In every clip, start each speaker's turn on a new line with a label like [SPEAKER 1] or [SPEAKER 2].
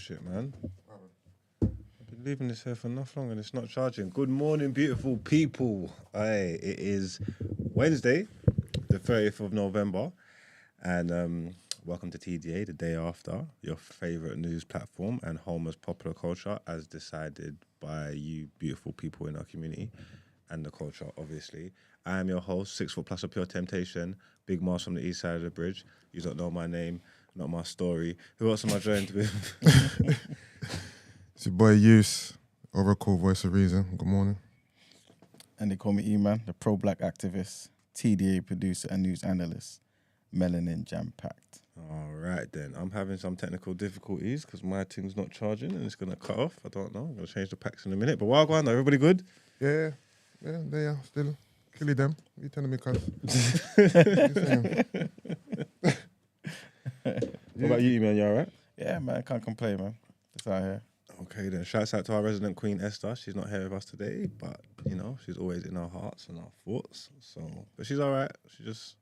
[SPEAKER 1] shit, man. I've been leaving this here for enough long and it's not charging. Good morning, beautiful people. Aye, it is Wednesday, the 30th of November, and welcome to TDA, the day after, your favourite news platform and home as popular culture as decided by you beautiful people in our community and the culture, obviously. I am your host, 6 foot plus of pure temptation, Big Mars from the east side of the bridge. You don't know my name, not my story. Who else am I joined with?
[SPEAKER 2] It's your boy Reece, Oracle, voice of reason. Good morning.
[SPEAKER 3] And they call me E-Man, the pro-black activist, TDA producer and news analyst, melanin jam-packed.
[SPEAKER 1] All right, then. I'm having some technical difficulties because my thing's not charging and it's going to cut off. I don't know. I'm going to change the packs in a minute. But while going, everybody good?
[SPEAKER 2] Yeah, they are still killing them. What you telling me, cuz?
[SPEAKER 1] What about you, man? You all right?
[SPEAKER 3] Yeah, man, can't complain, man. Just out here.
[SPEAKER 1] Okay, then. Shouts out to our resident queen, Esther. She's not here with us today, but, you know, she's always in our hearts and our thoughts. But she's all right. She's just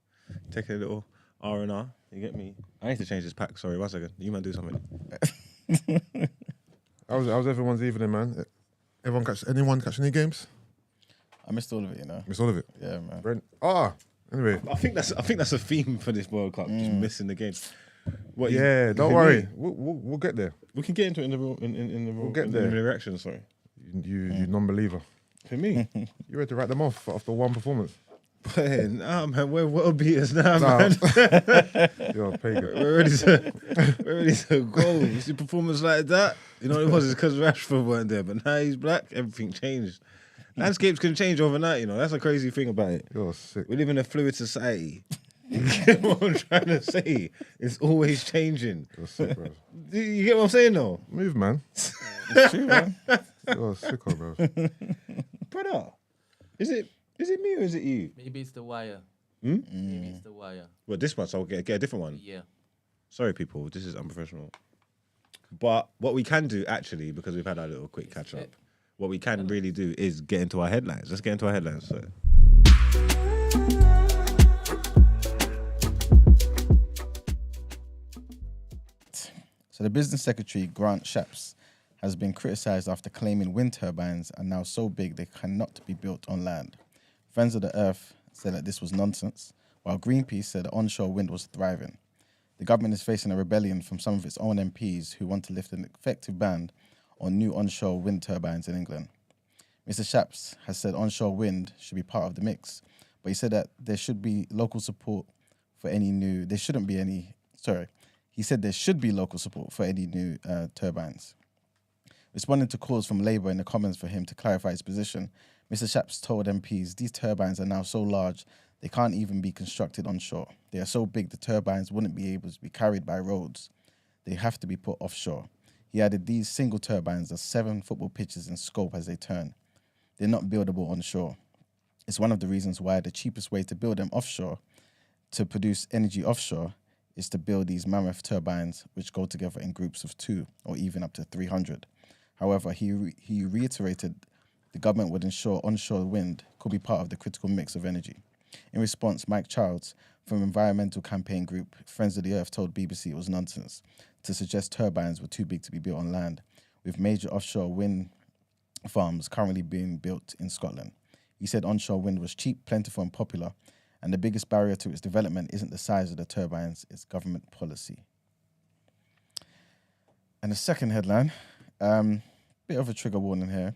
[SPEAKER 1] taking a little R&R. You get me? I need to change this pack. Sorry, 1 second. You might do something.
[SPEAKER 2] How's everyone's evening, man? Anyone catch any games?
[SPEAKER 3] I missed all of it, you know.
[SPEAKER 2] Missed all of it?
[SPEAKER 3] Yeah, man.
[SPEAKER 2] Anyway.
[SPEAKER 1] I think that's a theme for this World Cup, just missing the games. What,
[SPEAKER 2] don't worry. We'll get there.
[SPEAKER 1] We can get into it in the reaction, sorry.
[SPEAKER 2] You non-believer.
[SPEAKER 1] For me.
[SPEAKER 2] You ready to write them off after one performance?
[SPEAKER 1] But, nah, man, we're world beaters now, man.
[SPEAKER 2] You're a pagan.
[SPEAKER 1] We're ready to go. You see performance like that? You know what it was? It's because Rashford weren't there, but now he's black, everything changed. Landscapes can change overnight, you know. That's a crazy thing about it.
[SPEAKER 2] You're sick.
[SPEAKER 1] We live in a fluid society. You get what I'm trying to say? It's always changing.
[SPEAKER 2] You're sick, bro.
[SPEAKER 1] You get what I'm saying, though?
[SPEAKER 2] Move, man.
[SPEAKER 3] It's true, man.
[SPEAKER 2] You're a sicko, bro.
[SPEAKER 1] Brother, is it me or is it you?
[SPEAKER 4] Maybe it's the wire.
[SPEAKER 1] Maybe
[SPEAKER 4] It's the wire.
[SPEAKER 1] Well, this one, so I'll get a different one.
[SPEAKER 4] Yeah.
[SPEAKER 1] Sorry, people, this is unprofessional. But what we can do, actually, because we've had our little quick catch-up, what we can really do is get into our headlines. Let's get into our headlines.
[SPEAKER 3] So the Business Secretary Grant Shapps has been criticised after claiming wind turbines are now so big they cannot be built on land. Friends of the Earth said that this was nonsense, while Greenpeace said that onshore wind was thriving. The government is facing a rebellion from some of its own MPs who want to lift an effective ban on new onshore wind turbines in England. Mr. Shapps has said onshore wind should be part of the mix, but he said that there should be local support for any new... He said there should be local support for any new turbines. Responding to calls from Labour in the Commons for him to clarify his position, Mr. Shapps told MPs these turbines are now so large they can't even be constructed onshore. They are so big the turbines wouldn't be able to be carried by roads. They have to be put offshore. He added these single turbines are 7 football pitches in scope as they turn. They're not buildable onshore. It's one of the reasons why the cheapest way to build them offshore, to produce energy offshore, is to build these mammoth turbines which go together in groups of 2 or even up to 300. However, he reiterated the government would ensure onshore wind could be part of the critical mix of energy. In response, Mike Childs from environmental campaign group Friends of the Earth told BBC it was nonsense to suggest turbines were too big to be built on land, with major offshore wind farms currently being built in Scotland. He said onshore wind was cheap, plentiful and popular, and the biggest barrier to its development isn't the size of the turbines, it's government policy. And the second headline, bit of a trigger warning here,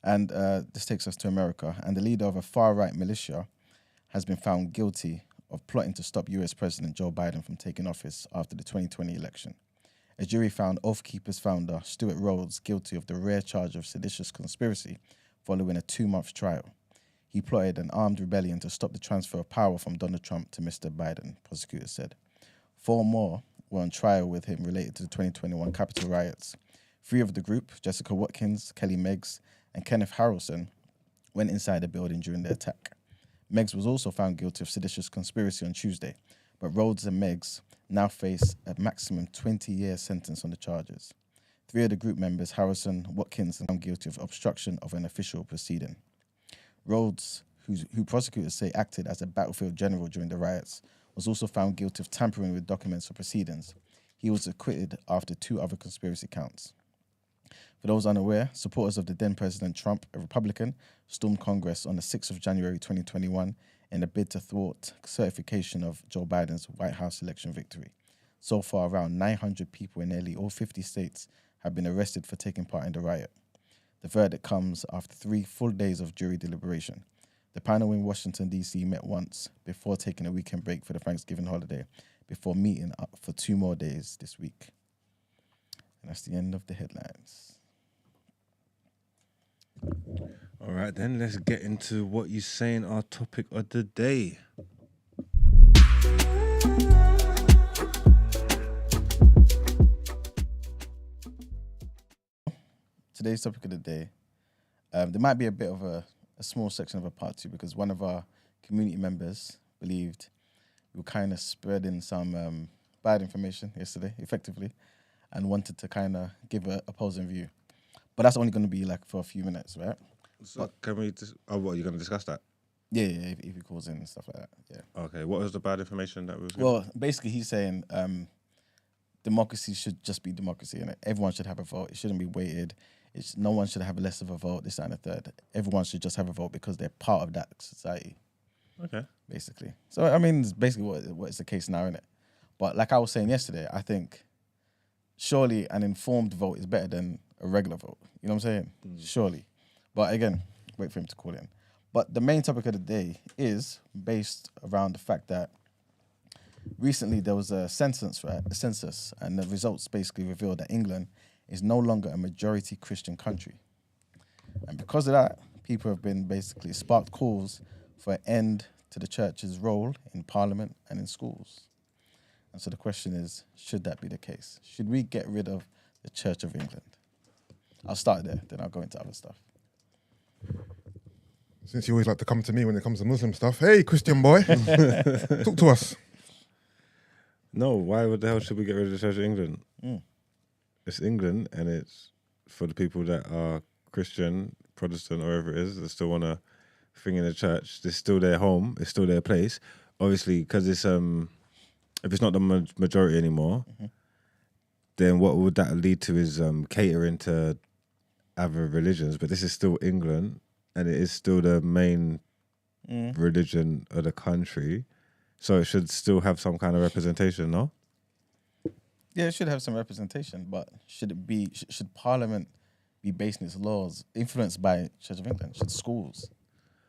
[SPEAKER 3] and this takes us to America, and the leader of a far-right militia has been found guilty of plotting to stop US President Joe Biden from taking office after the 2020 election. A jury found Oath Keepers founder Stuart Rhodes guilty of the rare charge of seditious conspiracy following a 2-month trial. He plotted an armed rebellion to stop the transfer of power from Donald Trump to Mr. Biden, prosecutors said. 4 more were on trial with him related to the 2021 Capitol riots. 3 of the group, Jessica Watkins, Kelly Meggs, and Kenneth Harrelson, went inside the building during the attack. Meggs was also found guilty of seditious conspiracy on Tuesday, but Rhodes and Meggs now face a maximum 20-year sentence on the charges. 3 of the group members, Harrison, Watkins, are found guilty of obstruction of an official proceeding. Rhodes, who prosecutors say acted as a battlefield general during the riots, was also found guilty of tampering with documents or proceedings. He was acquitted after 2 other conspiracy counts. For those unaware, supporters of the then President Trump, a Republican, stormed Congress on the 6th of January 2021 in a bid to thwart certification of Joe Biden's White House election victory. So far, around 900 people in nearly all 50 states have been arrested for taking part in the riot. The verdict comes after 3 full days of jury deliberation. The panel in Washington, D.C. met once before taking a weekend break for the Thanksgiving holiday, before meeting up for 2 more days this week. And that's the end of the headlines.
[SPEAKER 1] All right, then let's get into what you saying. Our topic of the day.
[SPEAKER 3] Today's topic of the day. There might be a bit of a small section of a part 2 because one of our community members believed we were kind of spreading some bad information yesterday, effectively, and wanted to kind of give an opposing view. But that's only going to be like for a few minutes, right?
[SPEAKER 1] So can we just... Oh, what, you're going to discuss that?
[SPEAKER 3] Yeah, if he calls in and stuff like that, yeah.
[SPEAKER 1] Okay, what was the bad information that was...
[SPEAKER 3] Well, basically he's saying democracy should just be democracy, and everyone should have a vote. It shouldn't be weighted. No one should have less of a vote, this, that, and the third. Everyone should just have a vote because they're part of that society.
[SPEAKER 1] Okay.
[SPEAKER 3] Basically. So, I mean, it's basically what is the case now, isn't it? But like I was saying yesterday, I think surely an informed vote is better than a regular vote. You know what I'm saying? Surely. But again, wait for him to call in. But the main topic of the day is based around the fact that recently there was a census, right? A census, and the results basically revealed that England is no longer a majority Christian country. And because of that, people have been basically sparked calls for an end to the church's role in parliament and in schools. And so the question is, should that be the case? Should we get rid of the Church of England? I'll start there, then I'll go into other stuff.
[SPEAKER 2] Since you always like to come to me when it comes to Muslim stuff, hey, Christian boy, talk to us.
[SPEAKER 1] No, why the hell should we get rid of the Church of England? It's England, and it's for the people that are Christian, Protestant, or whatever it is, that still want to thing in the church. It's still their home. It's still their place. Obviously, because it's if it's not the majority anymore, then what would that lead to is catering to other religions. But this is still England, and it is still the main religion of the country. So it should still have some kind of representation, no?
[SPEAKER 3] Yeah, it should have some representation, but should Parliament be basing its laws influenced by Church of England? Should schools?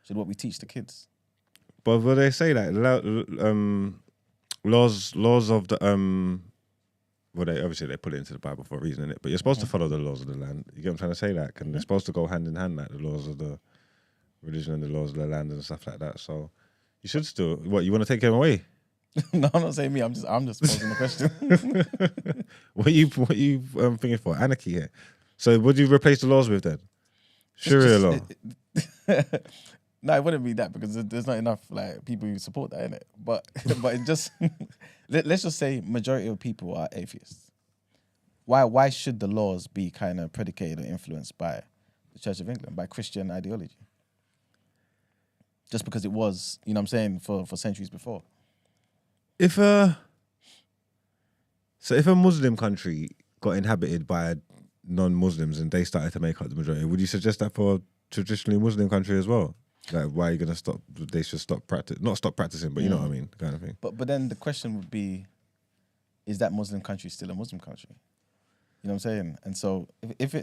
[SPEAKER 3] Should what we teach the kids?
[SPEAKER 1] But will they say that laws of the well, they obviously put it into the Bible for a reason, innit? But you're supposed to follow the laws of the land. You get what I'm trying to say? Like, and they're supposed to go hand in hand, like the laws of the religion and the laws of the land and stuff like that. So you should still. What, you want to take him away?
[SPEAKER 3] No, I'm not saying me. I'm just posing the question.
[SPEAKER 1] What are you thinking for? Anarchy here. So what do you replace the laws with then? Sharia law.
[SPEAKER 3] No, it wouldn't be that because there's not enough like people who support that, innit? But it just let's just say majority of people are atheists. Why should the laws be kind of predicated or influenced by the Church of England, by Christian ideology? Just because it was, you know what I'm saying, for centuries before.
[SPEAKER 1] If a Muslim country got inhabited by non-Muslims and they started to make up the majority, would you suggest that for a traditionally Muslim country as well? Like, why are you gonna stop? They should stop not stop practicing, but you know what I mean, kind of thing.
[SPEAKER 3] But then the question would be, is that Muslim country still a Muslim country? You know what I'm saying? And so if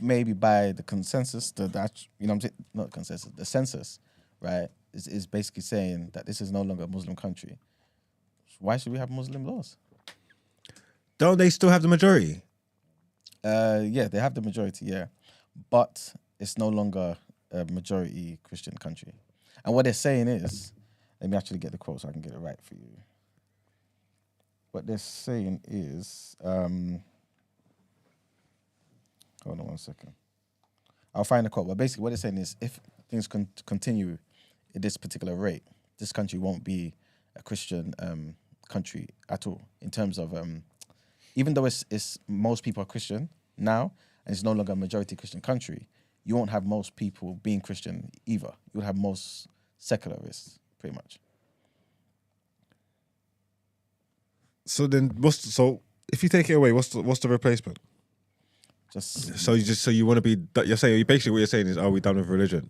[SPEAKER 3] maybe by the consensus, you know what I'm saying, not consensus, the census, right, is basically saying that this is no longer a Muslim country. Why should we have Muslim laws?
[SPEAKER 1] Don't they still have the majority?
[SPEAKER 3] Yeah, they have the majority, yeah. But it's no longer a majority Christian country. And what they're saying is, let me actually get the quote so I can get it right for you. What they're saying is, hold on one second. I'll find the quote. But basically what they're saying is, if things continue at this particular rate, this country won't be a Christian country at all. In terms of, even though it's most people are Christian now, and it's no longer a majority Christian country, you won't have most people being Christian either. You'll have most secularists, pretty much.
[SPEAKER 1] So then,
[SPEAKER 2] if you take it away, what's the replacement?
[SPEAKER 3] Just
[SPEAKER 1] So you want to be? You're saying basically what you're saying is, are we done with religion?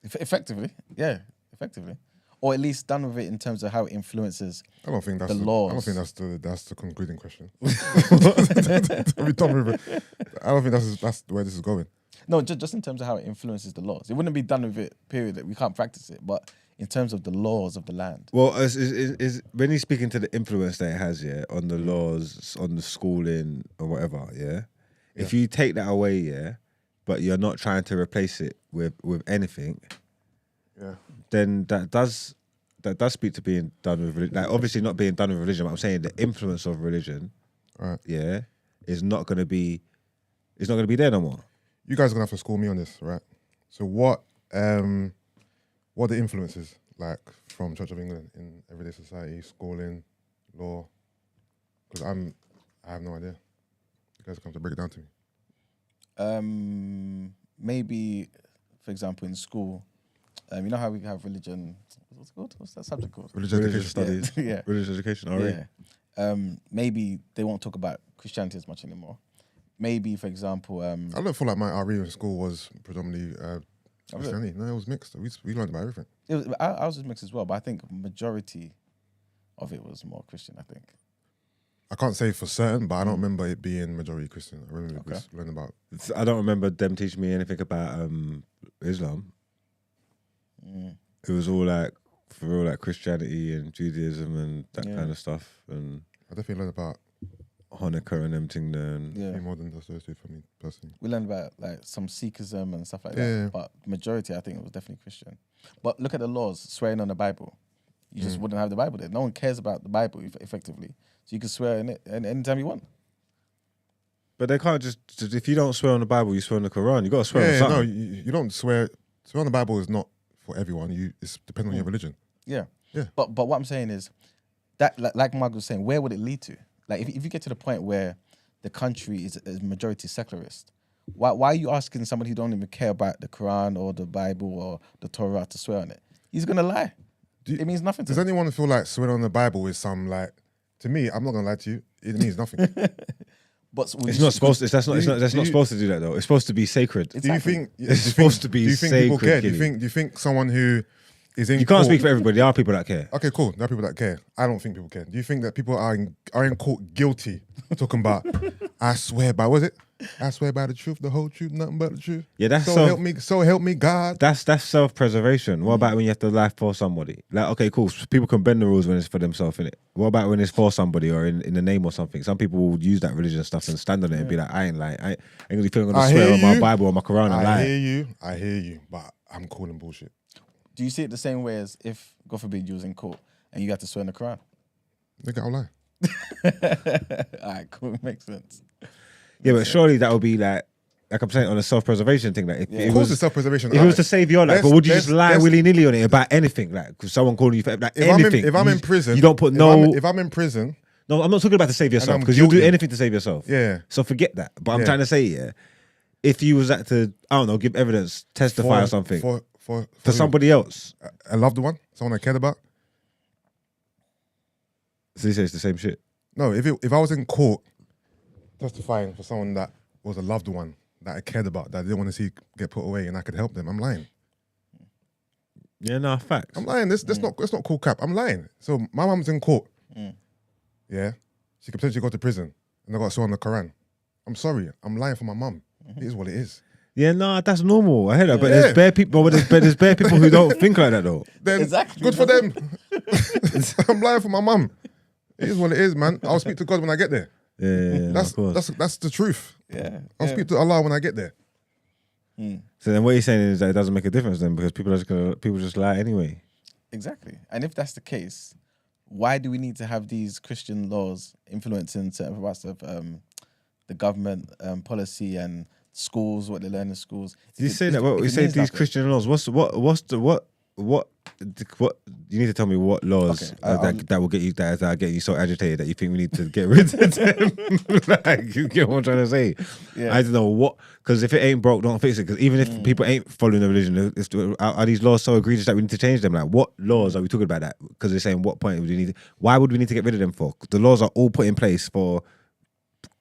[SPEAKER 3] effectively, yeah, effectively, or at least done with it in terms of how it influences.
[SPEAKER 2] I don't think that's
[SPEAKER 3] the laws.
[SPEAKER 2] I don't think that's the concluding question. Are we done with it? I don't think that's where this is going.
[SPEAKER 3] No, just in terms of how it influences the laws. It wouldn't be done with it. Period. That we can't practice it, but in terms of the laws of the land.
[SPEAKER 1] Well, is when he's speaking to the influence that it has, on the laws, on the schooling or whatever, If you take that away, but you're not trying to replace it with anything, then that does speak to being done with religion. Like obviously not being done with religion, but I'm saying the influence of religion,
[SPEAKER 2] Right.
[SPEAKER 1] is not going to be there no more.
[SPEAKER 2] You guys are gonna have to school me on this, right? So what are the influences like from Church of England in everyday society, schooling, law? Because I have no idea. You guys come to break it down to me.
[SPEAKER 3] Maybe, for example, in school, you know how we have religion. What's it called? What's that subject called?
[SPEAKER 2] Religious education
[SPEAKER 1] studies.
[SPEAKER 3] Yeah.
[SPEAKER 1] Religious education. All right.
[SPEAKER 3] Yeah. Maybe they won't talk about Christianity as much anymore. Maybe, for example,
[SPEAKER 2] I don't feel like my RE in school was predominantly Christianity. No, it was mixed. We learned about everything.
[SPEAKER 3] I was just mixed as well, but I think majority of it was more Christian. I think.
[SPEAKER 2] I can't say for certain, but I don't remember it being majority Christian. I remember we learned about.
[SPEAKER 1] I don't remember them teaching me anything about Islam. It was all like for real, like Christianity and Judaism and that kind of stuff, and
[SPEAKER 2] I definitely learned about
[SPEAKER 1] Hanukkah and everything.
[SPEAKER 2] way more than just those two for me personally.
[SPEAKER 3] We learned about like some Sikhism and stuff like that,
[SPEAKER 2] Yeah.
[SPEAKER 3] but majority I think it was definitely Christian. But look at the laws, swearing on the Bible. You just wouldn't have the Bible there. No one cares about the Bible effectively, so you can swear in it anytime you want.
[SPEAKER 1] But they can't just if you don't swear on the Bible, you swear on the Quran. You got to swear on
[SPEAKER 2] No,
[SPEAKER 1] something.
[SPEAKER 2] you don't swear. Swear on the Bible is not for everyone. It's depending on your religion.
[SPEAKER 3] Yeah.
[SPEAKER 2] Yeah.
[SPEAKER 3] But what I'm saying is that like Mark was saying, where would it lead to? Like if you get to the point where the country is majority secularist, why are you asking somebody who don't even care about the Quran or the Bible or the Torah to swear on it? He's gonna lie. It means nothing to
[SPEAKER 2] Does
[SPEAKER 3] him.
[SPEAKER 2] anyone feel like swearing on the Bible is some like? To me, I'm not gonna lie to you. It means nothing.
[SPEAKER 3] But
[SPEAKER 1] It's not supposed to. That's not supposed to do that though. It's supposed to be sacred.
[SPEAKER 3] It's
[SPEAKER 2] Do you
[SPEAKER 3] Exactly.
[SPEAKER 2] think
[SPEAKER 1] It's supposed to be
[SPEAKER 2] Do you think people
[SPEAKER 1] sacred,
[SPEAKER 2] care? Do
[SPEAKER 1] Gilly.
[SPEAKER 2] you think someone who is in
[SPEAKER 1] You can't
[SPEAKER 2] court,
[SPEAKER 1] speak for everybody. There are people that care.
[SPEAKER 2] Okay, cool. There are people that care. I don't think people care. Do you think that people are in court guilty talking about? I swear by what is it? I swear by the truth, the whole truth, nothing but the truth.
[SPEAKER 1] Yeah, that's
[SPEAKER 2] so help me God.
[SPEAKER 1] That's self-preservation. What about when you have to lie for somebody? Like, okay, cool. People can bend the rules when it's for themselves, innit? What about when it's for somebody or in the name or something? Some people will use that religion stuff and stand on it and be like, I ain't lying. I ain't gonna feel I'm gonna swear on my Bible or my Quran and lie.
[SPEAKER 2] I hear you, but I'm calling bullshit.
[SPEAKER 3] Do you see it the same way as if, God forbid, you was in court and you had to swear on the Quran?
[SPEAKER 2] Nigga, I'll lie.
[SPEAKER 3] All right, cool, makes sense.
[SPEAKER 1] Yeah, but surely that would be like I'm saying on a self-preservation thing. Like, if
[SPEAKER 2] Of
[SPEAKER 1] it
[SPEAKER 2] course,
[SPEAKER 1] was
[SPEAKER 2] it's self-preservation.
[SPEAKER 1] if it was to save your life, but would you just lie
[SPEAKER 2] let's-
[SPEAKER 1] willy-nilly on it about anything? Like, 'cause someone calling you for like
[SPEAKER 2] If
[SPEAKER 1] anything.
[SPEAKER 2] if I'm in prison,
[SPEAKER 1] you don't put
[SPEAKER 2] If I'm in prison,
[SPEAKER 1] No, I'm not talking about to save yourself
[SPEAKER 2] I'm
[SPEAKER 1] because you'll do
[SPEAKER 2] guilty.
[SPEAKER 1] anything to save yourself.
[SPEAKER 2] Yeah.
[SPEAKER 1] So forget that. But I'm
[SPEAKER 2] Yeah.
[SPEAKER 1] trying to say, if you was to, I don't know, give evidence, testify or something
[SPEAKER 2] for
[SPEAKER 1] somebody else.
[SPEAKER 2] a loved one, someone I cared about.
[SPEAKER 1] So you say it's the same shit.
[SPEAKER 2] No, if I was in court testifying for someone that was a loved one that I cared about, that I didn't want to see get put away, and I could help them, I'm lying.
[SPEAKER 1] Yeah, no, facts.
[SPEAKER 2] I'm lying. That's not cool cap. I'm lying. So my mum's in court. Yeah, she could potentially go to prison, and I got to swear on the Quran. I'm sorry. I'm lying for my mum. It is what it is.
[SPEAKER 1] Yeah, no, that's normal. I hear that, but
[SPEAKER 2] Yeah.
[SPEAKER 1] there's bare people. But there's bare people who don't think like that though.
[SPEAKER 2] Then
[SPEAKER 3] Exactly.
[SPEAKER 2] good for them. I'm lying for my mum. It is what it is, man. I'll speak to God when I get there.
[SPEAKER 1] Yeah, of course.
[SPEAKER 2] That's the truth.
[SPEAKER 3] Yeah.
[SPEAKER 2] I'll speak to Allah when I get there.
[SPEAKER 1] So then what you're saying is that it doesn't make a difference then because people just lie anyway.
[SPEAKER 3] Exactly. And if that's the case, why do we need to have these Christian laws influencing certain parts of the government policy and schools, what they learn in schools?
[SPEAKER 1] You say that. What you say these Christian laws? What you need to tell me what laws
[SPEAKER 3] Okay,
[SPEAKER 1] that will get you that are getting you so agitated that you think we need to get rid of them. Like, you get what I'm trying to say?
[SPEAKER 3] Yeah.
[SPEAKER 1] I don't know what, because if it ain't broke, don't fix it. Because even if people ain't following the religion, are these laws so egregious that we need to change them? Like, what laws are we talking about that? Because they're saying what point would we need? Why would we need to get rid of them for? The laws are all put in place for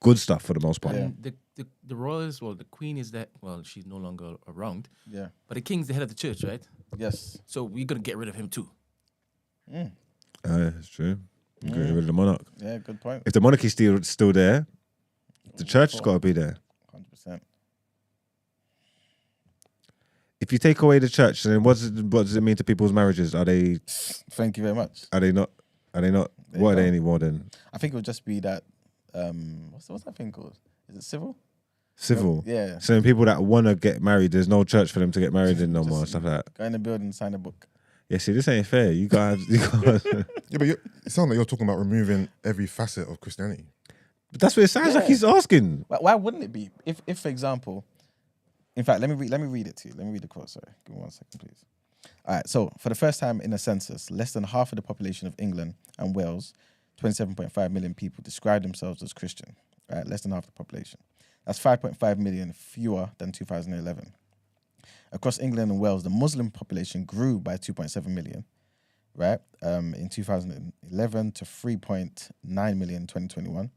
[SPEAKER 1] good stuff for the most part.
[SPEAKER 3] Yeah.
[SPEAKER 4] And the royals, well, the queen is that, well, she's no longer around,
[SPEAKER 3] Yeah.
[SPEAKER 4] but the king's the head of the church, right?
[SPEAKER 3] Yes.
[SPEAKER 4] So we're going to get rid of him too.
[SPEAKER 1] That's true. Get rid of the monarch.
[SPEAKER 3] Yeah, good point.
[SPEAKER 1] If the monarchy's still there, the church has got to be there.
[SPEAKER 3] 100%.
[SPEAKER 1] If you take away the church, then what does it mean to people's marriages? Are they
[SPEAKER 3] Thank you very much.
[SPEAKER 1] not?
[SPEAKER 3] There
[SPEAKER 1] What
[SPEAKER 3] you
[SPEAKER 1] are they
[SPEAKER 3] go.
[SPEAKER 1] anymore then?
[SPEAKER 3] I think it would just be that. What's that thing called? Is it civil?
[SPEAKER 1] Civil.
[SPEAKER 3] Yeah.
[SPEAKER 1] So then people that want to get married, there's no church for them to get married in no more,
[SPEAKER 3] Just-
[SPEAKER 1] stuff like that.
[SPEAKER 3] Go in the building, sign a book.
[SPEAKER 1] Yeah, see, this ain't fair. You guys,
[SPEAKER 2] Yeah, but it sounds like you're talking about removing every facet of Christianity.
[SPEAKER 1] but that's what it sounds like
[SPEAKER 3] Yeah.
[SPEAKER 1] he's asking.
[SPEAKER 3] Why wouldn't it be? If for example, in fact, let me read it to you. Let me read the quote. Sorry, give me 1 second, please. All right. So, for the first time in a census, less than half of the population of England and Wales, 27.5 million people, describe themselves as Christian. Right, less than half the population. That's 5.5 million fewer than 2011. Across England and Wales, the Muslim population grew by 2.7 million, right, in 2011 to 3.9 million in 2021.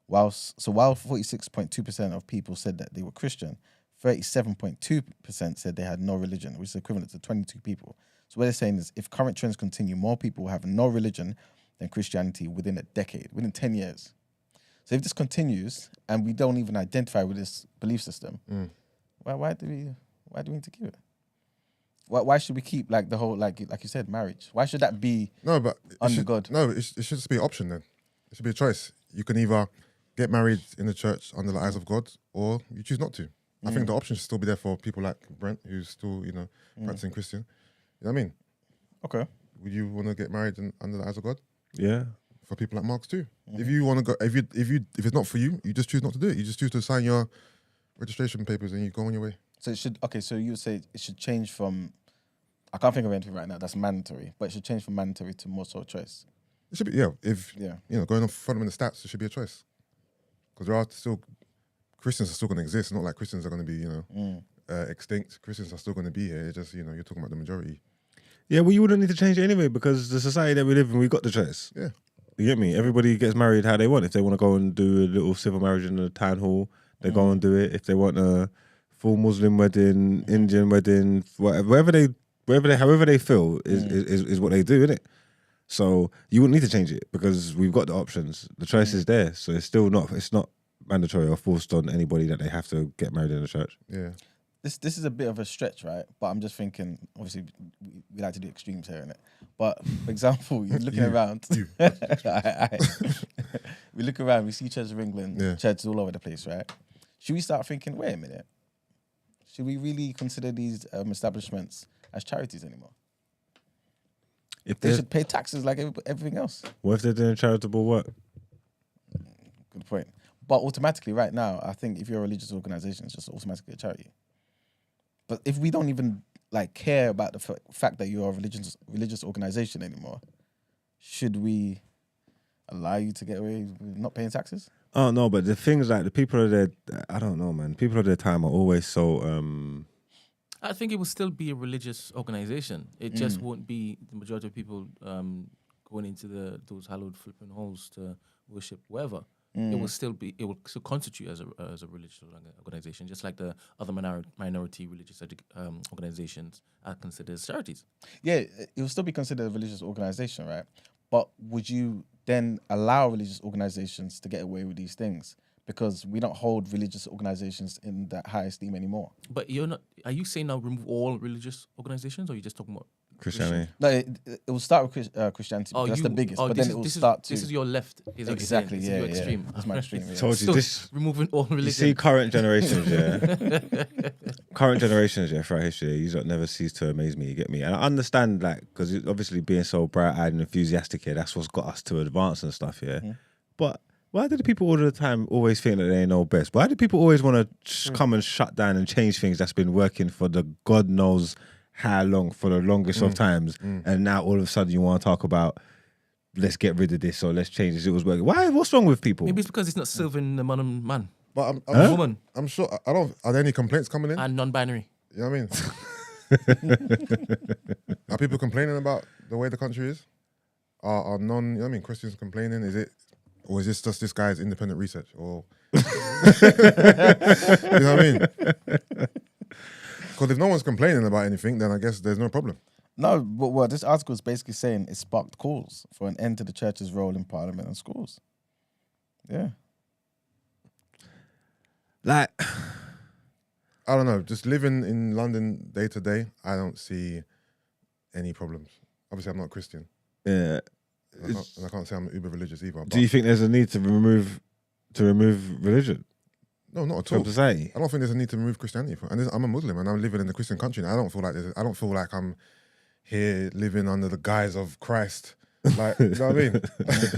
[SPEAKER 3] While 46.2% of people said that they were Christian, 37.2% said they had no religion, which is equivalent to 22 people. So what they're saying is, if current trends continue, more people will have no religion than Christianity within a decade, within 10 years. So if this continues and we don't even identify with this belief system, why do we need to keep it? Why should we keep like the whole like you said, marriage? Why should that be
[SPEAKER 2] No, but
[SPEAKER 3] under God?
[SPEAKER 2] it should just be an option then. It should be a choice. You can either get married in the church under the eyes of God, or you choose not to. I think the option should still be there for people like Brent, who's still, practicing Christian. You know what I mean?
[SPEAKER 3] Okay.
[SPEAKER 2] Would you want to get married under the eyes of God?
[SPEAKER 1] Yeah.
[SPEAKER 2] For people like Marx too. If you want to go, if it's not for you, you just choose not to do it. You just choose to sign your registration papers and you go on your way.
[SPEAKER 3] So it should So you would say it should change from, I can't think of anything right now that's mandatory, but it should change from mandatory to more sort of choice.
[SPEAKER 2] It should be, yeah. If
[SPEAKER 3] Yeah.
[SPEAKER 2] going on front of them in the stats, it should be a choice. Because there are still Christians are still going to exist. It's not like Christians are going to be extinct. Christians are still going to be here. It's just you're talking about the majority.
[SPEAKER 1] Yeah, well, you wouldn't need to change it anyway because the society that we live in, we got the choice.
[SPEAKER 2] Yeah.
[SPEAKER 1] You get me? Everybody gets married how they want. If they want to go and do a little civil marriage in the town hall, they go and do it. If they want a full Muslim wedding, Indian wedding, however they feel is what they do, innit? So you wouldn't need to change it because we've got the options. The choice is there, so it's not mandatory or forced on anybody that they have to get married in the church.
[SPEAKER 2] Yeah.
[SPEAKER 3] This is a bit of a stretch, right? But I'm just thinking, obviously, we like to do extremes here, innit? But for example, you're looking around. We look around, we see Church of England, churches all over the place, right? Should we start thinking, wait a minute, should we really consider these establishments as charities anymore?
[SPEAKER 1] If
[SPEAKER 3] They
[SPEAKER 1] they
[SPEAKER 3] should pay taxes like everything else.
[SPEAKER 1] what if they're doing charitable work?
[SPEAKER 3] Good point. But automatically, right now, I think if you're a religious organization, it's just automatically a charity. But if we don't even care about the fact that you're a religious organization anymore, should we allow you to get away with not paying taxes?
[SPEAKER 1] Oh no, but the things like the people of their, I don't know, man. People of their time are always so.
[SPEAKER 4] I think it will still be a religious organization. It just won't be the majority of people going into those hallowed flipping halls to worship wherever. It will still constitute as a religious organization, just like the other minority religious organizations are considered as charities.
[SPEAKER 3] Yeah, it will still be considered a religious organization, right? But would you then allow religious organizations to get away with these things? Because we don't hold religious organizations in that high esteem anymore.
[SPEAKER 4] But you're not. Are you saying now remove all religious organizations, or are you just talking about
[SPEAKER 1] Christianity.
[SPEAKER 3] No, it will start with Christianity. Because that's the biggest. But then it will start to...
[SPEAKER 4] This is your left. Is what you're
[SPEAKER 3] Exactly,
[SPEAKER 4] saying. This is your
[SPEAKER 3] yeah.
[SPEAKER 4] extreme.
[SPEAKER 3] That's my extreme, yeah.
[SPEAKER 1] Told you
[SPEAKER 4] So
[SPEAKER 1] this.
[SPEAKER 4] removing all religion.
[SPEAKER 1] You see, current generations, current generations, throughout history, you don't never cease to amaze me. You get me, and I understand, because obviously being so bright-eyed and enthusiastic here, that's what's got us to advance and stuff, But why do the people all the time always think that they know best? Why do people always want to come and shut down and change things that's been working for the God knows how long, for the longest of times, and now all of a sudden you want to talk about let's get rid of this or let's change this? It was working. Why? What's wrong with people?
[SPEAKER 4] Maybe it's because it's not serving the modern man
[SPEAKER 2] But
[SPEAKER 4] woman
[SPEAKER 2] I'm sure. Are there any complaints coming in?
[SPEAKER 4] and non-binary.
[SPEAKER 2] You know what I mean? Are people complaining about the way the country is? Are Christians complaining? Is it Or is this just this guy's independent research? Or you know what I mean? Because if no one's complaining about anything, then I guess there's no problem.
[SPEAKER 3] No, but what this article is basically saying it sparked calls for an end to the church's role in parliament and schools. Yeah.
[SPEAKER 1] Like,
[SPEAKER 2] I don't know. Just living in London day to day, I don't see any problems. Obviously, I'm not Christian.
[SPEAKER 1] yeah.
[SPEAKER 2] And I can't say I'm uber religious either.
[SPEAKER 1] Do you think there's a need to remove religion
[SPEAKER 2] No, not at all.
[SPEAKER 1] from society?
[SPEAKER 2] I don't think there's a need to remove Christianity. I'm a Muslim and I'm living in a Christian country. And I don't feel like I'm here living under the guise of Christ. Like, you know what I mean?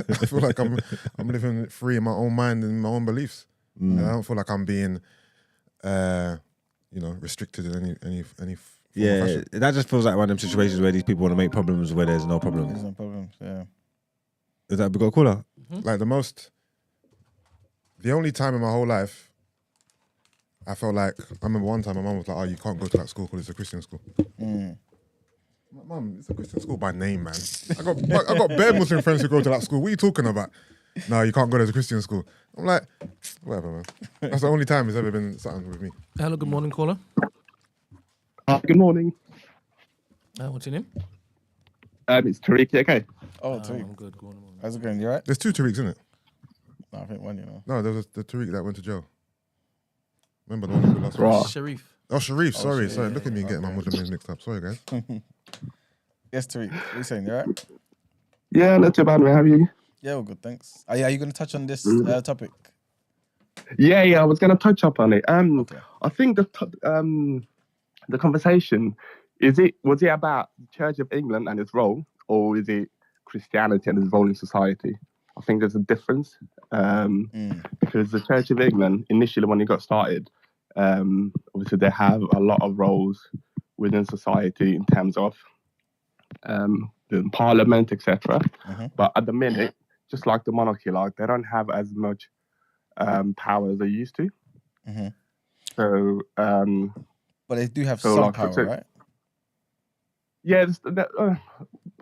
[SPEAKER 2] I feel like I'm living free in my own mind and my own beliefs. And I don't feel like I'm being, restricted in any form of fashion.
[SPEAKER 1] That just feels like one of them situations where these people want to make problems where there's no problems.
[SPEAKER 3] There's no problems, yeah.
[SPEAKER 1] Is that a big caller?
[SPEAKER 2] Like the only time in my whole life I felt like, I remember one time my mum was like, oh, you can't go to that school because it's a Christian school. Mum, it's a Christian school by name, man. I got bare Muslim friends who go to that school. What are you talking about? No, you can't go to the Christian school. I'm like, whatever, man. That's the only time it's ever been something with me.
[SPEAKER 4] Hello, good morning, caller.
[SPEAKER 5] Good morning.
[SPEAKER 4] What's your name?
[SPEAKER 5] It's Tariq. Okay.
[SPEAKER 3] Oh,
[SPEAKER 4] I'm
[SPEAKER 3] Tariq.
[SPEAKER 4] good. Good morning.
[SPEAKER 3] How's it going? You all right?
[SPEAKER 2] There's 2 Tariqs, isn't it?
[SPEAKER 3] No, I think one, you know.
[SPEAKER 2] No, there was the Tariq that went to jail. Remember the one we lost?
[SPEAKER 5] Right.
[SPEAKER 4] Sharif.
[SPEAKER 2] Oh, Sharif. Sorry.
[SPEAKER 3] Sharif,
[SPEAKER 2] Look at me
[SPEAKER 3] yeah,
[SPEAKER 2] getting my
[SPEAKER 3] okay.
[SPEAKER 2] Muslim names mixed up. Sorry, guys.
[SPEAKER 3] Yes, Tariq. What are you saying? You all right?
[SPEAKER 5] Yeah, not too bad, man. How are you?
[SPEAKER 3] Yeah, all good, thanks. Are you going to touch on this topic?
[SPEAKER 5] Yeah, I was going to touch up on it.
[SPEAKER 3] Okay.
[SPEAKER 5] I think the conversation was it about the Church of England and its role, or is it Christianity and its role in society? I think there's a difference because the Church of England initially, when it got started, obviously they have a lot of roles within society in terms of the parliament, etc. But at the minute, just like the monarchy, like they don't have as much power as they used to. So,
[SPEAKER 3] but they do have
[SPEAKER 5] so
[SPEAKER 3] some
[SPEAKER 5] like,
[SPEAKER 3] power,
[SPEAKER 5] so-
[SPEAKER 3] right?
[SPEAKER 5] yeah,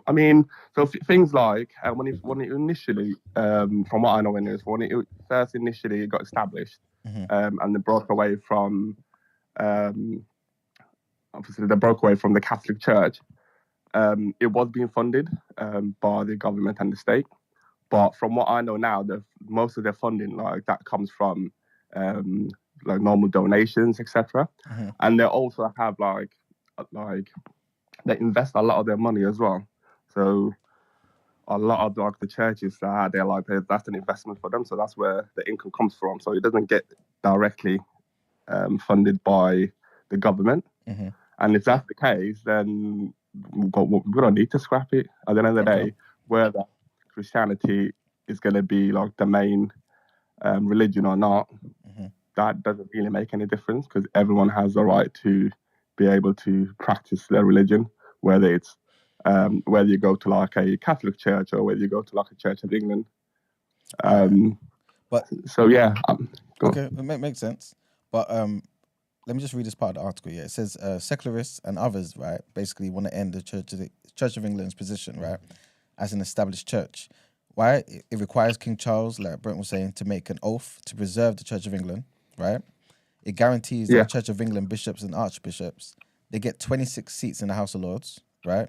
[SPEAKER 5] I mean, so things like when it initially, from what I know, when it first initially got established, and they broke away from, obviously they broke away from the Catholic Church. It was being funded by the government and the state, but from what I know now, most of their funding like that comes from like normal donations, etc. And they also have like they invest a lot of their money as well. So a lot of like the churches that's an investment for them. So that's where the income comes from. So it doesn't get directly funded by the government. And if that's the case, then we don't need to scrap it. At the end of the day, whether Christianity is going to be like the main religion or not, that doesn't really make any difference because everyone has the right to be able to practice their religion, whether it's whether you go to like a Catholic church or whether you go to like a Church of England.
[SPEAKER 3] But
[SPEAKER 5] so yeah,
[SPEAKER 3] okay, it makes sense. But let me just read this part of the article. Yeah, it says secularists and others, right, basically want to end the Church of England's position, right, as an established church. Why? It requires King Charles, like Brent was saying, to make an oath to preserve the Church of England, right? It guarantees that the Church of England bishops and archbishops, they get 26 seats in the House of Lords, right?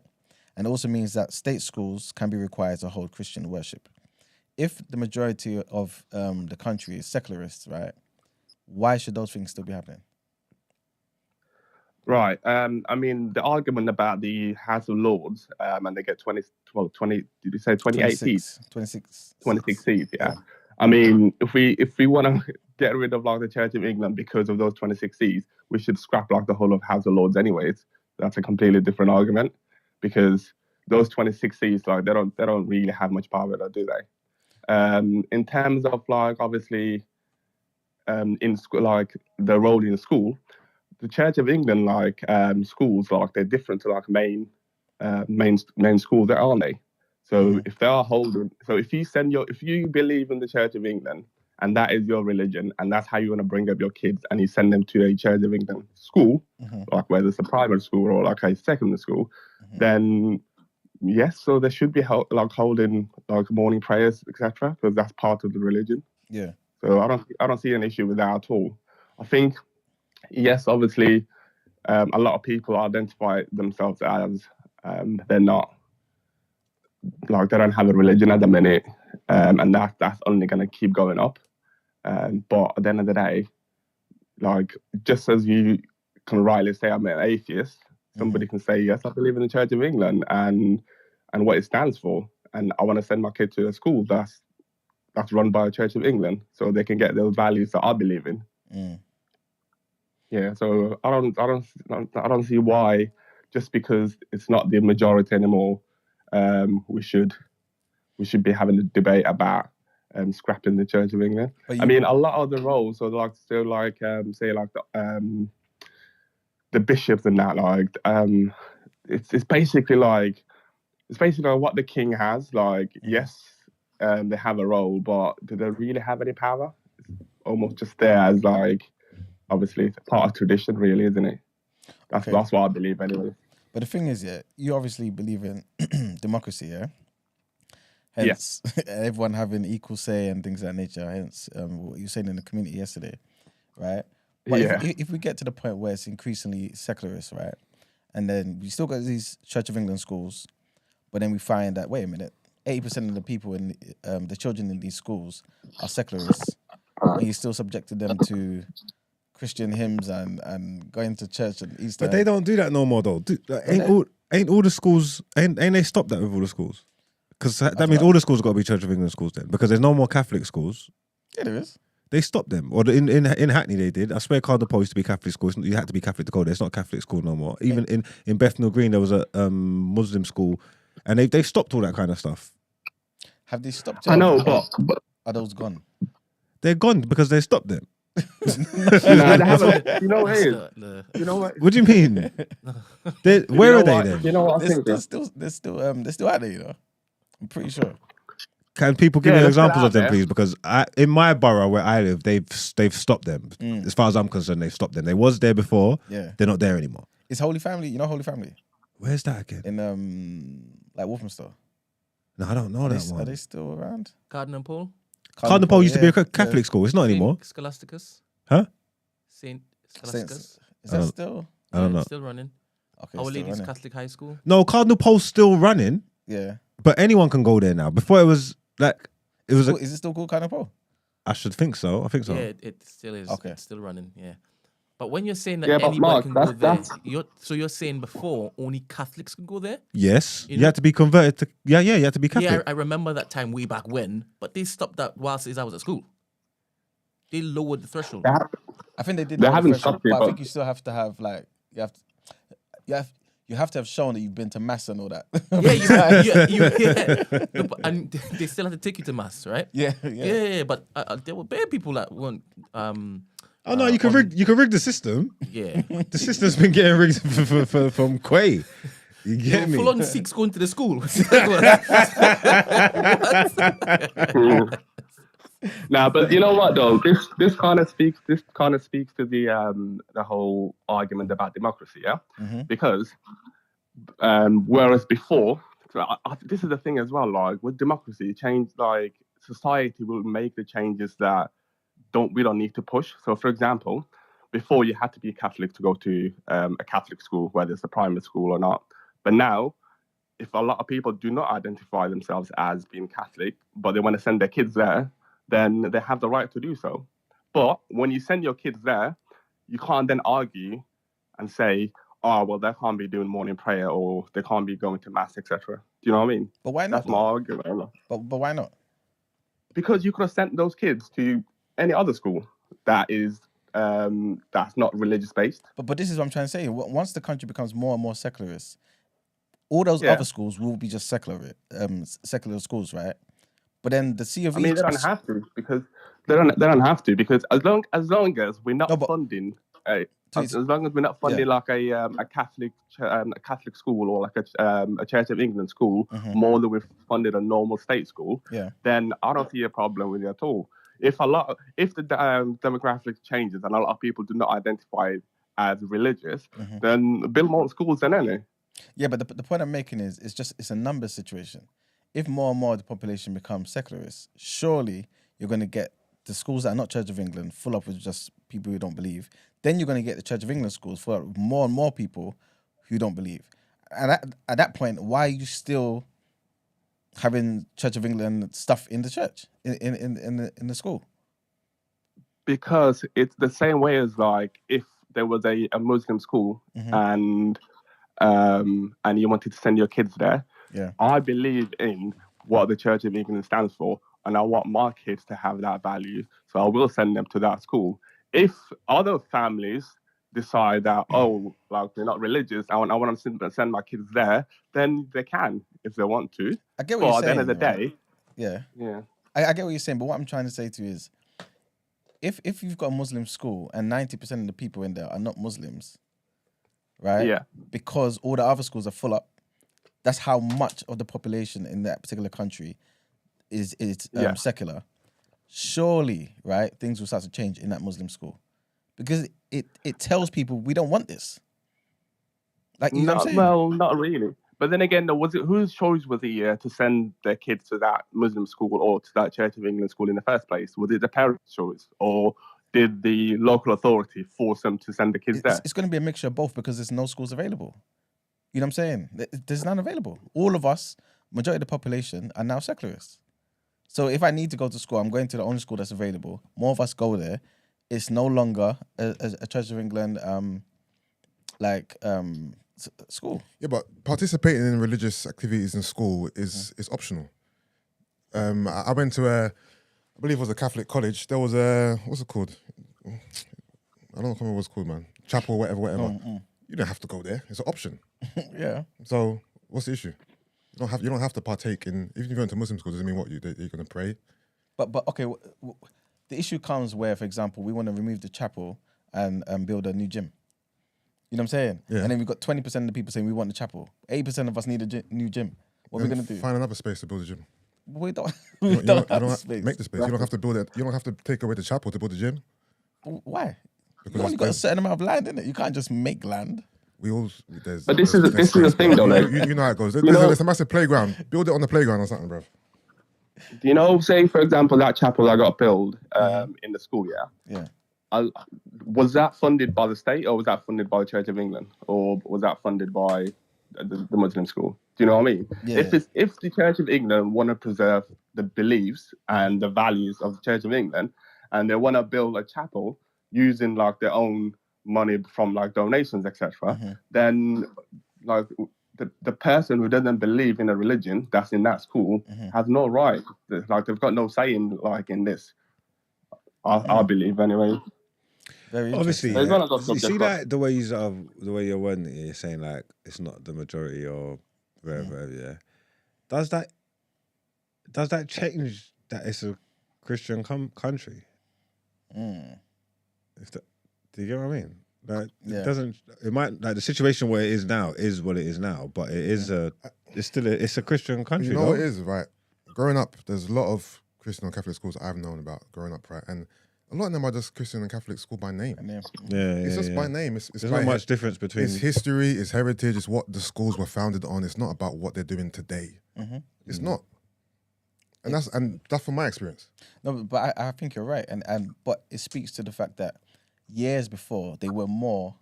[SPEAKER 3] And it also means that state schools can be required to hold Christian worship. If the majority of the country is secularists, right, why should those things still be happening?
[SPEAKER 5] Right. I mean, the argument about the House of Lords, and they get 20, did you say 28 seats?
[SPEAKER 3] 26
[SPEAKER 5] seats, yeah. I mean, if we want to get rid of like the Church of England because of those 26 seats, we should scrap like the whole of House of Lords anyways. That's a completely different argument because those 26 seats, like they don't really have much power, do they? In terms of like obviously, in school, like the role in school, the Church of England like schools like they're different to like main schools, aren't they? So if they are holding, so if you believe in the Church of England and that is your religion and that's how you want to bring up your kids and you send them to a Church of England school, like whether it's a private school or like a secondary school, then Yes, so they should be holding like morning prayers, etc., because that's part of the religion.
[SPEAKER 3] Yeah.
[SPEAKER 5] So I don't see an issue with that at all. I think yes, obviously, a lot of people identify themselves as they're not like they don't have a religion at the minute, and that's only going to keep going up. But at the end of the day, like just as you can rightly say I'm an atheist, somebody can say yes, I believe in the Church of England and what it stands for, and I want to send my kid to a school that's run by the Church of England, so they can get those values that I believe in. Yeah, so I don't see why just because it's not the majority anymore, we should be having a debate about scrapping the Church of England. I mean, a lot of the roles, so like still like say like the bishops and that, like it's basically like what the king has. Like yes, they have a role, but do they really have any power? It's almost just there as like obviously it's part of tradition, really, isn't it? That's what I believe anyway.
[SPEAKER 3] But the thing is, yeah, you obviously believe in democracy, yeah. Hence, everyone having equal say and things of that nature. Hence, what you were saying in the community yesterday, right? But if we get to the point where it's increasingly secularist, right, and then we still got these Church of England schools, but then we find that, wait a minute, 80% of the people in the children in these schools are secularists, and you still subjected them to Christian hymns and going to church and Easter.
[SPEAKER 1] But they don't do that no more, though. Ain't all the schools? Ain't they stopped that with all the schools? Because that means all the schools got to be Church of England schools then, because there's no more Catholic schools.
[SPEAKER 3] Yeah, there is.
[SPEAKER 1] They stopped them, or in Hackney they did. I swear, Cardinal Pole used to be Catholic school. You had to be Catholic to go there. It's not a Catholic school no more. Even in Bethnal Green there was a Muslim school, and they've stopped all that kind of stuff.
[SPEAKER 3] Have they stopped?
[SPEAKER 5] I know, but
[SPEAKER 3] are those gone?
[SPEAKER 1] They're gone because they stopped them.
[SPEAKER 5] No, they haven't. You know what it is? You know what?
[SPEAKER 1] What do you mean? Where are they then?
[SPEAKER 5] You know what I think?
[SPEAKER 3] They're still out there, you know. I'm pretty sure.
[SPEAKER 1] Can people give me examples of them, please? Because in my borough where I live, they've stopped them. As far as I'm concerned, they've stopped them. They was there before. Yeah, they're not there anymore.
[SPEAKER 3] It's Holy Family. You know Holy Family?
[SPEAKER 1] Where's that again?
[SPEAKER 3] In like Walthamstow.
[SPEAKER 1] No, I don't know that one.
[SPEAKER 3] Are they still around?
[SPEAKER 4] Cardinal Pole.
[SPEAKER 1] Cardinal Pole used to be a Catholic school. It's not anymore.
[SPEAKER 4] Scholasticus.
[SPEAKER 1] Huh?
[SPEAKER 4] Saint Scholasticus.
[SPEAKER 3] Is that still?
[SPEAKER 1] I don't know.
[SPEAKER 4] Still running.
[SPEAKER 3] Okay,
[SPEAKER 4] Our Lady's Catholic High School.
[SPEAKER 1] No, Cardinal Pole's still running.
[SPEAKER 3] Yeah.
[SPEAKER 1] But anyone can go there now. Before it was like
[SPEAKER 3] is it still called Cardinal Pole?
[SPEAKER 1] I should think so. I think so.
[SPEAKER 4] Yeah, it still is. Okay. It's still running. Yeah. But when you're saying that
[SPEAKER 5] anybody
[SPEAKER 4] Mark, can go there, you're saying before only Catholics can go there?
[SPEAKER 1] Yes. You had to be converted to you had to be Catholic.
[SPEAKER 4] Yeah, I remember that time way back when, but they stopped that whilst I was at school. They lowered the threshold.
[SPEAKER 3] I think they did.
[SPEAKER 5] They haven't stopped it,
[SPEAKER 3] but I think you still have to have like you have to have shown that you've been to mass and all that.
[SPEAKER 4] No, and they still have to take you to mass, right? Yeah. But there were bare people that weren't.
[SPEAKER 1] Oh no, you can rig the system.
[SPEAKER 4] Yeah,
[SPEAKER 1] the system's been getting rigged from Quay. You get me?
[SPEAKER 4] Full on Sikhs going to the school.
[SPEAKER 5] Nah, but you know what though? This kind of speaks to the whole argument about democracy, yeah. Because whereas before, this is the thing as well. Like with democracy, like society will make the changes that we don't need to push. So, for example, before you had to be a Catholic to go to a Catholic school, whether it's a primary school or not. But now, if a lot of people do not identify themselves as being Catholic, but they want to send their kids there, then they have the right to do so. But when you send your kids there, you can't then argue and say, oh, well, they can't be doing morning prayer or they can't be going to mass, etc. Do you know what I mean?
[SPEAKER 3] But why not?
[SPEAKER 5] That's my argument.
[SPEAKER 3] But why not?
[SPEAKER 5] Because you could have sent those kids to any other school that is that's not religious based.
[SPEAKER 3] But this is what I'm trying to say. Once the country becomes more and more secularist, all those other schools will be just secular schools, right? But then the C of E.
[SPEAKER 5] They don't have to because they don't have to because as long as we're not funding as long as we're not funding like a Catholic school or like a Church of England school more than we've funded a normal state school, then I don't see a problem with it at all. If the demographic changes and a lot of people do not identify as religious, then build more schools than any.
[SPEAKER 3] Yeah, but the point I'm making is it's a numbers situation. If more and more of the population becomes secularist, surely you're going to get the schools that are not Church of England full up with just people who don't believe. Then you're going to get the Church of England schools full up with more and more people who don't believe. And at that point, why are you still having Church of England stuff in the church in the school?
[SPEAKER 5] Because it's the same way as like if there was a Muslim school and you wanted to send your kids there.
[SPEAKER 3] Yeah.
[SPEAKER 5] I believe in what the Church of England stands for, and I want my kids to have that value. So I will send them to that school. If other families decide that, like they're not religious, I want to send my kids there, then they can if they want to.
[SPEAKER 3] I get what you're saying.
[SPEAKER 5] But at the end of the day,
[SPEAKER 3] yeah. I get what you're saying, but what I'm trying to say to you is, if you've got a Muslim school and 90% of the people in there are not Muslims, right?
[SPEAKER 5] Yeah.
[SPEAKER 3] Because all the other schools are full up. That's how much of the population in that particular country is secular. Surely, right, things will start to change in that Muslim school. Because it tells people we don't want this. Like, you know what I'm saying?
[SPEAKER 5] Well, not really. But then again, whose choice was it to send their kids to that Muslim school or to that Church of England school in the first place? Was it the parents' choice, or did the local authority force them to send the kids there?
[SPEAKER 3] It's going to be a mixture of both because there's no schools available. You know what I'm saying? There's none available. All of us, majority of the population, are now secularists. So if I need to go to school, I'm going to the only school that's available. More of us go there. It's no longer a Church of England school.
[SPEAKER 2] Yeah, but participating in religious activities in school is optional. I went to I believe it was a Catholic college. There was what's it called? I don't know what it's called, man. Chapel, whatever. You don't have to go there. It's an option.
[SPEAKER 3] Yeah.
[SPEAKER 2] So what's the issue? You don't have to partake in. Even if you go into Muslim school, doesn't mean you're going to pray.
[SPEAKER 3] But okay, the issue comes where, for example, we want to remove the chapel and build a new gym. You know what I'm saying?
[SPEAKER 2] Yeah.
[SPEAKER 3] And then we've got 20% of the people saying we want the chapel. 80% of us need a new gym. What are we going to do?
[SPEAKER 2] Find another space to build a gym.
[SPEAKER 3] We don't
[SPEAKER 2] You
[SPEAKER 3] have
[SPEAKER 2] don't
[SPEAKER 3] the space.
[SPEAKER 2] make the space. You don't have to build it. You don't have to take away the chapel to build the gym.
[SPEAKER 3] Why?
[SPEAKER 2] Because
[SPEAKER 3] You've only got a certain amount of land, innit? You can't just make land.
[SPEAKER 5] But this is the thing, though. Like,
[SPEAKER 2] you know how it goes. There's a massive playground. Build it on the playground or something, bro.
[SPEAKER 5] Do you know, say, for example, that chapel that got built in the school,
[SPEAKER 3] Yeah.
[SPEAKER 5] Was that funded by the state or was that funded by the Church of England? Or was that funded by the Muslim school? Do you know what I mean?
[SPEAKER 3] Yeah.
[SPEAKER 5] If the Church of England want to preserve the beliefs and the values of the Church of England and they want to build a chapel using like their own money from like donations, etc., then like the person who doesn't believe in a religion that's in that school has no right. Like they've got no say in this. I believe anyway.
[SPEAKER 3] Very
[SPEAKER 1] Obviously,
[SPEAKER 3] interesting.
[SPEAKER 1] you see that the way you're wording it, you're saying like it's not the majority or wherever. Yeah, does that change that it's a Christian country? Do you get what I mean? Like, it doesn't. It might like the situation where it is now is what it is now, but it is it's a Christian country.
[SPEAKER 2] You know what it is, right? Growing up, there's a lot of Christian and Catholic schools I've known about growing up, right? And a lot of them are just Christian and Catholic school by name. It's just by name. There's
[SPEAKER 1] not much difference between.
[SPEAKER 2] It's history, it's heritage, it's what the schools were founded on. It's not about what they're doing today. It's not. And that's from my experience.
[SPEAKER 3] No, but I think you're right, but it speaks to the fact that years before they were more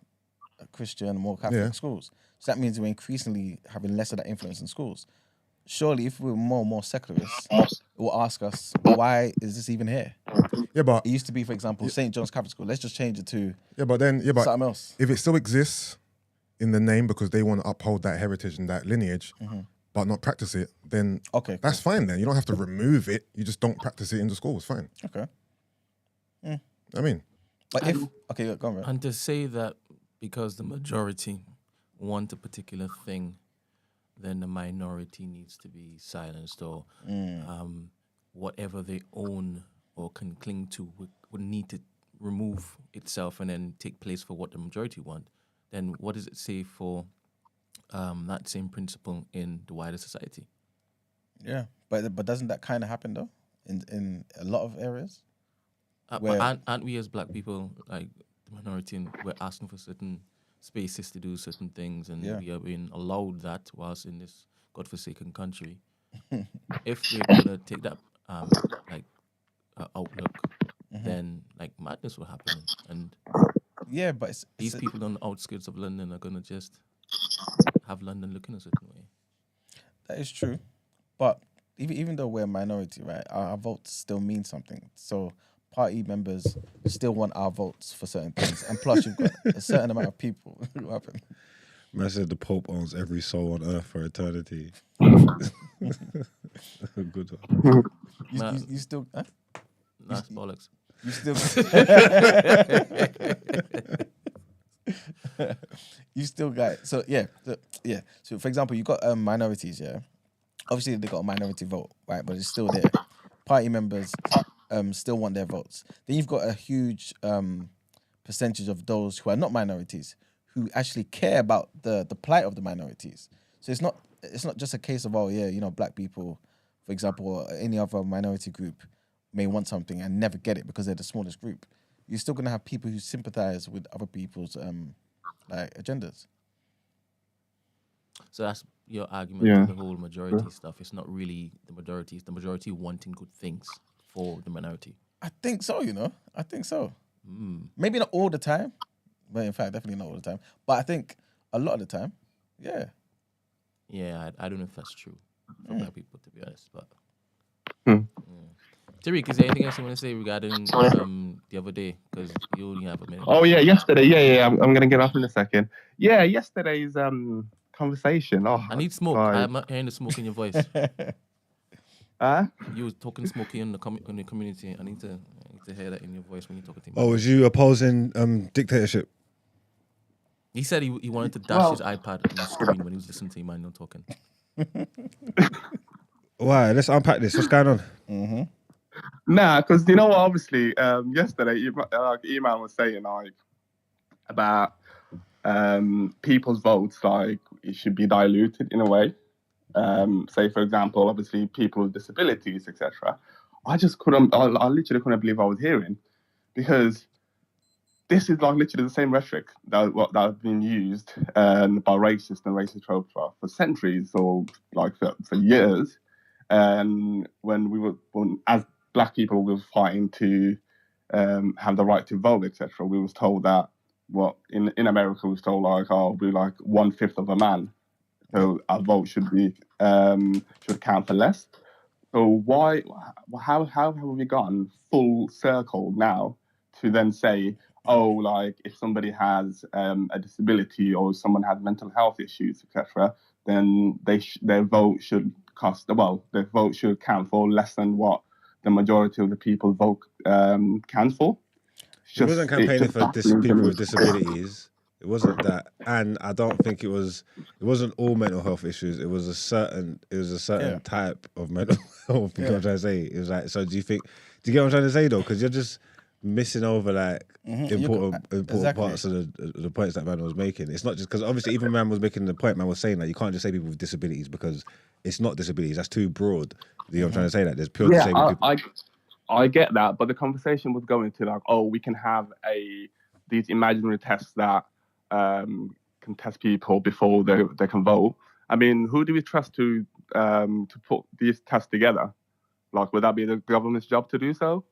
[SPEAKER 3] Christian, more Catholic schools. So that means we're increasingly having less of that influence in schools. Surely, if we're more and more secularists, it will ask us, why is this even here?
[SPEAKER 2] Yeah, but
[SPEAKER 3] it used to be, for example, St. John's Catholic School. Let's just change it to
[SPEAKER 2] something
[SPEAKER 3] else.
[SPEAKER 2] If it still exists in the name because they want to uphold that heritage and that lineage, but not practice it, then that's fine. Then you don't have to remove it. You just don't practice it in the school. It's fine.
[SPEAKER 3] Okay.
[SPEAKER 2] I mean,
[SPEAKER 3] but go on, right?
[SPEAKER 4] And to say that because the majority want a particular thing, then the minority needs to be silenced, or whatever they own or can cling to would need to remove itself and then take place for what the majority want. Then what does it say for that same principle in the wider society?
[SPEAKER 3] Yeah, but doesn't that kind of happen though in a lot of areas?
[SPEAKER 4] But aren't we as black people, like the minority, and we're asking for certain spaces to do certain things, and
[SPEAKER 3] Yeah.
[SPEAKER 4] we are being allowed that whilst in this godforsaken country. If we're gonna take that like outlook, then like madness will happen, and
[SPEAKER 3] Yeah, but it's
[SPEAKER 4] these people on the outskirts of London are gonna just have London looking a certain way.
[SPEAKER 3] that is true. But even though we're a minority, right, our votes still mean something. So party members still want our votes for certain things. And plus, you've got a certain amount of people who happen.
[SPEAKER 1] Man said the Pope owns every soul on earth for eternity. Good one.
[SPEAKER 3] You still... Huh?
[SPEAKER 4] That's bollocks.
[SPEAKER 3] You still... you still got... So, yeah. So, for example, you got minorities, yeah? Obviously, they got a minority vote, right? But it's still there. Party members still want their votes. Then you've got a huge percentage of those who are not minorities who actually care about the plight of the minorities. So it's not just a case of, black people, for example, or any other minority group may want something and never get it because they're the smallest group. You're still going to have people who sympathize with other people's agendas.
[SPEAKER 4] So that's your argument to the whole majority stuff. It's not really the majority; it's the majority wanting good things for the minority.
[SPEAKER 3] I think so. I think so. Maybe not all the time, but in fact, definitely not all the time. But I think a lot of the time, yeah.
[SPEAKER 4] Yeah, I don't know if that's true for black people, to be honest. But Tariq, is there anything else you want to say regarding the other day? Because you only have a minute.
[SPEAKER 5] Oh yeah, yesterday. Yeah. I'm gonna get off in a second. Yeah, yesterday's conversation. Oh,
[SPEAKER 4] I need smoke. I'm not hearing the smoke in your voice. You were talking smoky in the community. I need to hear that in your voice when you're talking to me.
[SPEAKER 1] Oh, was you opposing dictatorship?
[SPEAKER 4] He said he wanted to dash his iPad on the screen when he was listening to you, man, not talking.
[SPEAKER 1] Why? Let's unpack this. What's going on?
[SPEAKER 3] Mm-hmm.
[SPEAKER 5] Nah, because you know what? Obviously, yesterday, Iman was saying like about people's votes, like it should be diluted in a way. Say, for example, obviously people with disabilities, etc. I literally couldn't believe I was hearing, because this is like literally the same rhetoric that has been used by racists and racist tropes for centuries, or like for years. And when as black people, we were fighting to have the right to vote, etc. We was told that in America we was told like, we're like 1/5 of a man, so our vote should count for less. So how have we gotten full circle now to then say, like if somebody has a disability or someone has mental health issues, etc., then their vote should count for less than what the majority of the people vote counts for.
[SPEAKER 1] It wasn't campaigning for people with disabilities. It wasn't that, and I don't think it wasn't all mental health issues. It was a certain type of mental health. You know what I'm trying to say? It was like, so do you get what I'm trying to say though? Because you're just missing over like important parts of the points that man was making. It's not just because obviously even man was making the point. Man was saying that you can't just say people with disabilities because it's not disabilities. That's too broad. You know what I'm trying to say? That there's pure disabled people.
[SPEAKER 5] I get that, but the conversation was going to like, we can have these imaginary tests that can test people before they can vote. I mean, who do we trust to put these tests together? Like, would that be the government's job to do so?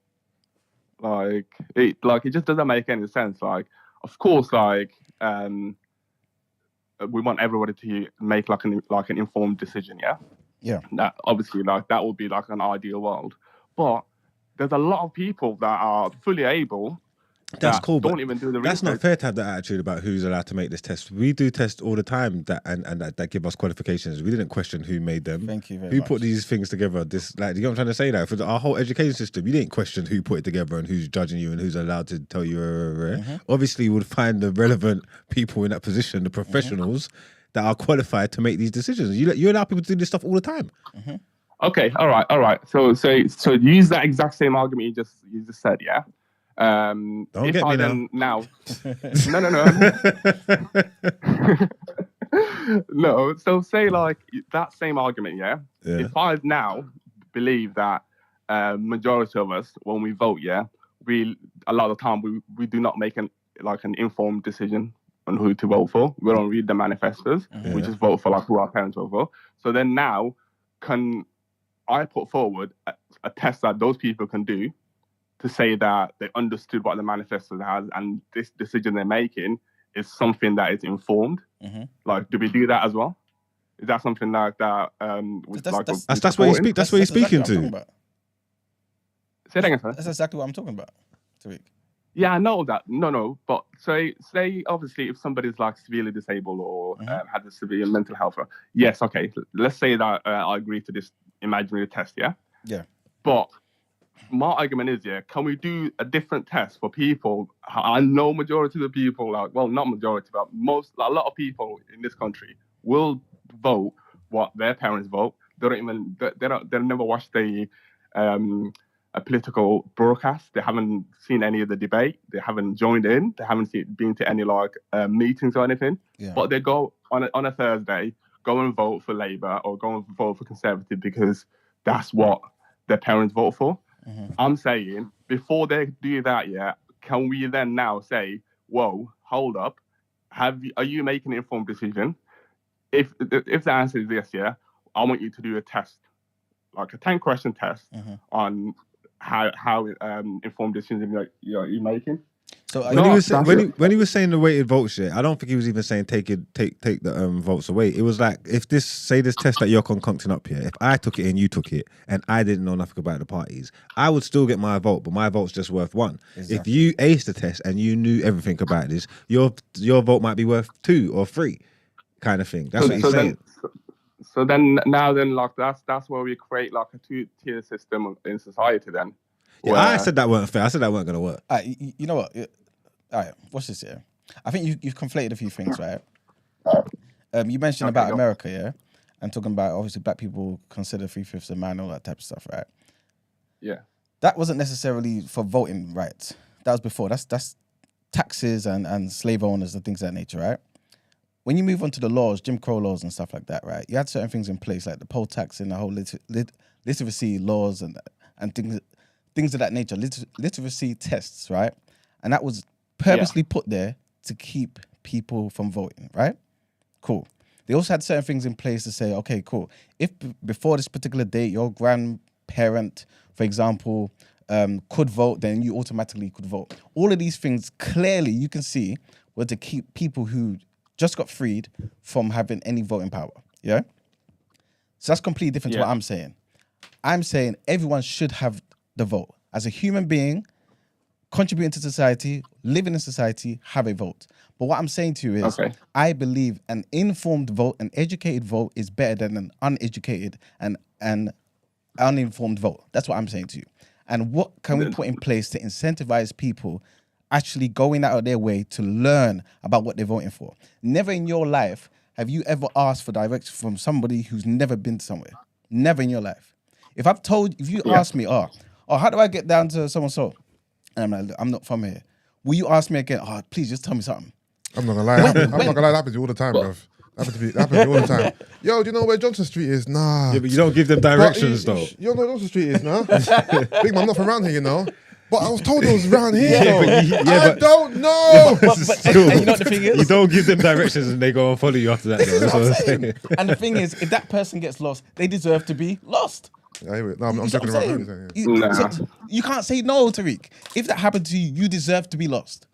[SPEAKER 5] It just doesn't make any sense. Like, of course, like we want everybody to make like an informed decision. Yeah. That obviously that would be like an ideal world, but there's a lot of people that are fully able.
[SPEAKER 1] That's cool, but
[SPEAKER 5] don't even do the
[SPEAKER 1] that's
[SPEAKER 5] research.
[SPEAKER 1] not fair to have that attitude about who's allowed to make this test. We do tests all the time that give us qualifications. We didn't question who made them.
[SPEAKER 3] Thank you very
[SPEAKER 1] much. Who
[SPEAKER 3] put
[SPEAKER 1] these things together? Do you know what I'm trying to say? That for our whole education system, you didn't question who put it together and who's judging you and who's allowed to tell you. Obviously, you would find the relevant people in that position, the professionals that are qualified to make these decisions. You allow people to do this stuff all the time.
[SPEAKER 5] Okay, all right. So use that exact same argument you just said, yeah.
[SPEAKER 1] Don't get me now.
[SPEAKER 5] No. So say like that same argument, yeah. If I now believe that majority of us, when we vote, a lot of the time we do not make an informed decision on who to vote for. We don't read the manifestos. We just vote for like who our parents vote for. So then now, can I put forward a test that those people can do to say that they understood what the manifesto has and this decision they're making is something that is informed? Like, do we do that as well? Is that something like that?
[SPEAKER 1] That's where you speak. That's where you're speaking to.
[SPEAKER 5] Say that again, sir.
[SPEAKER 3] That's exactly what I'm talking about, Tariq.
[SPEAKER 5] Yeah, I know that. No. But say obviously if somebody's like severely disabled or has a severe mental health, yes, okay. Let's say that I agree to this imaginary test, yeah? Yeah. But my argument is, can we do a different test for people? I know majority of the people, not majority, but a lot of people in this country will vote what their parents vote. They never watch a political broadcast. They haven't seen any of the debate. They haven't joined in. They haven't been to any meetings or anything. Yeah. But they go on a Thursday, go and vote for Labour or go and vote for Conservative because that's what their parents vote for. I'm saying before they do that, can we then now say, whoa, hold up, are you making an informed decision? If the answer is yes, I want you to do a test, like a 10-question test on how informed decisions you're making.
[SPEAKER 1] So when he was saying the weighted votes, I don't think he was even saying take the votes away. It was like if this test that you're concocting up here, if I took it and you took it and I didn't know nothing about the parties, I would still get my vote, but my vote's just worth 1. Exactly. If you aced the test and you knew everything about this, your vote might be worth 2 or 3, kind of thing. That's what he's saying.
[SPEAKER 5] So then that's where we create like a 2-tier system in society then.
[SPEAKER 1] Yeah, I said that weren't fair. I said that weren't going to work.
[SPEAKER 3] You know what? All right, watch this here. I think you've conflated a few things, right? You mentioned about America, and talking about obviously black people consider 3/5 a man, all that type of stuff, right?
[SPEAKER 5] Yeah.
[SPEAKER 3] That wasn't necessarily for voting rights. That was before. That's taxes and slave owners and things of that nature, right? When you move on to the laws, Jim Crow laws and stuff like that, right? You had certain things in place like the poll tax and the whole literacy laws and things of that nature, literacy tests, right? And that was purposely put there to keep people from voting, right? Cool. They also had certain things in place to say, okay, cool. If before this particular date, your grandparent, for example, could vote, then you automatically could vote. All of these things clearly you can see were to keep people who just got freed from having any voting power, yeah? So that's completely different to what I'm saying. I'm saying everyone should have the vote. As a human being, contributing to society, living in society, have a vote. But what I'm saying to you is, I believe an informed vote, an educated vote is better than an uneducated and uninformed vote. That's what I'm saying to you. And what can we put in place to incentivize people actually going out of their way to learn about what they're voting for? Never in your life have you ever asked for direction from somebody who's never been somewhere. Never in your life. If you ask me, how do I get down to so-and-so? And I'm like, I'm not from here. Will you ask me again? Please just tell me something.
[SPEAKER 2] I'm not gonna lie. I'm not gonna lie. That happens to you all the time, bruv. That happens to me all the time. Yo, do you know where Johnson Street is? Nah.
[SPEAKER 1] Yeah, but you don't give them directions, though.
[SPEAKER 2] You don't know where Johnson Street is, nah? Big man, I'm not from around here, you know. But I was told it was around here, though. I don't know.
[SPEAKER 3] But you know what the thing is?
[SPEAKER 1] You don't give them directions and they go and follow you after that, though. That's what I'm saying.
[SPEAKER 3] And the thing is, if that person gets lost, they deserve to be lost.
[SPEAKER 2] I'm joking around.
[SPEAKER 3] You can't say no, Tariq. If that happened to you, you deserve to be lost.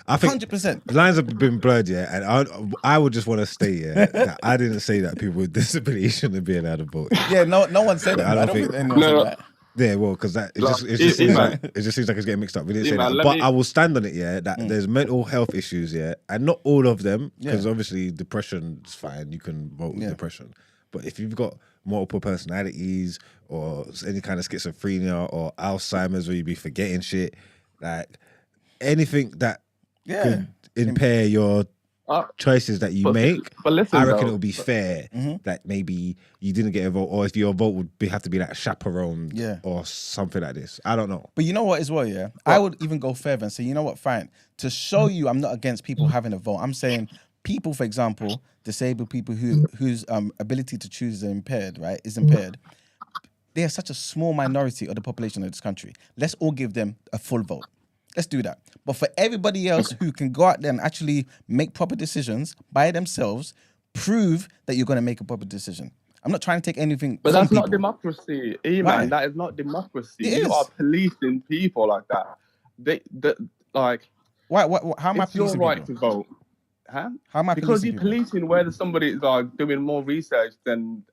[SPEAKER 1] I think
[SPEAKER 3] 100%.
[SPEAKER 1] Lines have been blurred, and I would just want to stay, that I didn't say that people with disabilities shouldn't be allowed to vote.
[SPEAKER 3] Yeah, no one said that. I don't think anyone said that.
[SPEAKER 1] Yeah, well, because it just seems like it's getting mixed up. We didn't say that, but I will stand on it. That there's mental health issues, and not all of them, because obviously depression's fine. You can vote with depression, but if you've got multiple personalities or any kind of schizophrenia or Alzheimer's, where you be forgetting shit, like anything that could impair your choices that you make,
[SPEAKER 5] but listen,
[SPEAKER 1] I reckon it would be fair that maybe you didn't get a vote, or if your vote would have to be like chaperoned or something like this. I don't know.
[SPEAKER 3] But you know what as well, I would even go further and say, you know what, fine. To show you I'm not against people having a vote, I'm saying people, for example, disabled people whose ability to choose is impaired, right? They are such a small minority of the population of this country. Let's all give them a full vote. Let's do that. But for everybody else who can go out there and actually make proper decisions by themselves, prove that you're going to make a proper decision. I'm not trying to take anything
[SPEAKER 5] But
[SPEAKER 3] from
[SPEAKER 5] that's not
[SPEAKER 3] people.
[SPEAKER 5] democracy,
[SPEAKER 3] Why?
[SPEAKER 5] man. That is not democracy.
[SPEAKER 3] It
[SPEAKER 5] You
[SPEAKER 3] is.
[SPEAKER 5] are policing people like that. Like,
[SPEAKER 3] Why? How am I
[SPEAKER 5] it's your
[SPEAKER 3] policing
[SPEAKER 5] right
[SPEAKER 3] people?
[SPEAKER 5] to vote. Huh?
[SPEAKER 3] How am I
[SPEAKER 5] Because
[SPEAKER 3] policing
[SPEAKER 5] you're
[SPEAKER 3] people?
[SPEAKER 5] policing whether somebody is like doing more research than,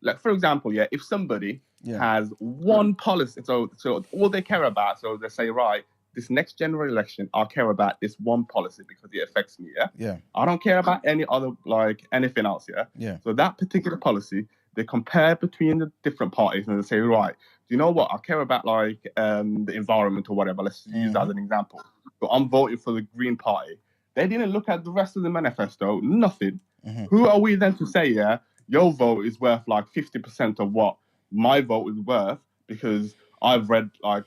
[SPEAKER 5] like, for example, yeah, if somebody has one policy, so all they care about, so they say, right, this next general election, I'll care about this one policy because it affects me.
[SPEAKER 3] Yeah.
[SPEAKER 5] I don't care about any other, like, anything else.
[SPEAKER 3] Yeah.
[SPEAKER 5] So that particular policy, they compare between the different parties and they say, right, do you know what? I care about, like, the environment or whatever. Let's use that as an example. So I'm voting for the Green Party. They didn't look at the rest of the manifesto, nothing. Who are we then to say, your vote is worth like 50% of what my vote is worth because I've read like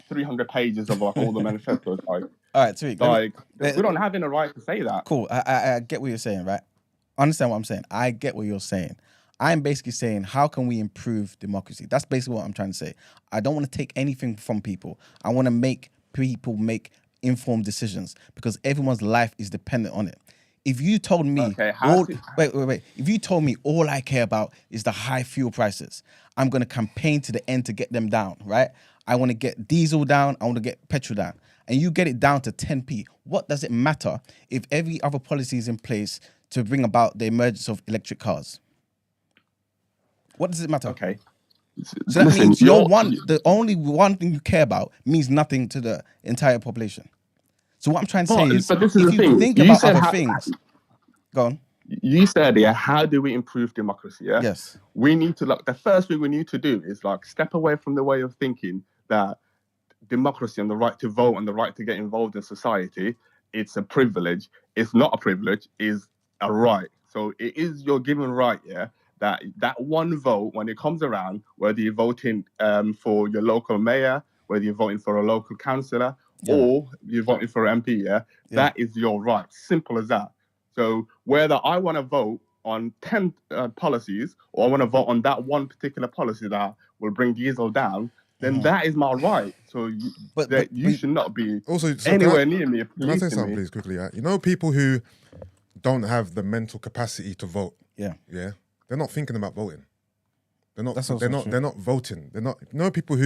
[SPEAKER 5] 300 pages of like all the manifestos. Like,
[SPEAKER 3] all right, Tariq.
[SPEAKER 5] We don't have any right to say that.
[SPEAKER 3] Cool. I get what you're saying, right? Understand what I'm saying. I get what you're saying. I'm basically saying, how can we improve democracy? That's basically what I'm trying to say. I don't want to take anything from people. I want to make people make informed decisions because everyone's life is dependent on it. If you told me, wait. If you told me all I care about is the high fuel prices, I'm going to campaign to the end to get them down, right? I want to get diesel down. I want to get petrol down. And you get it down to 10p. What does it matter if every other policy is in place to bring about the emergence of electric cars? What does it matter?
[SPEAKER 5] Okay.
[SPEAKER 3] So that means the only one thing you care about means nothing to the entire population. So what I'm trying to say is, if you think about other things, go on.
[SPEAKER 5] You said, how do we improve democracy? Yeah.
[SPEAKER 3] Yes.
[SPEAKER 5] We need to the first thing we need to do is like step away from the way of thinking that democracy and the right to vote and the right to get involved in society, it's a privilege. It's not a privilege. It's a right. So it is your given right. Yeah. That one vote when it comes around, whether you're voting for your local mayor, whether you're voting for a local councillor, or you're voting for an MP, that is your right. Simple as that. So whether I want to vote on 10 policies or I want to vote on that one particular policy that will bring diesel down, then that is my right. So you should not be anywhere near me.
[SPEAKER 2] Can I say something, please, quickly? You know, people who don't have the mental capacity to vote. Yeah. They're not thinking about voting. They're not voting. They're not. You know, people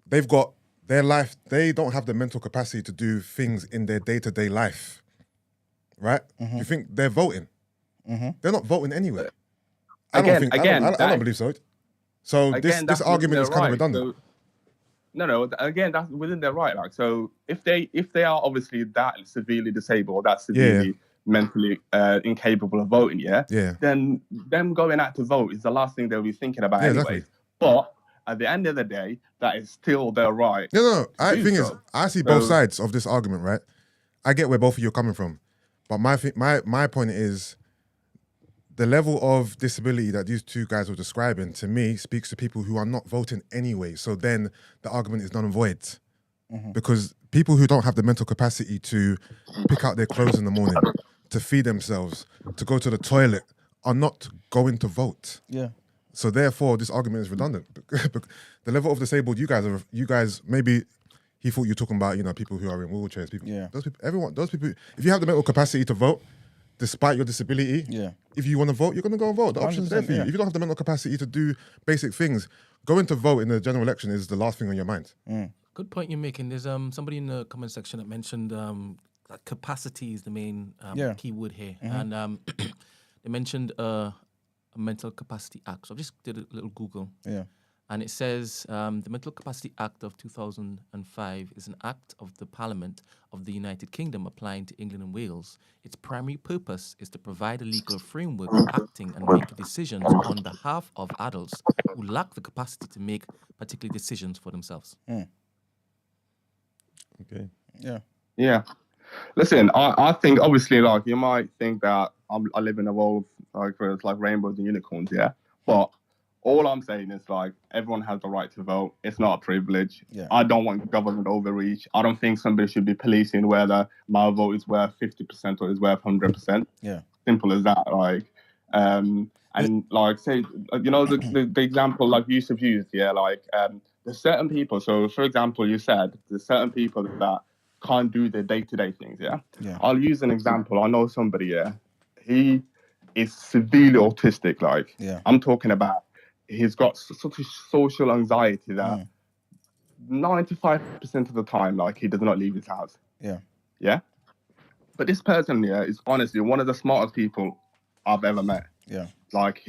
[SPEAKER 2] they've got their life. They don't have the mental capacity to do things in their day-to-day life. Right? You think they're voting? They're not voting anyway. I don't believe so. So this argument is kind of redundant.
[SPEAKER 5] No. Again, that's within their right. Like, so if they are obviously that severely disabled, that severely mentally incapable of voting, then them going out to vote is the last thing they'll be thinking about anyway. Exactly. But at the end of the day, that is still their right.
[SPEAKER 2] No. The thing is, I see both sides of this argument, right? I get where both of you are coming from. But my point is, the level of disability that these two guys were describing, to me, speaks to people who are not voting anyway. So then the argument is null and void. Because people who don't have the mental capacity to pick out their clothes in the morning, to feed themselves, to go to the toilet, are not going to vote. Yeah. So therefore, this argument is redundant. The level of disabled you guys maybe he thought you were talking about, people who are in wheelchairs. Those people. If you have the mental capacity to vote, despite your disability, if you want to vote, you're going to go and vote. The option's there for you. If you don't have the mental capacity to do basic things, going to vote in the general election is the last thing on your mind.
[SPEAKER 4] Good point you're making. There's somebody in the comment section that mentioned that capacity is the main key word here, and they mentioned a Mental Capacity Act. So I just did a little Google. And it says the Mental Capacity Act of 2005 is an act of the Parliament of the United Kingdom applying to England and Wales. Its primary purpose is to provide a legal framework for acting and making decisions on behalf of adults who lack the capacity to make particular decisions for themselves.
[SPEAKER 1] Okay.
[SPEAKER 5] Yeah. Listen, I think obviously, like, you might think that I live in a world where it's like rainbows and unicorns, but all I'm saying is, like, everyone has the right to vote. It's not a privilege. I don't want government overreach. I don't think somebody should be policing whether my vote is worth 50% or is worth 100%. Simple as that. Like, and like, say, the example like Yusuf used, like, there's certain people. So, for example, you said there's certain people that can't do the day-to-day things. Yeah. I'll use an example. I know somebody. Yeah, he is severely autistic. Like, I'm talking about. He's got such a social anxiety that 95% of the time, like, he does not leave his house. Yeah. But this person, is honestly one of the smartest people I've ever met.
[SPEAKER 3] Yeah.
[SPEAKER 5] Like,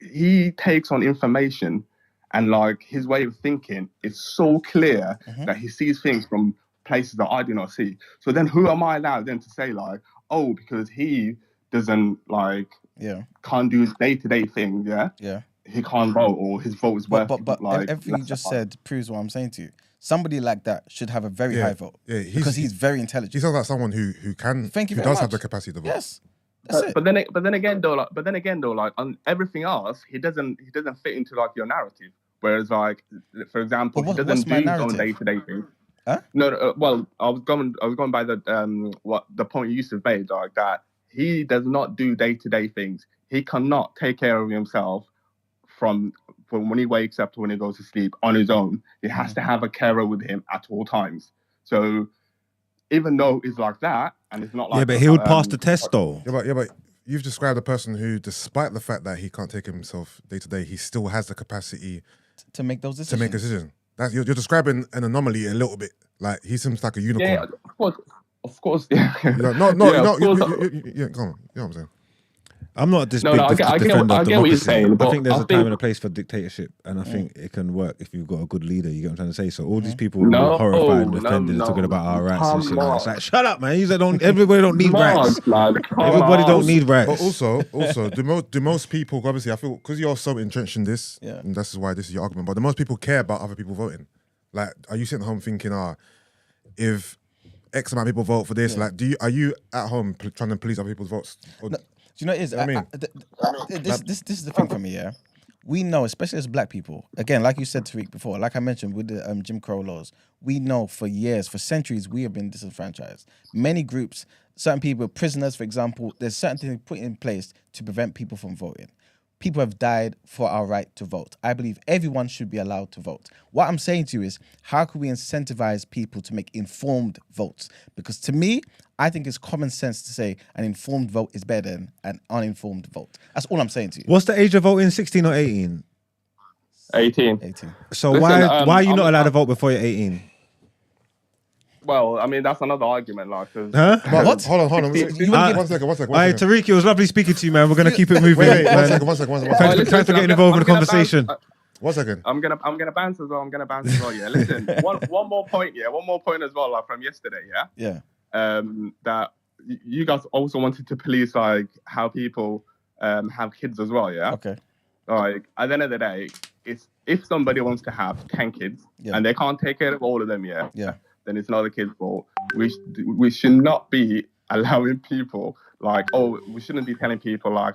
[SPEAKER 5] he takes on information, and like his way of thinking is so clear that he sees things from places that I do not see. So then who am I now then to say like, oh, because he doesn't like can't do day-to-day things, he can't vote, or his vote is worth
[SPEAKER 3] but
[SPEAKER 5] like
[SPEAKER 3] everything you just said proves what I'm saying to you. Somebody like that should have a very high vote.
[SPEAKER 2] Yeah,
[SPEAKER 3] because he's very intelligent.
[SPEAKER 2] He sounds like someone who can
[SPEAKER 3] Thank you
[SPEAKER 2] who
[SPEAKER 3] very
[SPEAKER 2] does have
[SPEAKER 3] much.
[SPEAKER 2] the capacity to vote.
[SPEAKER 3] Yes. That's it.
[SPEAKER 5] But then again though, like on everything else, he doesn't fit into like your narrative. Whereas like, for example, he doesn't do his own day-to-day things.
[SPEAKER 3] Huh?
[SPEAKER 5] No, well, I was going by the what the point Yusuf made, like that he does not do day-to-day things. He cannot take care of himself from when he wakes up to when he goes to sleep on his own. He has to have a carer with him at all times. So even though it's like that, and it's not like...
[SPEAKER 1] Yeah, but he would pass the test though.
[SPEAKER 2] Yeah, but you've described a person who, despite the fact that he can't take himself day to day, he still has the capacity
[SPEAKER 3] to make those decisions.
[SPEAKER 2] To make decisions. That's, you're describing an anomaly a little bit. Like, he seems like a unicorn.
[SPEAKER 5] Yeah, of course. Yeah.
[SPEAKER 2] No, come on. You know what I'm saying?
[SPEAKER 1] I'm not this big defender of democracy. I think there's a time and a place for dictatorship, and I think it can work if you've got a good leader. You get what I'm trying to say? So all these people who are horrified and offended and talking about our rights and shit. Like, it's like, shut up, man. Everybody don't need rights. Everybody don't need rights.
[SPEAKER 2] But also, do most people, obviously, I feel, because you're so entrenched in this, and that's why this is your argument, but do most people care about other people voting? Like, are you sitting at home thinking, if X amount of people vote for this, like, are you at home trying to please other people's votes? Or,
[SPEAKER 3] no. Do you know what it is? This is the thing for me, yeah? We know, especially as black people, again, like you said, Tariq, before, like I mentioned with the Jim Crow laws, we know for years, for centuries, we have been disenfranchised. Many groups, certain people, prisoners, for example, there's certain things put in place to prevent people from voting. People have died for our right to vote. I believe everyone should be allowed to vote. What I'm saying to you is, how can we incentivize people to make informed votes? Because to me, I think it's common sense to say an informed vote is better than an uninformed vote. That's all I'm saying to you.
[SPEAKER 1] What's the age of voting? 16 or 18?
[SPEAKER 5] 18.
[SPEAKER 1] So why are you not allowed to vote before you're 18?
[SPEAKER 5] Well, I mean, that's another argument, like...
[SPEAKER 1] Huh?
[SPEAKER 2] What? Hold on. One second.
[SPEAKER 1] Alright, Tariq, it was lovely speaking to you, man. We're going to keep it moving.
[SPEAKER 2] Wait, one second.
[SPEAKER 1] Thanks for getting involved in the conversation.
[SPEAKER 2] 1 second.
[SPEAKER 5] I'm gonna bounce as well. Yeah. Listen, one more point. Yeah, one more point as well. Like from yesterday. Yeah.
[SPEAKER 3] Yeah.
[SPEAKER 5] That you guys also wanted to police like how people have kids as well. Yeah.
[SPEAKER 3] Okay.
[SPEAKER 5] Like at the end of the day, it's if somebody wants to have 10 kids and they can't take care of all of them. Yeah. Then it's not the kid's fault. We should not be allowing people like we shouldn't be telling people like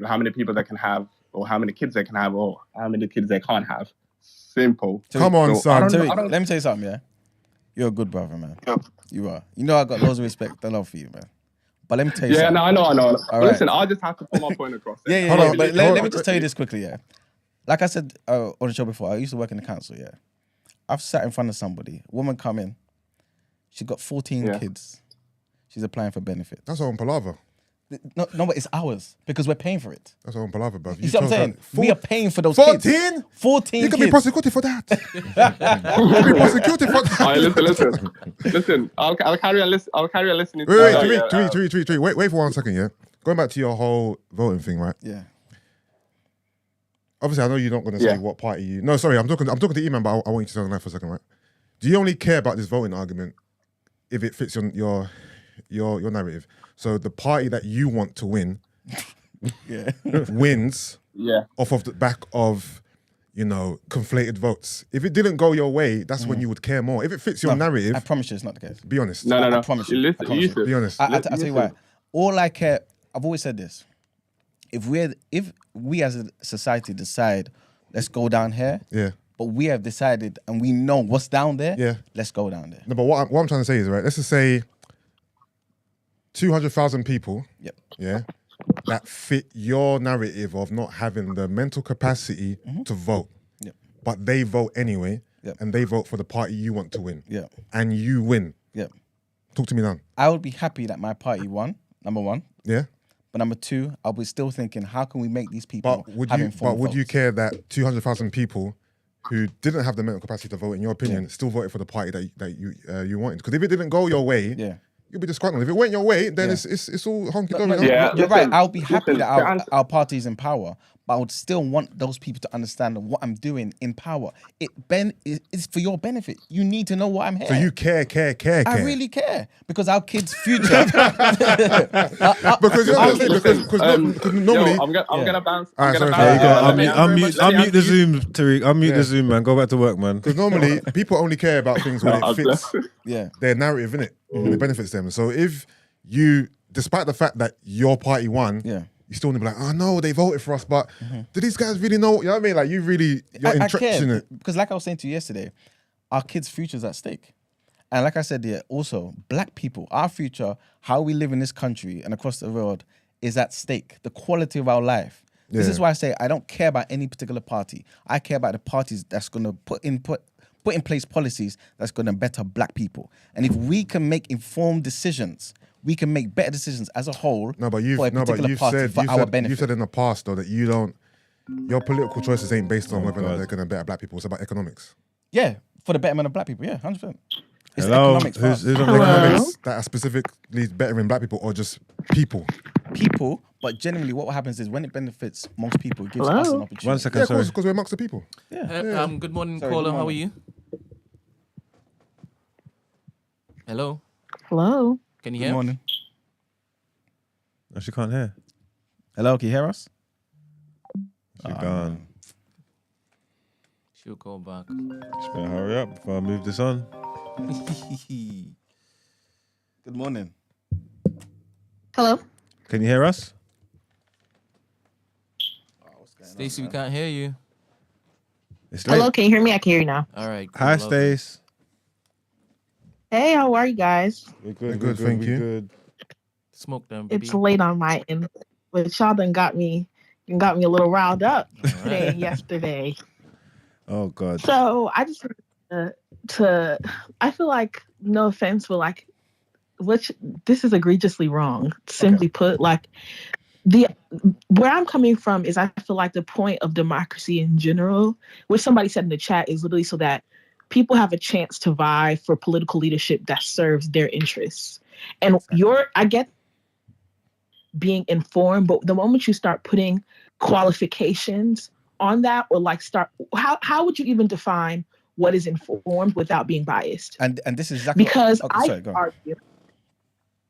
[SPEAKER 5] how many people they can have, or how many kids they can have, or how many kids they can't have. Simple.
[SPEAKER 2] Come on, son.
[SPEAKER 3] Let me tell you something, yeah? You're a good brother, man. Yeah. You are. You know I got loads of respect and love for you, man. But let me tell you something.
[SPEAKER 5] Yeah, no, I know.
[SPEAKER 3] But
[SPEAKER 5] listen, I just have to put my point across.
[SPEAKER 3] Hold on. Let me just tell you this quickly, yeah? Like I said on the show before, I used to work in the council, yeah? I've sat in front of somebody, a woman come in, she got 14 kids. She's applying for benefits.
[SPEAKER 2] That's our own palaver.
[SPEAKER 3] No, but it's ours because we're paying for it.
[SPEAKER 2] That's our own palaver, bro.
[SPEAKER 3] You see what I'm saying? We are paying for those
[SPEAKER 2] 14?
[SPEAKER 3] kids. 14
[SPEAKER 2] You can
[SPEAKER 3] kids.
[SPEAKER 2] be prosecuted for that. You can be prosecuted for that.
[SPEAKER 5] All right, listen. I'll carry on listening.
[SPEAKER 2] Wait for 1 second, yeah? Going back to your whole voting thing, right?
[SPEAKER 3] Yeah.
[SPEAKER 2] Obviously, I know you're not going to say what party you... No, sorry, I'm talking to Iman, but I want you to talk on that for a second, right? Do you only care about this voting argument if it fits your narrative? So the party that you want to win wins off of the back of, conflated votes. If it didn't go your way, that's when you would care more. If it fits your narrative...
[SPEAKER 3] I promise you it's not the case.
[SPEAKER 2] Be honest.
[SPEAKER 5] No.
[SPEAKER 3] I promise you.
[SPEAKER 2] Be honest.
[SPEAKER 3] I'll tell you why. All I care... I've always said this. If we as a society decide, let's go down here, but we have decided and we know what's down there, let's go down there.
[SPEAKER 2] No, but what I'm trying to say is, right, let's just say 200,000 people, that fit your narrative of not having the mental capacity to vote, but they vote anyway,
[SPEAKER 3] Yep.
[SPEAKER 2] and they vote for the party you want to win,
[SPEAKER 3] Yeah.
[SPEAKER 2] and you win.
[SPEAKER 3] Yeah.
[SPEAKER 2] Talk to me now.
[SPEAKER 3] I would be happy that my party won, number one.
[SPEAKER 2] Yeah.
[SPEAKER 3] But number two, I'll be still thinking, how can we make these people
[SPEAKER 2] But would
[SPEAKER 3] have
[SPEAKER 2] you?
[SPEAKER 3] informed
[SPEAKER 2] But would you
[SPEAKER 3] votes?
[SPEAKER 2] care that 200,000 people who didn't have the mental capacity to vote, in your opinion, still voted for the party that you wanted? Because if it didn't go your way,
[SPEAKER 3] Yeah.
[SPEAKER 2] you'll be disgruntled. If it went your way, then
[SPEAKER 3] Yeah.
[SPEAKER 2] it's all honky
[SPEAKER 3] No,
[SPEAKER 2] dory.
[SPEAKER 5] Yeah.
[SPEAKER 3] you're right.
[SPEAKER 5] listen,
[SPEAKER 3] I'll be happy
[SPEAKER 5] listen,
[SPEAKER 3] that
[SPEAKER 5] to answer-
[SPEAKER 3] our party is in power, but I would still want those people to understand what I'm doing in power. It's for your benefit. You need to know what I'm here.
[SPEAKER 2] So you care.
[SPEAKER 3] I really care because our kids' future.
[SPEAKER 2] Because you know what I'm saying? Because normally.
[SPEAKER 5] yo, I'm gonna bounce.
[SPEAKER 2] Alright, sorry,
[SPEAKER 1] There you go.
[SPEAKER 2] Let me-
[SPEAKER 1] Unmute the Zoom, Tariq. Unmute the Zoom, man. Go back to work, man.
[SPEAKER 2] Because normally people only care about things when it fits
[SPEAKER 3] Yeah.
[SPEAKER 2] their narrative, innit? When it benefits them. So if you, despite the fact that your party won,
[SPEAKER 3] Yeah.
[SPEAKER 2] you still want to be like, oh no, they voted for us, but do these guys really know? You know what I mean? Like you're
[SPEAKER 3] I
[SPEAKER 2] entrenched in
[SPEAKER 3] care
[SPEAKER 2] it.
[SPEAKER 3] because, like I was saying to you yesterday, our kids' future's at stake. And like I said, yeah, also black people, our future, how we live in this country and across the world is at stake. The quality of our life. This is why I say I don't care about any particular party. I care about the parties that's going to put in place policies that's going to better black people. And if we can make informed decisions, we can make better decisions as a whole
[SPEAKER 2] No, but
[SPEAKER 3] for a particular party for our benefit.
[SPEAKER 2] you said in the past though that you don't, your political choices ain't based on whether or not
[SPEAKER 1] God.
[SPEAKER 2] they're going to better black people. It's about economics.
[SPEAKER 3] Yeah, for the betterment of black people. Yeah, 100%. It's
[SPEAKER 1] Hello.
[SPEAKER 3] economics for us.
[SPEAKER 1] Who's on the
[SPEAKER 6] Hello.
[SPEAKER 2] Economics that are specifically bettering black people or just people.
[SPEAKER 3] People, but generally what happens is when it benefits most people, it gives us an
[SPEAKER 6] Hello?
[SPEAKER 3] opportunity.
[SPEAKER 1] One
[SPEAKER 2] Yeah,
[SPEAKER 1] second,
[SPEAKER 2] of
[SPEAKER 1] sorry.
[SPEAKER 2] course, because we're amongst the people.
[SPEAKER 4] Good morning,
[SPEAKER 3] Sorry,
[SPEAKER 4] caller.
[SPEAKER 3] good
[SPEAKER 4] How are
[SPEAKER 3] morning.
[SPEAKER 4] you? Hello.
[SPEAKER 6] Hello.
[SPEAKER 4] Can you
[SPEAKER 3] Good
[SPEAKER 4] hear?
[SPEAKER 3] morning.
[SPEAKER 1] No, she can't hear.
[SPEAKER 3] Hello, can you hear us?
[SPEAKER 1] She gone.
[SPEAKER 4] She'll go back.
[SPEAKER 1] Just better hurry up before I move this on.
[SPEAKER 3] Good morning.
[SPEAKER 6] Hello.
[SPEAKER 1] Can you hear us?
[SPEAKER 4] Stacey, we can't hear you.
[SPEAKER 1] It's late.
[SPEAKER 6] Hello. Can you hear me? I can hear you now.
[SPEAKER 4] All right. cool,
[SPEAKER 1] Hi,
[SPEAKER 4] lovely.
[SPEAKER 1] Stace.
[SPEAKER 6] Hey, how are you guys?
[SPEAKER 1] We're
[SPEAKER 2] We're good, thank
[SPEAKER 1] we're
[SPEAKER 2] you.
[SPEAKER 1] Good.
[SPEAKER 4] Smoke them, baby.
[SPEAKER 6] It's late on my end, but y'all done got me a little riled up today and yesterday.
[SPEAKER 1] Oh God.
[SPEAKER 6] So I just wanted to I feel like, no offense, but like, this is egregiously wrong. Simply put, like where I'm coming from is I feel like the point of democracy in general, which somebody said in the chat, is literally so that people have a chance to vie for political leadership that serves their interests. And I get being informed, but the moment you start putting qualifications on that, or like how would you even define what is informed without being biased?
[SPEAKER 3] And this is exactly
[SPEAKER 6] Because
[SPEAKER 3] sorry, go on.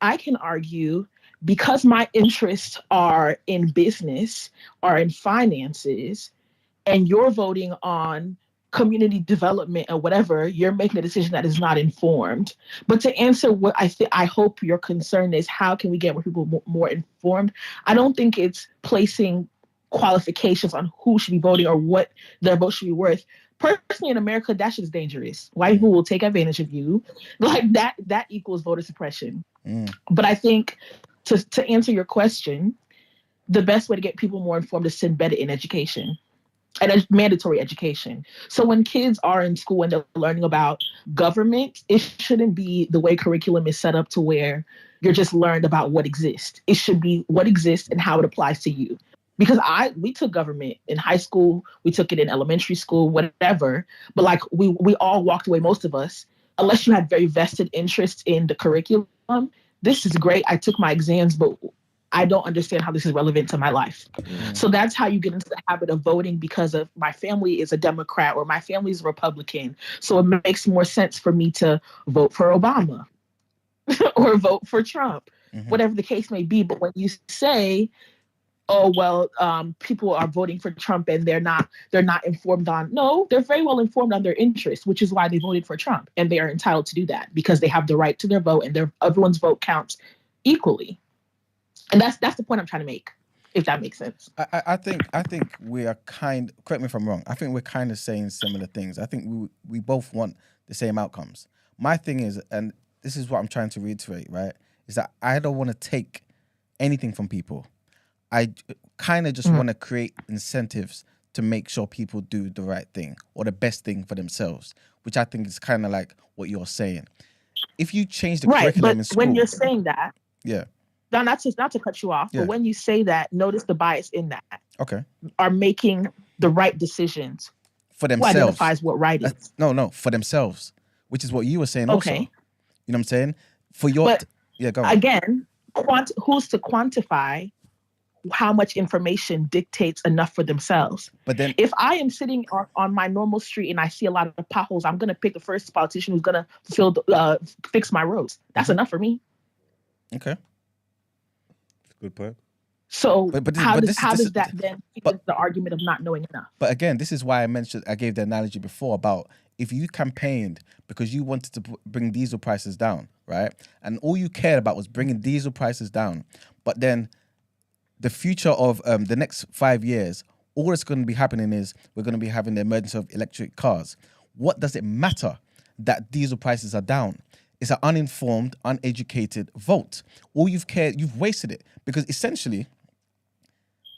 [SPEAKER 6] I can argue because my interests are in business, are in finances, and you're voting on community development or whatever, you're making a decision that is not informed. But to answer what I hope your concern is, how can we get more people more informed? I don't think it's placing qualifications on who should be voting or what their vote should be worth. Personally, in America, that shit is dangerous. White people will take advantage of you. Like that equals voter suppression. But I think to answer your question, the best way to get people more informed is to embed it in education and mandatory education. So when kids are in school and they're learning about government, it shouldn't be the way curriculum is set up to where you're just learned about what exists. It should be what exists and how it applies to you. Because we took government in high school, we took it in elementary school, whatever. But like we all walked away, most of us, unless you had very vested interest in the curriculum. This is great. I took my exams, but I don't understand how this is relevant to my life. So that's how you get into the habit of voting, because of my family is a Democrat or my family is a Republican. So it makes more sense for me to vote for Obama or vote for Trump, whatever the case may be. But when you say, oh, well, people are voting for Trump and they're not informed on, no, they're very well informed on their interests, which is why they voted for Trump. And they are entitled to do that because they have the right to their vote, and everyone's vote counts equally. And that's the point I'm trying to make, if that makes sense.
[SPEAKER 3] I think we are correct me if I'm wrong, I think we're kind of saying similar things. I think we both want the same outcomes. My thing is, and this is what I'm trying to reiterate, right, is that I don't want to take anything from people. I kind of just want to create incentives to make sure people do the right thing or the best thing for themselves, which I think is kind of like what you're saying. If you change the curriculum in
[SPEAKER 6] but
[SPEAKER 3] school,
[SPEAKER 6] when you're saying that,
[SPEAKER 3] yeah,
[SPEAKER 6] not to cut you off,
[SPEAKER 3] Yeah.
[SPEAKER 6] but when you say that, notice the bias in that.
[SPEAKER 3] okay,
[SPEAKER 6] Are making the right decisions.
[SPEAKER 3] for
[SPEAKER 6] Who
[SPEAKER 3] themselves.
[SPEAKER 6] identifies what right is?
[SPEAKER 3] No, for themselves, which is what you were saying also.
[SPEAKER 6] Okay.
[SPEAKER 3] You know what I'm saying? For your,
[SPEAKER 6] But
[SPEAKER 3] yeah, go on.
[SPEAKER 6] Again, who's to quantify how much information dictates enough for themselves?
[SPEAKER 3] But then,
[SPEAKER 6] If I am sitting on my normal street and I see a lot of potholes, I'm going to pick the first politician who's going to fix my roads. That's enough for me.
[SPEAKER 3] okay.
[SPEAKER 1] Good point.
[SPEAKER 6] So how
[SPEAKER 3] this
[SPEAKER 6] does
[SPEAKER 3] is-
[SPEAKER 6] that then fit
[SPEAKER 3] but-
[SPEAKER 6] into the argument of not knowing enough?
[SPEAKER 3] But again, this is why I gave the analogy before about if you campaigned because you wanted to bring diesel prices down, right? And all you cared about was bringing diesel prices down. But then the future of the next 5 years, all that's going to be happening is we're going to be having the emergence of electric cars. What does it matter that diesel prices are down? It's an uninformed, uneducated vote. All you've wasted it, because essentially,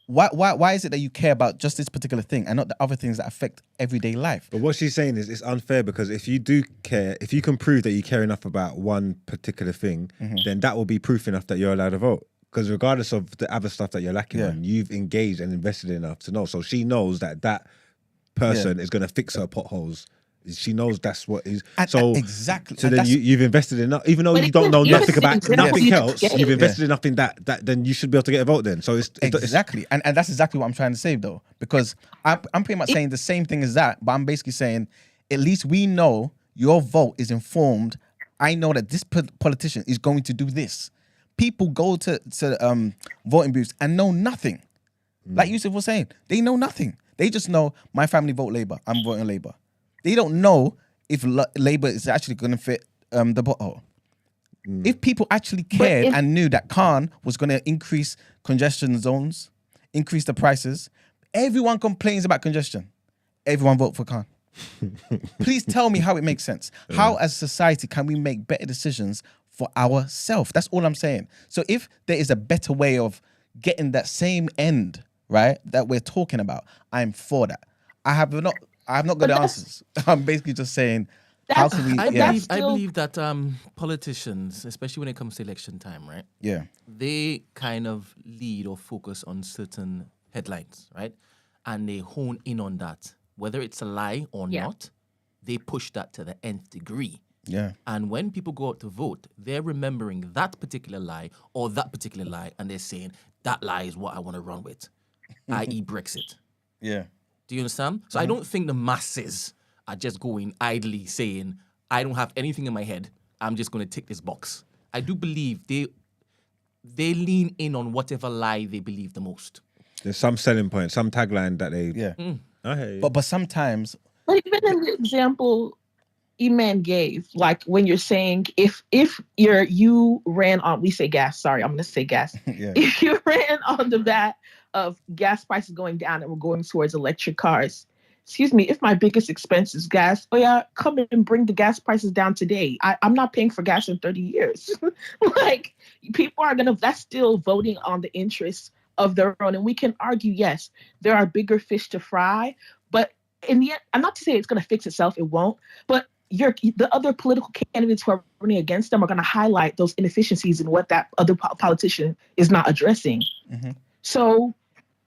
[SPEAKER 3] why is it that you care about just this particular thing and not the other things that affect everyday life?
[SPEAKER 1] But what she's saying is it's unfair, because if you do care, if you can prove that you care enough about one particular thing, then that will be proof enough that you're allowed to vote. Because regardless of the other stuff that you're lacking on, you've engaged and invested enough to know. So she knows that that person is going to fix her potholes. She knows that's what is. So
[SPEAKER 3] exactly.
[SPEAKER 1] So then you've invested enough, even though
[SPEAKER 6] But
[SPEAKER 1] you don't know
[SPEAKER 6] even
[SPEAKER 1] nothing about
[SPEAKER 6] if
[SPEAKER 1] nothing
[SPEAKER 6] you
[SPEAKER 1] else.
[SPEAKER 6] get
[SPEAKER 1] You've
[SPEAKER 6] it.
[SPEAKER 1] invested enough in that then you should be able to get a vote. Then so it's
[SPEAKER 3] Exactly, and that's exactly what I'm trying to say, though, because I'm pretty much saying the same thing as that, but I'm basically saying at least we know your vote is informed. I know that this politician is going to do this. People go to voting booths and know nothing. Like Yusuf was saying, they know nothing. They just know my family vote Labour. I'm voting Labour. They don't know if Labour is actually going to fit the pothole. If people actually cared and knew that Khan was going to increase congestion zones, increase the prices, everyone complains about congestion. Everyone vote for Khan. Please tell me how it makes sense. How, as a society, can we make better decisions for ourselves? That's all I'm saying. So if there is a better way of getting that same end, right, that we're talking about, I'm for that. I have not got the answers. I'm basically just saying, how can we?
[SPEAKER 4] I believe that politicians, especially when it comes to election time, right?
[SPEAKER 3] Yeah.
[SPEAKER 4] They kind of lead or focus on certain headlines, right? And they hone in on that. Whether it's a lie or not, they push that to the nth degree.
[SPEAKER 3] Yeah.
[SPEAKER 4] And when people go out to vote, they're remembering that particular lie or that particular lie, and they're saying, that lie is what I want to run with, i.e. Brexit.
[SPEAKER 3] Yeah.
[SPEAKER 4] Do you understand? So I don't think the masses are just going idly saying, I don't have anything in my head, I'm just going to tick this box. I do believe they lean in on whatever lie they believe the most.
[SPEAKER 1] There's some selling point, some tagline that they.
[SPEAKER 3] Yeah.
[SPEAKER 1] I hear you.
[SPEAKER 3] But sometimes.
[SPEAKER 6] But even in the example Eman gave, like when you're saying if you ran on, we say gas, sorry, I'm going to say gas.
[SPEAKER 3] Yeah.
[SPEAKER 6] If you ran on the bat of gas prices going down and we're going towards electric cars, excuse me, if my biggest expense is gas, come in and bring the gas prices down today. I'm not paying for gas in 30 years. Like, people are that's still voting on the interests of their own. And we can argue, yes, there are bigger fish to fry, but in the end, I'm not to say it's going to fix itself, it won't, but the other political candidates who are running against them are going to highlight those inefficiencies in what that other politician is not addressing. Mm-hmm. So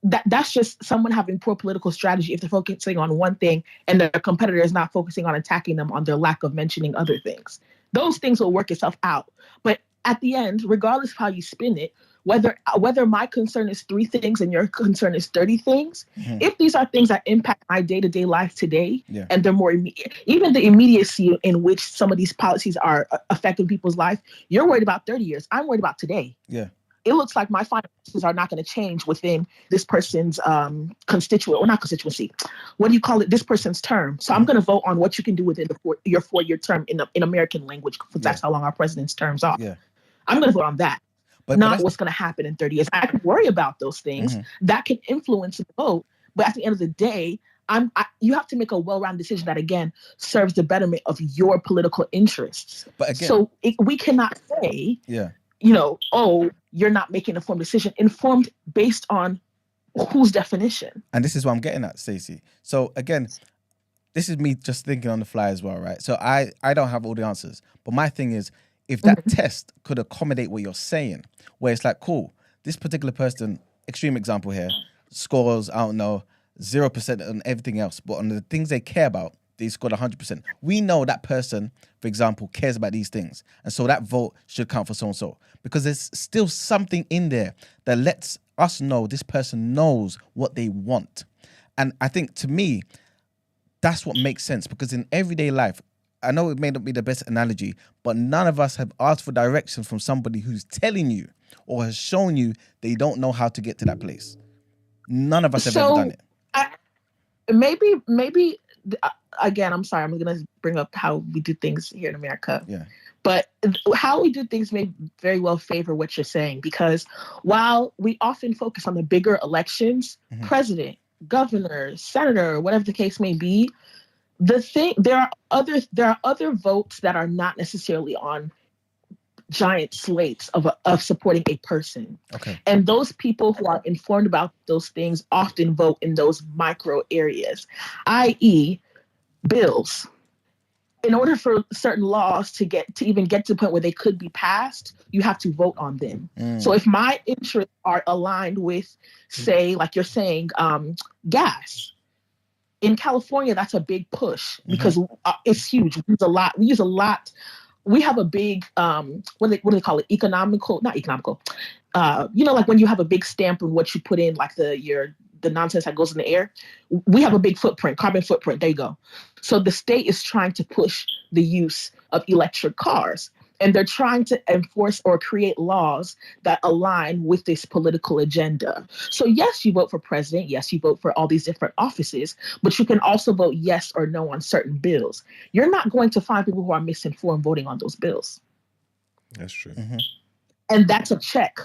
[SPEAKER 6] that's just someone having poor political strategy if they're focusing on one thing and their competitor is not focusing on attacking them on their lack of mentioning other things. Those things will work itself out. But at the end, regardless of how you spin it, whether my concern is 3 things and your concern is 30 things, if these are things that impact my day-to-day life today, and they're more immediate, even the immediacy in which some of these policies are affecting people's life, you're worried about 30 years. I'm worried about today.
[SPEAKER 3] Yeah.
[SPEAKER 6] It looks like my finances are not going to change within this person's constituency. What do you call it? This person's term. So I'm going to vote on what you can do within your 4-year term in American language, because that's how long our president's terms are. Yeah. I'm going to vote on that. But not what's going to happen in 30 years. I can worry about those things that can influence the vote. But at the end of the day, you have to make a well-rounded decision that, again, serves the betterment of your political interests.
[SPEAKER 3] But again,
[SPEAKER 6] so we cannot say, you're not making an informed decision. Informed based on whose definition?
[SPEAKER 3] And this is what I'm getting at, Stacey. So again, this is me just thinking on the fly as well, right? So I don't have all the answers, but my thing is, if that test could accommodate what you're saying, where it's like, cool, this particular person, extreme example here, scores, I don't know, 0% on everything else, but on the things they care about, they scored 100%. We know that person, for example, cares about these things. And so that vote should count for so-and-so. Because there's still something in there that lets us know this person knows what they want. And I think, to me, that's what makes sense. Because in everyday life, I know it may not be the best analogy, but none of us have asked for direction from somebody who's telling you or has shown you they don't know how to get to that place. None of us have ever done it.
[SPEAKER 6] Maybe again, I'm sorry, I'm going to bring up how we do things here in America.
[SPEAKER 3] Yeah.
[SPEAKER 6] But how we do things may very well favor what you're saying, because while we often focus on the bigger elections, president, governor, senator, whatever the case may be, there are other votes that are not necessarily on giant slates of supporting a person.
[SPEAKER 3] Okay.
[SPEAKER 6] And those people who are informed about those things often vote in those micro areas, i.e., bills. In order for certain laws to even get to the point where they could be passed, you have to vote on them. So if my interests are aligned with, say, like you're saying, gas. In California, that's a big push because it's huge. We use a lot. We have a big, what do they call it? Not economical. Like when you have a big stamp on what you put in, like the nonsense that goes in the air. We have a big footprint, carbon footprint. There you go. So the state is trying to push the use of electric cars. And they're trying to enforce or create laws that align with this political agenda. So yes, you vote for president. Yes, you vote for all these different offices, but you can also vote yes or no on certain bills. You're not going to find people who are misinformed voting on those bills.
[SPEAKER 1] That's true.
[SPEAKER 6] And that's a check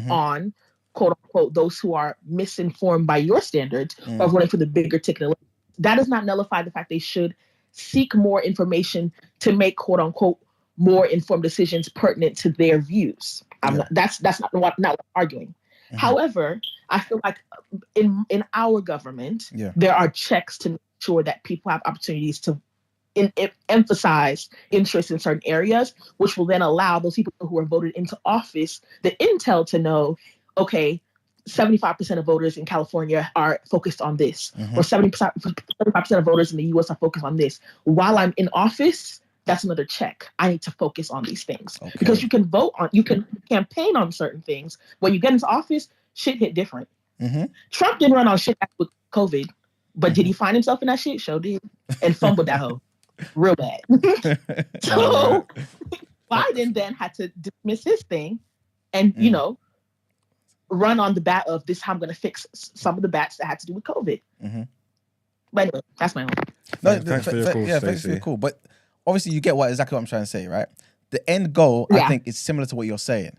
[SPEAKER 6] on, quote unquote, those who are misinformed by your standards or voting for the bigger ticket. That does not nullify the fact they should seek more information to make, quote unquote, more informed decisions pertinent to their views. That's not what I'm arguing. However, I feel like in our government, there are checks to make sure that people have opportunities to emphasize interest in certain areas, which will then allow those people who are voted into office the intel to know, okay, 75% of voters in California are focused on this, or 75% of voters in the U.S. are focused on this. While I'm in office, that's another check. I need to focus on these things because you can campaign on certain things. When you get into office, shit hit different. Trump didn't run on shit with COVID, but did he find himself in that shit? Sure did, and fumbled that hoe real bad. So Biden then had to dismiss his thing, and run on the bat of this. How I'm going to fix some of the bats that had to do with COVID. But anyway, that's my own.
[SPEAKER 1] No, thanks for your call,
[SPEAKER 3] thanks for your call. But obviously, you get exactly what I'm trying to say, right? The end goal, I think, is similar to what you're saying.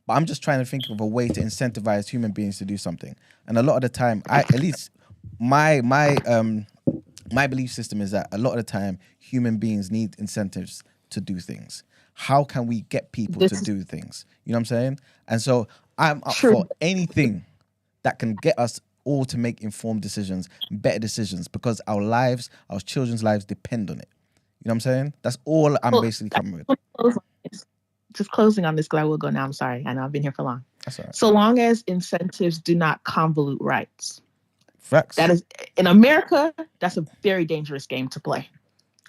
[SPEAKER 3] But I'm just trying to think of a way to incentivize human beings to do something. And a lot of the time, at least my belief system is that a lot of the time, human beings need incentives to do things. How can we get people to do things? You know what I'm saying? And so I'm up for anything that can get us all to make informed decisions, better decisions, because our lives, our children's lives depend on it. You know what I'm saying? That's all I'm basically coming with.
[SPEAKER 6] Just closing on this, because I will go now. I'm sorry. I know I've been here for long.
[SPEAKER 3] That's all right.
[SPEAKER 6] So long as incentives do not convolute rights.
[SPEAKER 3] Facts.
[SPEAKER 6] That is, in America, that's a very dangerous game to play.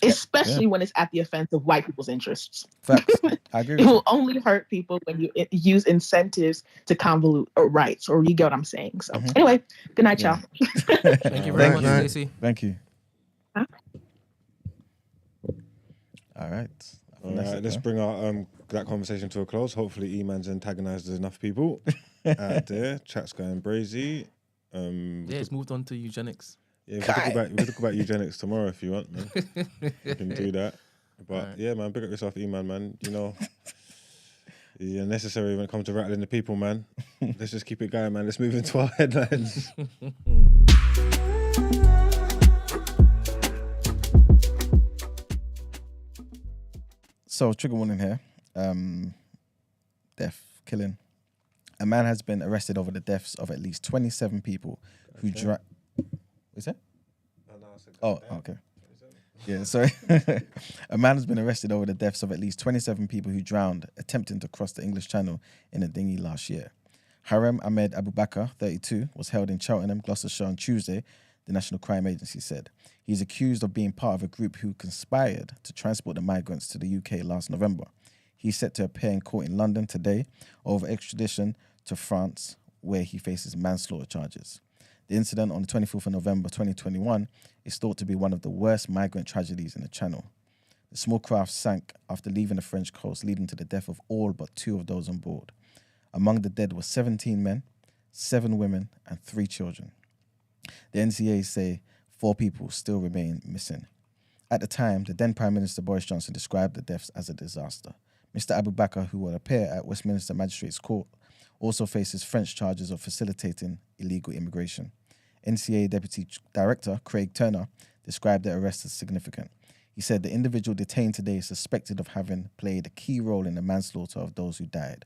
[SPEAKER 6] Especially when it's at the offense of white people's interests.
[SPEAKER 3] Facts. I agree.
[SPEAKER 6] It will only hurt people when you use incentives to convolute rights, or you get what I'm saying. So anyway, good night, y'all.
[SPEAKER 4] Thank you very much, Stacey.
[SPEAKER 3] Thank you. All right.
[SPEAKER 1] Let's bring our that conversation to a close. Hopefully, E-Man's antagonized enough people out there. Chat's going brazy.
[SPEAKER 4] It's moved on to eugenics.
[SPEAKER 1] Yeah, we can talk about eugenics tomorrow if you want, man. We can do that. But yeah, man, big up yourself, E-Man, man. You know, you're necessary when it comes to rattling the people, man. Let's just keep it going, man. Let's move into our headlines. So, trigger warning here. Death, killing.
[SPEAKER 3] A man has been arrested over the deaths of at least 27 people who drowned. Is it? Oh, okay. Yeah, sorry. A man has been arrested over the deaths of at least 27 people who drowned attempting to cross the English Channel in a dinghy last year. Harem Ahmed Abu Bakr, 32, was held in Cheltenham, Gloucestershire on Tuesday, the National Crime Agency said. He's accused of being part of a group who conspired to transport the migrants to the UK last November. He's set to appear in court in London today over extradition to France, where he faces manslaughter charges. The incident on the 24th of November 2021 is thought to be one of the worst migrant tragedies in the Channel. The small craft sank after leaving the French coast, leading to the death of all but 2 of those on board. Among the dead were 17 men, 7 women, and 3 children. The NCA say 4 people still remain missing. At the time, the then Prime Minister Boris Johnson described the deaths as a disaster. Mr. Abu Bakr, who will appear at Westminster Magistrates Court, also faces French charges of facilitating illegal immigration. NCA Deputy Director Craig Turner described the arrest as significant. He said the individual detained today is suspected of having played a key role in the manslaughter of those who died.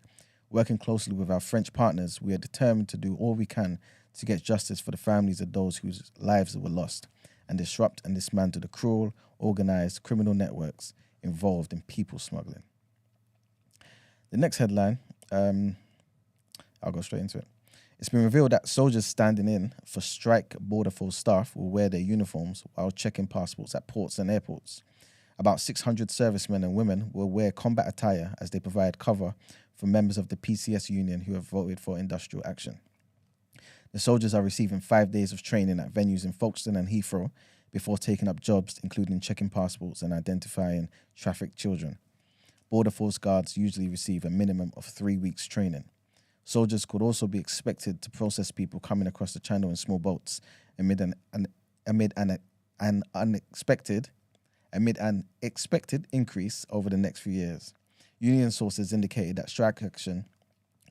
[SPEAKER 3] Working closely with our French partners, we are determined to do all we can to get justice for the families of those whose lives were lost and disrupt and dismantle the cruel, organised criminal networks involved in people smuggling. The next headline, I'll go straight into it. It's been revealed that soldiers standing in for strike border force staff will wear their uniforms while checking passports at ports and airports. About 600 servicemen and women will wear combat attire as they provide cover for members of the PCS union who have voted for industrial action. The soldiers are receiving 5 days of training at venues in Folkestone and Heathrow before taking up jobs including checking passports and identifying trafficked children. Border force guards usually receive a minimum of 3 weeks training. Soldiers could also be expected to process people coming across the channel in small boats amid an expected increase over the next few years. Union sources indicated that strike action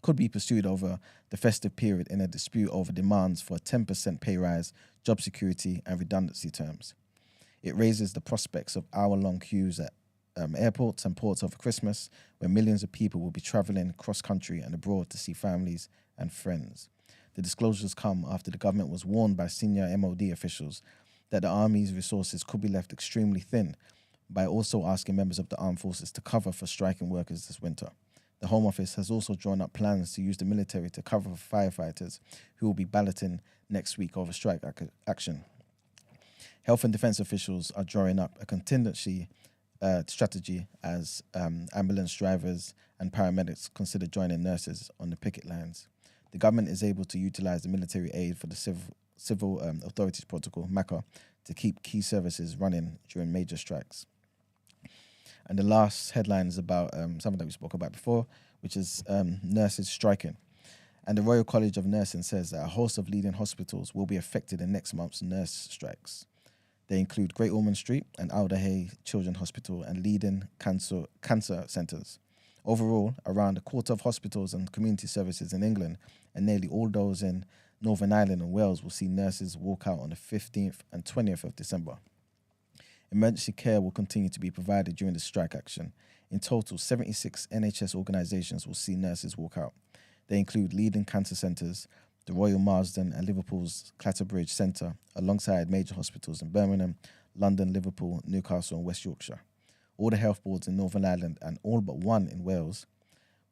[SPEAKER 3] could be pursued over the festive period in a dispute over demands for a 10% pay rise, job security, and redundancy terms. It raises the prospects of hour-long queues at airports and ports over Christmas, where millions of people will be travelling cross-country and abroad to see families and friends. The disclosures come after the government was warned by senior MOD officials that the Army's resources could be left extremely thin, by also asking members of the armed forces to cover for striking workers this winter. The Home Office has also drawn up plans to use the military to cover for firefighters who will be balloting next week over strike action. Health and defence officials are drawing up a contingency strategy as ambulance drivers and paramedics consider joining nurses on the picket lines. The government is able to utilise the military aid for the Civil Authorities Protocol, MACA, to keep key services running during major strikes. And the last headline is about something that we spoke about before, which is nurses striking. And the Royal College of Nursing says that a host of leading hospitals will be affected in next month's nurse strikes. They include Great Ormond Street and Alderhay Children's Hospital and leading cancer centres. Overall, around a quarter of hospitals and community services in England and nearly all those in Northern Ireland and Wales will see nurses walk out on the 15th and 20th of December. Emergency care will continue to be provided during the strike action. In total, 76 NHS organisations will see nurses walk out. They include leading cancer centres, the Royal Marsden and Liverpool's Clatterbridge Centre, alongside major hospitals in Birmingham, London, Liverpool, Newcastle and West Yorkshire. All the health boards in Northern Ireland and all but one in Wales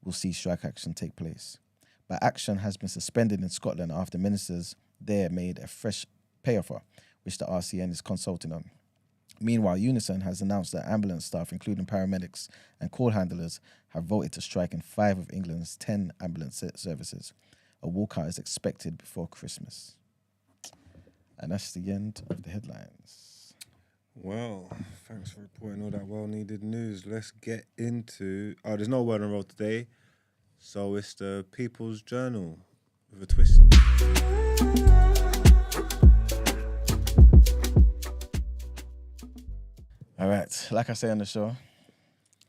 [SPEAKER 3] will see strike action take place. But action has been suspended in Scotland after ministers there made a fresh pay offer, which the RCN is consulting on. Meanwhile, Unison has announced that ambulance staff, including paramedics and call handlers, have voted to strike in 5 of England's 10 ambulance services. A walkout is expected before Christmas. And that's the end of the headlines.
[SPEAKER 1] Well, thanks for reporting all that well-needed news. Let's get into... Oh, there's no word on roll today, so it's the People's Journal with a twist.
[SPEAKER 3] All right, like I say on the show,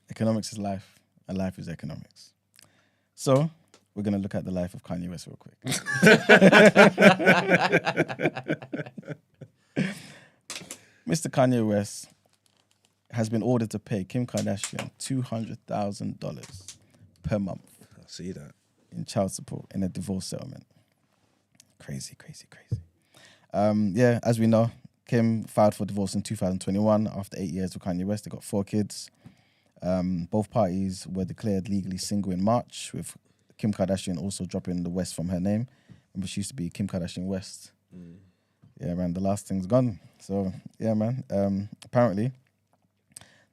[SPEAKER 3] economics is life, and life is economics. So, we're going to look at the life of Kanye West real quick. Mr. Kanye West has been ordered to pay Kim Kardashian $200,000 per month.
[SPEAKER 1] I see that.
[SPEAKER 3] in child support in a divorce settlement. Crazy. Yeah, as we know, Kim filed for divorce in 2021 after 8 years with Kanye West. They got 4 kids. Both parties were declared legally single in March, with Kim Kardashian also dropping the West from her name. Remember, she used to be Kim Kardashian West. Yeah, man, the last thing's gone. So, yeah, man. Apparently,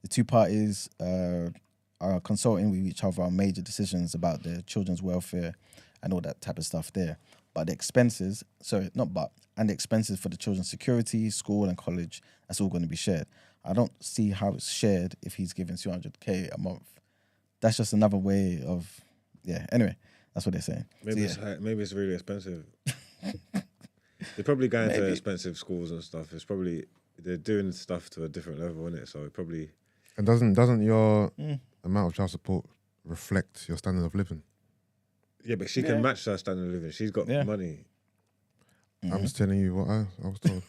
[SPEAKER 3] the two parties are consulting with each other on major decisions about their children's welfare and all that type of stuff there. But the expenses, and the expenses for the children's security, school and college, that's all going to be shared. I don't see how it's shared if he's giving $200K a month. That's just another way of, anyway, that's what they're saying.
[SPEAKER 1] Maybe it's really expensive. They're probably going to expensive schools and stuff. It's probably, they're doing stuff to a different level, isn't it? So it probably...
[SPEAKER 2] And doesn't your amount of child support reflect your standard of living?
[SPEAKER 1] Yeah, but she can match her standard of living. She's got money.
[SPEAKER 2] I'm just telling you what I was told.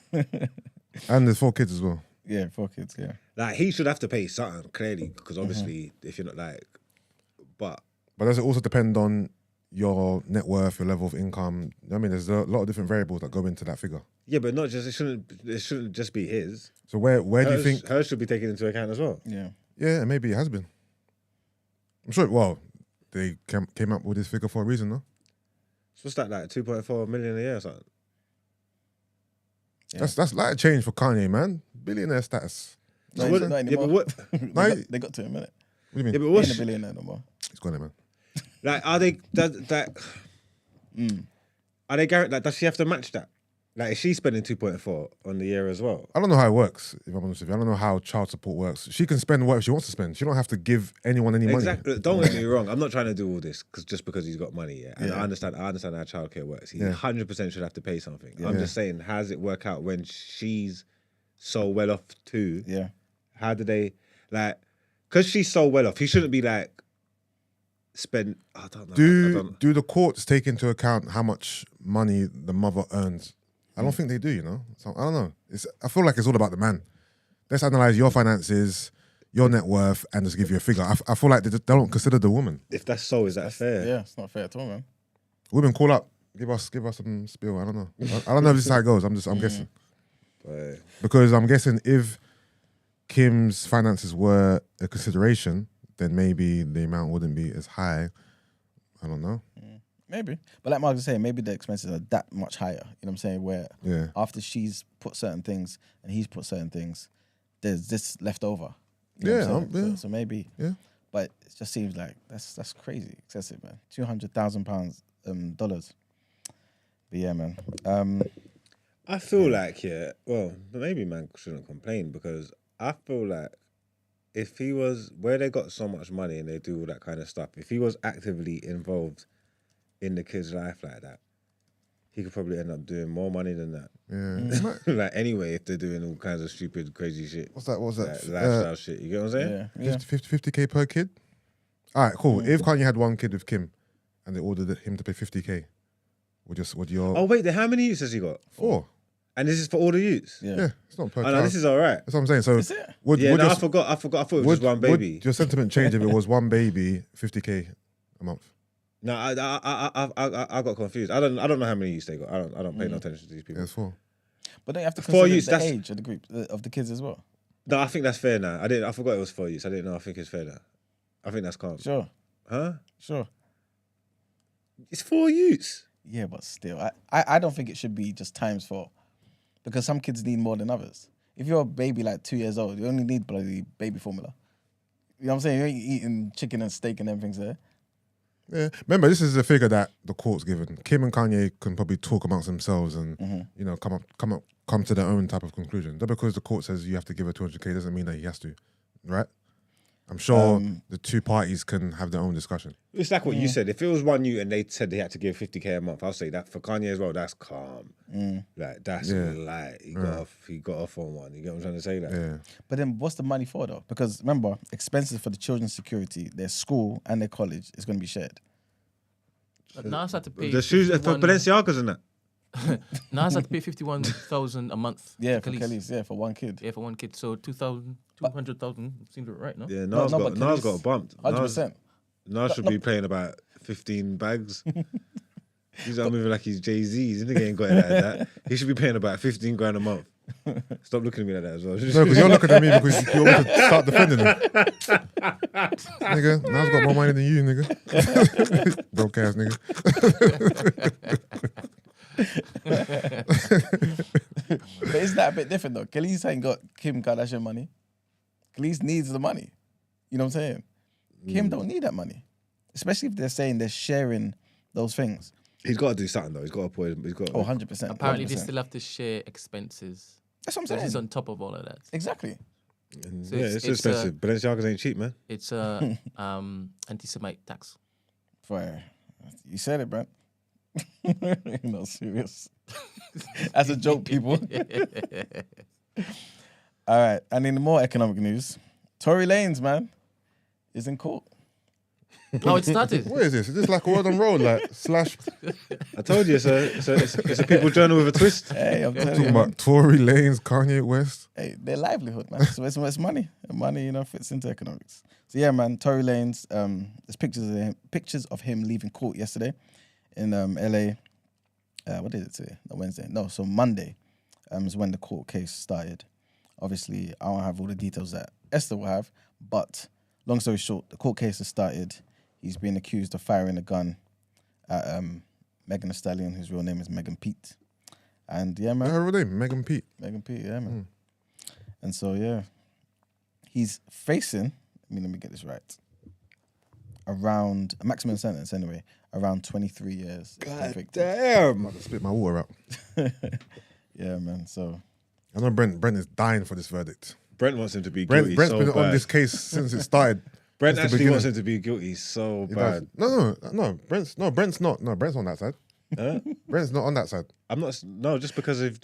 [SPEAKER 2] And there's 4 kids as well.
[SPEAKER 3] Yeah, 4 kids, yeah.
[SPEAKER 1] Like, he should have to pay something, clearly, because obviously, if you're not like... But
[SPEAKER 2] does it also depend on your net worth, your level of income? I mean, there's a lot of different variables that go into that figure.
[SPEAKER 1] Yeah, but not just... It shouldn't just be his.
[SPEAKER 2] So where do you think...
[SPEAKER 1] Hers should be taken into account as well.
[SPEAKER 3] Yeah.
[SPEAKER 2] Yeah, maybe it has been. I'm sure, well, they came up with this figure for a reason, no?
[SPEAKER 1] So what's that, like 2.4 million a year or something?
[SPEAKER 3] Yeah.
[SPEAKER 2] That's like a change for Kanye, man. Billionaire status.
[SPEAKER 3] No,
[SPEAKER 1] what,
[SPEAKER 3] not
[SPEAKER 1] yeah,
[SPEAKER 3] anymore.
[SPEAKER 1] but what...
[SPEAKER 3] they got to it a minute.
[SPEAKER 2] What do you mean?
[SPEAKER 1] Yeah, but
[SPEAKER 3] He
[SPEAKER 1] what's...
[SPEAKER 3] ain't a billionaire no more.
[SPEAKER 2] It's gone, man.
[SPEAKER 1] Like, are they... Are they guaranteed... Like, does she have to match that? Like, is she spending 2.4 on the year as well?
[SPEAKER 2] I don't know how it works, if I'm honest with you. I don't know how child support works. She can spend whatever she wants to spend. She don't have to give anyone any money.
[SPEAKER 1] Exactly. Don't get me wrong. I'm not trying to do all this just because he's got money. Yeah, and I understand how childcare works. He 100% should have to pay something. I'm just saying, how does it work out when she's so well off too?
[SPEAKER 3] Yeah.
[SPEAKER 1] How do they like? Because she's so well off, he shouldn't be like spend. I don't know.
[SPEAKER 2] Do the courts take into account how much money the mother earns? I don't think they do, you know? So, I don't know. I feel like it's all about the man. Let's analyse your finances, your net worth, and just give you a figure. I feel like they don't consider the woman.
[SPEAKER 1] If that's so, is that fair?
[SPEAKER 3] Yeah, it's not fair at all, man.
[SPEAKER 2] Women, call up. Give us some spiel. I don't know. I don't know if this is how it goes. I'm guessing.
[SPEAKER 1] Right.
[SPEAKER 2] Because I'm guessing if Kim's finances were a consideration, then maybe the amount wouldn't be as high. I don't know.
[SPEAKER 3] Maybe. But like Mark was saying, maybe the expenses are that much higher. You know what I'm saying? Where after she's put certain things and he's put certain things, there's this left over. You know what I'm saying? So maybe.
[SPEAKER 2] Yeah.
[SPEAKER 3] But it just seems like that's crazy excessive, man. $200,000 dollars. But yeah, man.
[SPEAKER 1] I feel like, well, maybe man shouldn't complain because I feel like if he was, where they got so much money and they do all that kind of stuff, if he was actively involved in the kid's life like that, he could probably end up doing more money than that.
[SPEAKER 2] Yeah.
[SPEAKER 1] Like anyway, if they're doing all kinds of stupid, crazy shit.
[SPEAKER 2] What's that?
[SPEAKER 1] Like, lifestyle shit. You get what I'm saying?
[SPEAKER 3] Yeah.
[SPEAKER 2] 50K per kid? All right, cool. If Kanye had one kid with Kim and they ordered him to pay 50K, would your...
[SPEAKER 1] Oh, wait, then how many youths has he got?
[SPEAKER 2] 4.
[SPEAKER 1] And this is for all the youths?
[SPEAKER 2] Yeah, it's not per
[SPEAKER 1] Oh,
[SPEAKER 2] child.
[SPEAKER 1] no, this is all right.
[SPEAKER 2] That's what I'm saying. So
[SPEAKER 3] Is it?
[SPEAKER 1] I forgot. I thought it was just one baby.
[SPEAKER 2] Would your sentiment change if it was one baby, 50K a month?
[SPEAKER 1] No, I got confused. I don't know how many youths they got. I don't pay no attention to these people.
[SPEAKER 2] Yeah, it's 4.
[SPEAKER 3] But don't you have to
[SPEAKER 1] 4
[SPEAKER 3] consider
[SPEAKER 1] youths,
[SPEAKER 3] the age of the group of the kids as well?
[SPEAKER 1] No, I think that's fair now. I forgot it was 4 youths. I didn't know. I think it's fair now. I think that's calm.
[SPEAKER 3] Sure.
[SPEAKER 1] Huh?
[SPEAKER 3] Sure.
[SPEAKER 1] It's 4 youths.
[SPEAKER 3] Yeah, but still, I don't think it should be just times 4, because some kids need more than others. If you're a baby like 2 years old, you only need bloody baby formula. You know what I'm saying? You ain't eating chicken and steak and everything's there.
[SPEAKER 2] Yeah. Remember, this is a figure that the court's given. Kim and Kanye can probably talk amongst themselves and you know come to their own type of conclusion. Just because the court says you have to give her 200K doesn't mean that he has to, right? I'm sure the two parties can have their own discussion.
[SPEAKER 1] It's like what you said. If it was one youth and they said they had to give 50K a month, I'll say that for Kanye as well. That's calm. Like that's light. He got off on one. You get what I'm trying to say? Like,
[SPEAKER 2] Yeah.
[SPEAKER 3] But then what's the money for though? Because remember, expenses for the children's security, their school and their college is going to be shared.
[SPEAKER 4] But Nas had to pay
[SPEAKER 1] the shoes for Balenciagas and that.
[SPEAKER 4] Nas had to pay 51,000 a month.
[SPEAKER 3] Yeah,
[SPEAKER 4] to
[SPEAKER 3] for Kelly's, for one kid.
[SPEAKER 4] Yeah, for one kid. So 200,000 seems right, no?
[SPEAKER 1] Yeah,
[SPEAKER 3] No,
[SPEAKER 1] Nas
[SPEAKER 3] but
[SPEAKER 1] got
[SPEAKER 3] Kelly's-
[SPEAKER 1] bumped.
[SPEAKER 3] 100%.
[SPEAKER 1] Nas should be paying about 15 bags. He's not moving like he's Jay-Z. This nigga ain't got it like that. He should be paying about 15 grand a month. Stop looking at me like that as well.
[SPEAKER 2] No, because you're looking at me because you want me to start defending him. Nigga, now I've got more money than you, nigga. Broke ass nigga.
[SPEAKER 3] But isn't that a bit different though? Khalees ain't got Kim Kardashian money. Khalees needs the money. You know what I'm saying? Kim don't need that money. Especially if they're saying they're sharing those things.
[SPEAKER 1] He's got to do something though. He's got to put. He's got.
[SPEAKER 3] 100%.
[SPEAKER 4] Apparently,
[SPEAKER 3] 100%.
[SPEAKER 4] they still have to share expenses.
[SPEAKER 3] That's what I'm
[SPEAKER 4] So
[SPEAKER 3] saying.
[SPEAKER 4] he's on top of all of that.
[SPEAKER 3] Exactly.
[SPEAKER 4] So
[SPEAKER 1] Yeah, it's expensive. Balenciagas ain't cheap, man.
[SPEAKER 4] It's a anti-Semitic tax.
[SPEAKER 3] Fair. You said it, Brent. No, serious. As a joke, people. All right. And in the more economic news, Tory Lanez, man, is in court.
[SPEAKER 4] Oh, it started.
[SPEAKER 2] What is this? Is this like a word on road? Like slash.
[SPEAKER 1] I told you, it's a people journal with a twist.
[SPEAKER 3] Hey, I'm telling
[SPEAKER 2] Talking
[SPEAKER 3] you.
[SPEAKER 2] about Tory Lanez, Kanye West.
[SPEAKER 3] Hey, their livelihood, man. So it's money. And money, you know, fits into economics. So yeah, man, Tory Lanez, there's pictures of him leaving court yesterday in LA. What did it say? No, Wednesday. No, so Monday is when the court case started. Obviously, I don't have all the details that Esther will have, but long story short, the court case has started. He's being accused of firing a gun at Megan Thee Stallion, whose real name is Megan Pete. And yeah, man.
[SPEAKER 2] Her real name, Megan Pete.
[SPEAKER 3] Megan Pete, yeah, man. And so, yeah, he's facing, let me get this right, around, a maximum sentence anyway, around 23 years.
[SPEAKER 1] God damn.
[SPEAKER 2] I'm about to spit my water out.
[SPEAKER 3] Yeah, man, so.
[SPEAKER 2] I know Brent is dying for this verdict.
[SPEAKER 1] Brent wants him to be guilty.
[SPEAKER 2] Brent's
[SPEAKER 1] so
[SPEAKER 2] been
[SPEAKER 1] bad.
[SPEAKER 2] on this case since it started.
[SPEAKER 1] Brent
[SPEAKER 2] since the
[SPEAKER 1] actually wants
[SPEAKER 2] beginning.
[SPEAKER 1] him to be guilty so
[SPEAKER 2] He
[SPEAKER 1] bad.
[SPEAKER 2] does. No. Brent's not. No, Brent's on that side.
[SPEAKER 1] Huh?
[SPEAKER 2] Brent's not on that side.
[SPEAKER 1] I'm not. No, just because of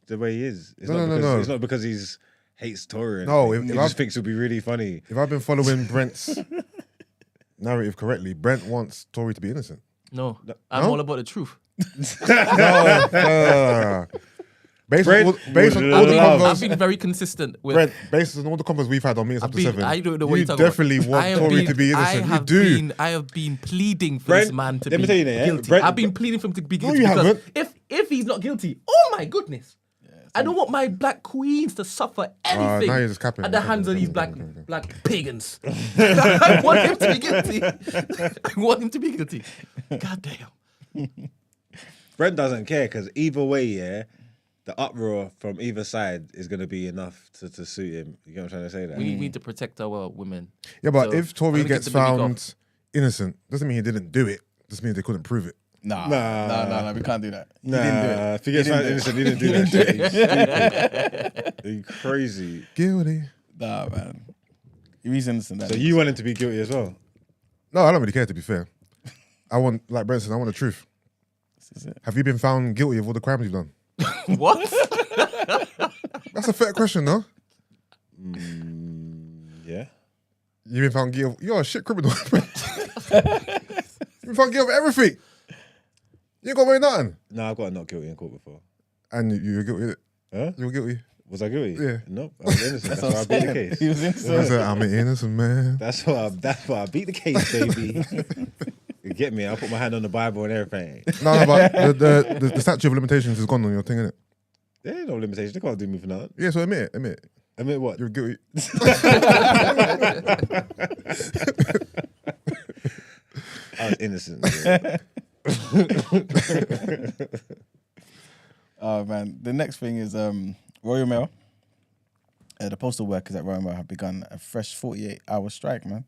[SPEAKER 1] the way he is. It's
[SPEAKER 2] No.
[SPEAKER 1] It's not because he's hates Tory.
[SPEAKER 2] No,
[SPEAKER 1] he just thinks it'll be really funny.
[SPEAKER 2] If I've been following Brent's narrative correctly, Brent wants Tory to be innocent.
[SPEAKER 4] No, I'm all about the truth.
[SPEAKER 2] No. Based
[SPEAKER 1] Brent
[SPEAKER 2] on all the
[SPEAKER 1] love-
[SPEAKER 4] I've
[SPEAKER 2] convos,
[SPEAKER 4] been very consistent with.
[SPEAKER 2] Brent, based on all the convos we've had on Meetings Up to 7,
[SPEAKER 4] I don't know what
[SPEAKER 2] you
[SPEAKER 4] you're talking
[SPEAKER 2] definitely
[SPEAKER 4] about.
[SPEAKER 2] want Tory to be innocent.
[SPEAKER 4] I have been pleading for
[SPEAKER 1] Brent,
[SPEAKER 4] this man to
[SPEAKER 1] let
[SPEAKER 4] be
[SPEAKER 1] me tell you that, yeah?
[SPEAKER 4] guilty.
[SPEAKER 1] Brent-
[SPEAKER 4] I've been pleading for him to be
[SPEAKER 2] No,
[SPEAKER 4] guilty
[SPEAKER 2] you
[SPEAKER 4] because
[SPEAKER 2] haven't.
[SPEAKER 4] if he's not guilty, oh my goodness, I don't want my black queens to suffer anything
[SPEAKER 2] now you're just capping.
[SPEAKER 4] at the hands of these black pagans. I want him to be guilty. I want him to be guilty. God damn.
[SPEAKER 1] Brent doesn't care because either way, yeah, the uproar from either side is going to be enough to suit him. You get what I'm trying to say? That
[SPEAKER 4] We need to protect our women.
[SPEAKER 2] Yeah, but
[SPEAKER 4] So,
[SPEAKER 2] if
[SPEAKER 4] I'm
[SPEAKER 2] Tory
[SPEAKER 4] gonna
[SPEAKER 2] gets
[SPEAKER 4] get the big
[SPEAKER 2] found innocent, doesn't mean he didn't do it. Just means they couldn't prove it.
[SPEAKER 3] Nah, we can't do that. He
[SPEAKER 1] Nah,
[SPEAKER 3] didn't do it.
[SPEAKER 1] if he gets found innocent, he didn't do that shit. He's stupid. Are you crazy?
[SPEAKER 2] Guilty.
[SPEAKER 3] Nah, man. He's innocent.
[SPEAKER 1] So you want him to be guilty as well?
[SPEAKER 2] No, I don't really care, to be fair. I want, like Brent said, I want the truth.
[SPEAKER 3] This is it.
[SPEAKER 2] Have you been found guilty of all the crimes you've done?
[SPEAKER 4] What?
[SPEAKER 2] That's a fair question, though.
[SPEAKER 1] Yeah.
[SPEAKER 2] You've been found guilty. You're a shit criminal. You've been found guilty of everything. You ain't got away with nothing.
[SPEAKER 1] No, I've got a not guilty in court before.
[SPEAKER 2] And you were guilty.
[SPEAKER 1] Huh?
[SPEAKER 2] You were guilty.
[SPEAKER 1] Was I guilty?
[SPEAKER 2] Yeah.
[SPEAKER 1] Nope. I was innocent. That's why I beat the case.
[SPEAKER 3] He was
[SPEAKER 2] I
[SPEAKER 3] innocent.
[SPEAKER 2] said, I'm an innocent man.
[SPEAKER 1] That's why I beat the case, baby. You get me? I'll put my hand on the Bible and everything.
[SPEAKER 2] No, but the statute of limitations is gone on your thing, innit?
[SPEAKER 1] There ain't no limitation. They can't do me for nothing.
[SPEAKER 2] Yeah, so admit it.
[SPEAKER 1] Admit what?
[SPEAKER 2] You're guilty.
[SPEAKER 1] I was innocent. Yeah.
[SPEAKER 3] Oh man, the next thing is Royal Mail. The postal workers at Royal Mail have begun a fresh 48-hour strike, man,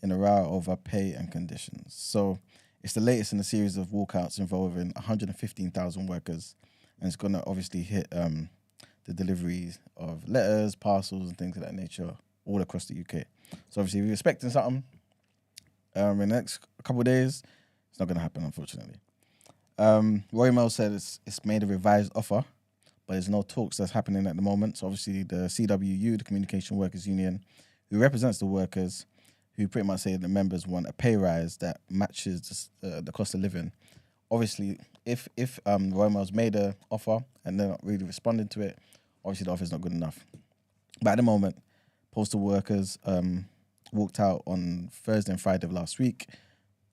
[SPEAKER 3] in a row over pay and conditions. So it's the latest in a series of walkouts involving 115,000 workers, and it's gonna obviously hit the deliveries of letters, parcels, and things of that nature all across the UK. So obviously we're expecting something in the next couple of days. It's not gonna happen, unfortunately. Royal Mail said it's made a revised offer, but there's no talks that's happening at the moment. So obviously the CWU, the Communication Workers Union, who represents the workers, who pretty much say the members want a pay rise that matches the cost of living. Obviously, if Royal Mail's made an offer and they're not really responding to it, obviously the offer's not good enough. But at the moment, postal workers walked out on Thursday and Friday of last week,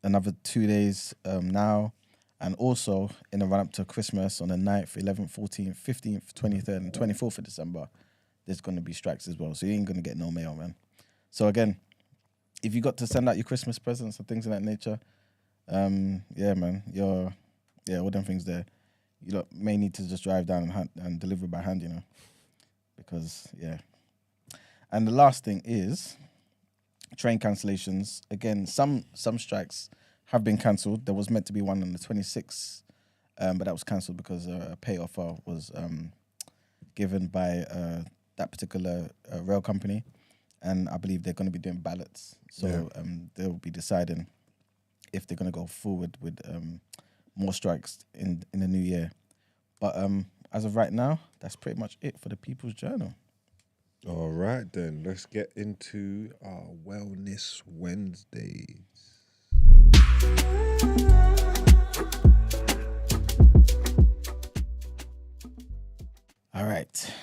[SPEAKER 3] another 2 days now. And also in the run up to Christmas on the 9th, 11th, 14th, 15th, 23rd, and 24th of December, there's going to be strikes as well. So you ain't going to get no mail, man. So again, if you got to send out your Christmas presents and things of that nature, yeah, man, all them things there, you lot may need to just drive down and deliver by hand, you know, because, yeah. And the last thing is train cancellations. Again, some strikes have been cancelled. There was meant to be one on the 26th, but that was cancelled because a pay offer was given by that particular rail company. And I believe they're going to be doing ballots. So they'll be deciding if they're going to go forward with more strikes in the new year. But as of right now, that's pretty much it for the People's Journal.
[SPEAKER 1] All right, then. Let's get into our Wellness Wednesdays.
[SPEAKER 3] All right.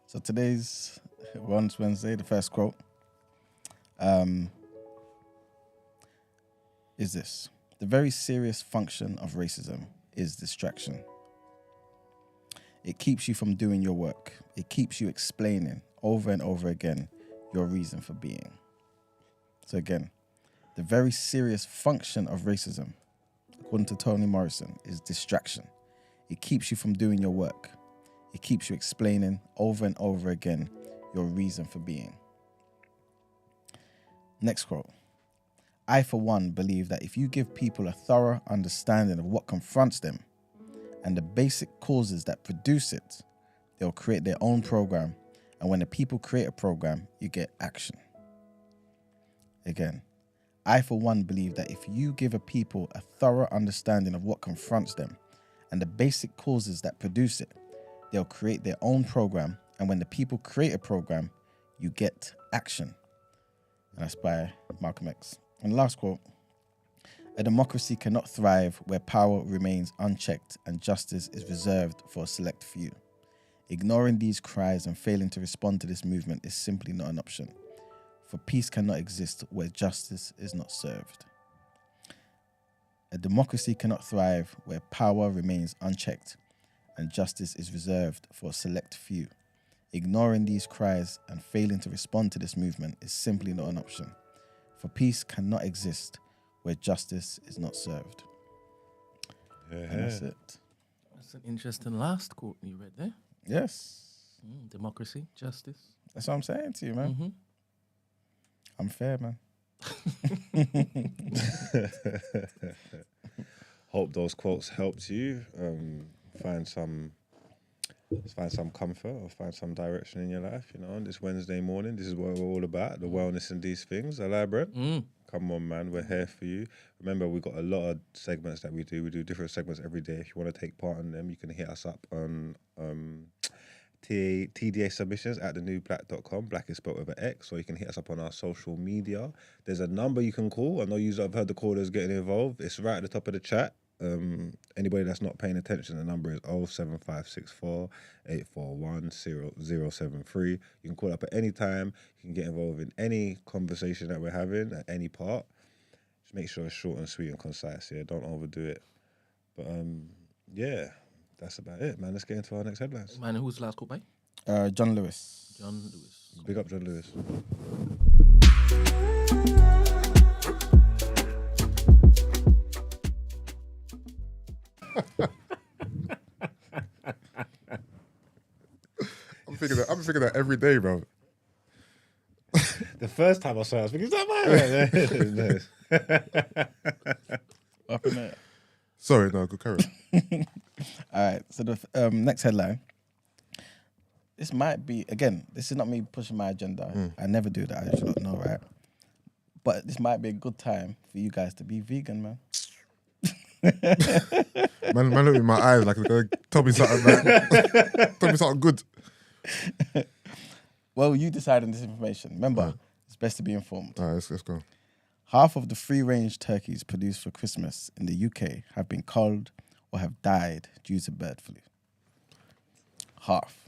[SPEAKER 3] So today's Wellness Wednesday, the first quote is this: "The very serious function of racism is distraction. It keeps you from doing your work. It keeps you explaining over and over again your reason for being." So again, the very serious function of racism, according to Toni Morrison, is distraction. It keeps you from doing your work. It keeps you explaining over and over again your reason for being. Next quote. "I, for one, believe that if you give people a thorough understanding of what confronts them and the basic causes that produce it, they'll create their own program. And when the people create a program, you get action." Again, "I, for one, believe that if you give a people a thorough understanding of what confronts them and the basic causes that produce it, they'll create their own program. And when the people create a program, you get action." And that's by Malcolm X. And last quote: "A democracy cannot thrive where power remains unchecked and justice is reserved for a select few. Ignoring these cries and failing to respond to this movement is simply not an option. For peace cannot exist where justice is not served. A democracy cannot thrive where power remains unchecked and justice is reserved for a select few. Ignoring these cries and failing to respond to this movement is simply not an option. For peace cannot exist where justice is not served." And that's it.
[SPEAKER 4] That's an interesting last quote you read there.
[SPEAKER 3] Yes.
[SPEAKER 4] Democracy, justice.
[SPEAKER 3] That's what I'm saying to you, man.
[SPEAKER 4] Mm-hmm.
[SPEAKER 3] I'm fair, man.
[SPEAKER 1] Hope those quotes helped you find some comfort or find some direction in your life. You know, on this Wednesday morning, this is what we're all about: the wellness and these things. Elaborate. Come on, man, we're here for you. Remember, we've got a lot of segments that we do. We do different segments every day. If you want to take part in them, you can hit us up on TDA submissions at thenewblack.com. Black is spelled with an X. Or you can hit us up on our social media. There's a number you can call. I know you have heard the callers getting involved. It's right at the top of the chat. Anybody that's not paying attention, the number is 07564 841 0073. You can call up at any time. You can get involved in any conversation that we're having at any part. Just make sure it's short and sweet and concise. Yeah, don't overdo it. But yeah, that's about it, man. Let's get into our next headlines.
[SPEAKER 4] Man, who's the last quote by?
[SPEAKER 3] John Lewis.
[SPEAKER 4] John Lewis.
[SPEAKER 1] Big up John Lewis.
[SPEAKER 2] I'm thinking that every day, bro.
[SPEAKER 1] The first time I saw it, I was thinking, is that mine?
[SPEAKER 3] Up in there.
[SPEAKER 2] Sorry, no, good carry.
[SPEAKER 3] All right, so the next headline. This might be, again, this is not me pushing my agenda. I never do that, I should not know, right? But this might be a good time for you guys to be vegan, man.
[SPEAKER 2] man, look in my eyes like, tell me something, man. Tell me something good.
[SPEAKER 3] Well, you decide on this information. Remember, it's best to be informed.
[SPEAKER 2] All right, let's go.
[SPEAKER 3] Half of the free-range turkeys produced for Christmas in the UK have been culled or have died due to bird flu. Half.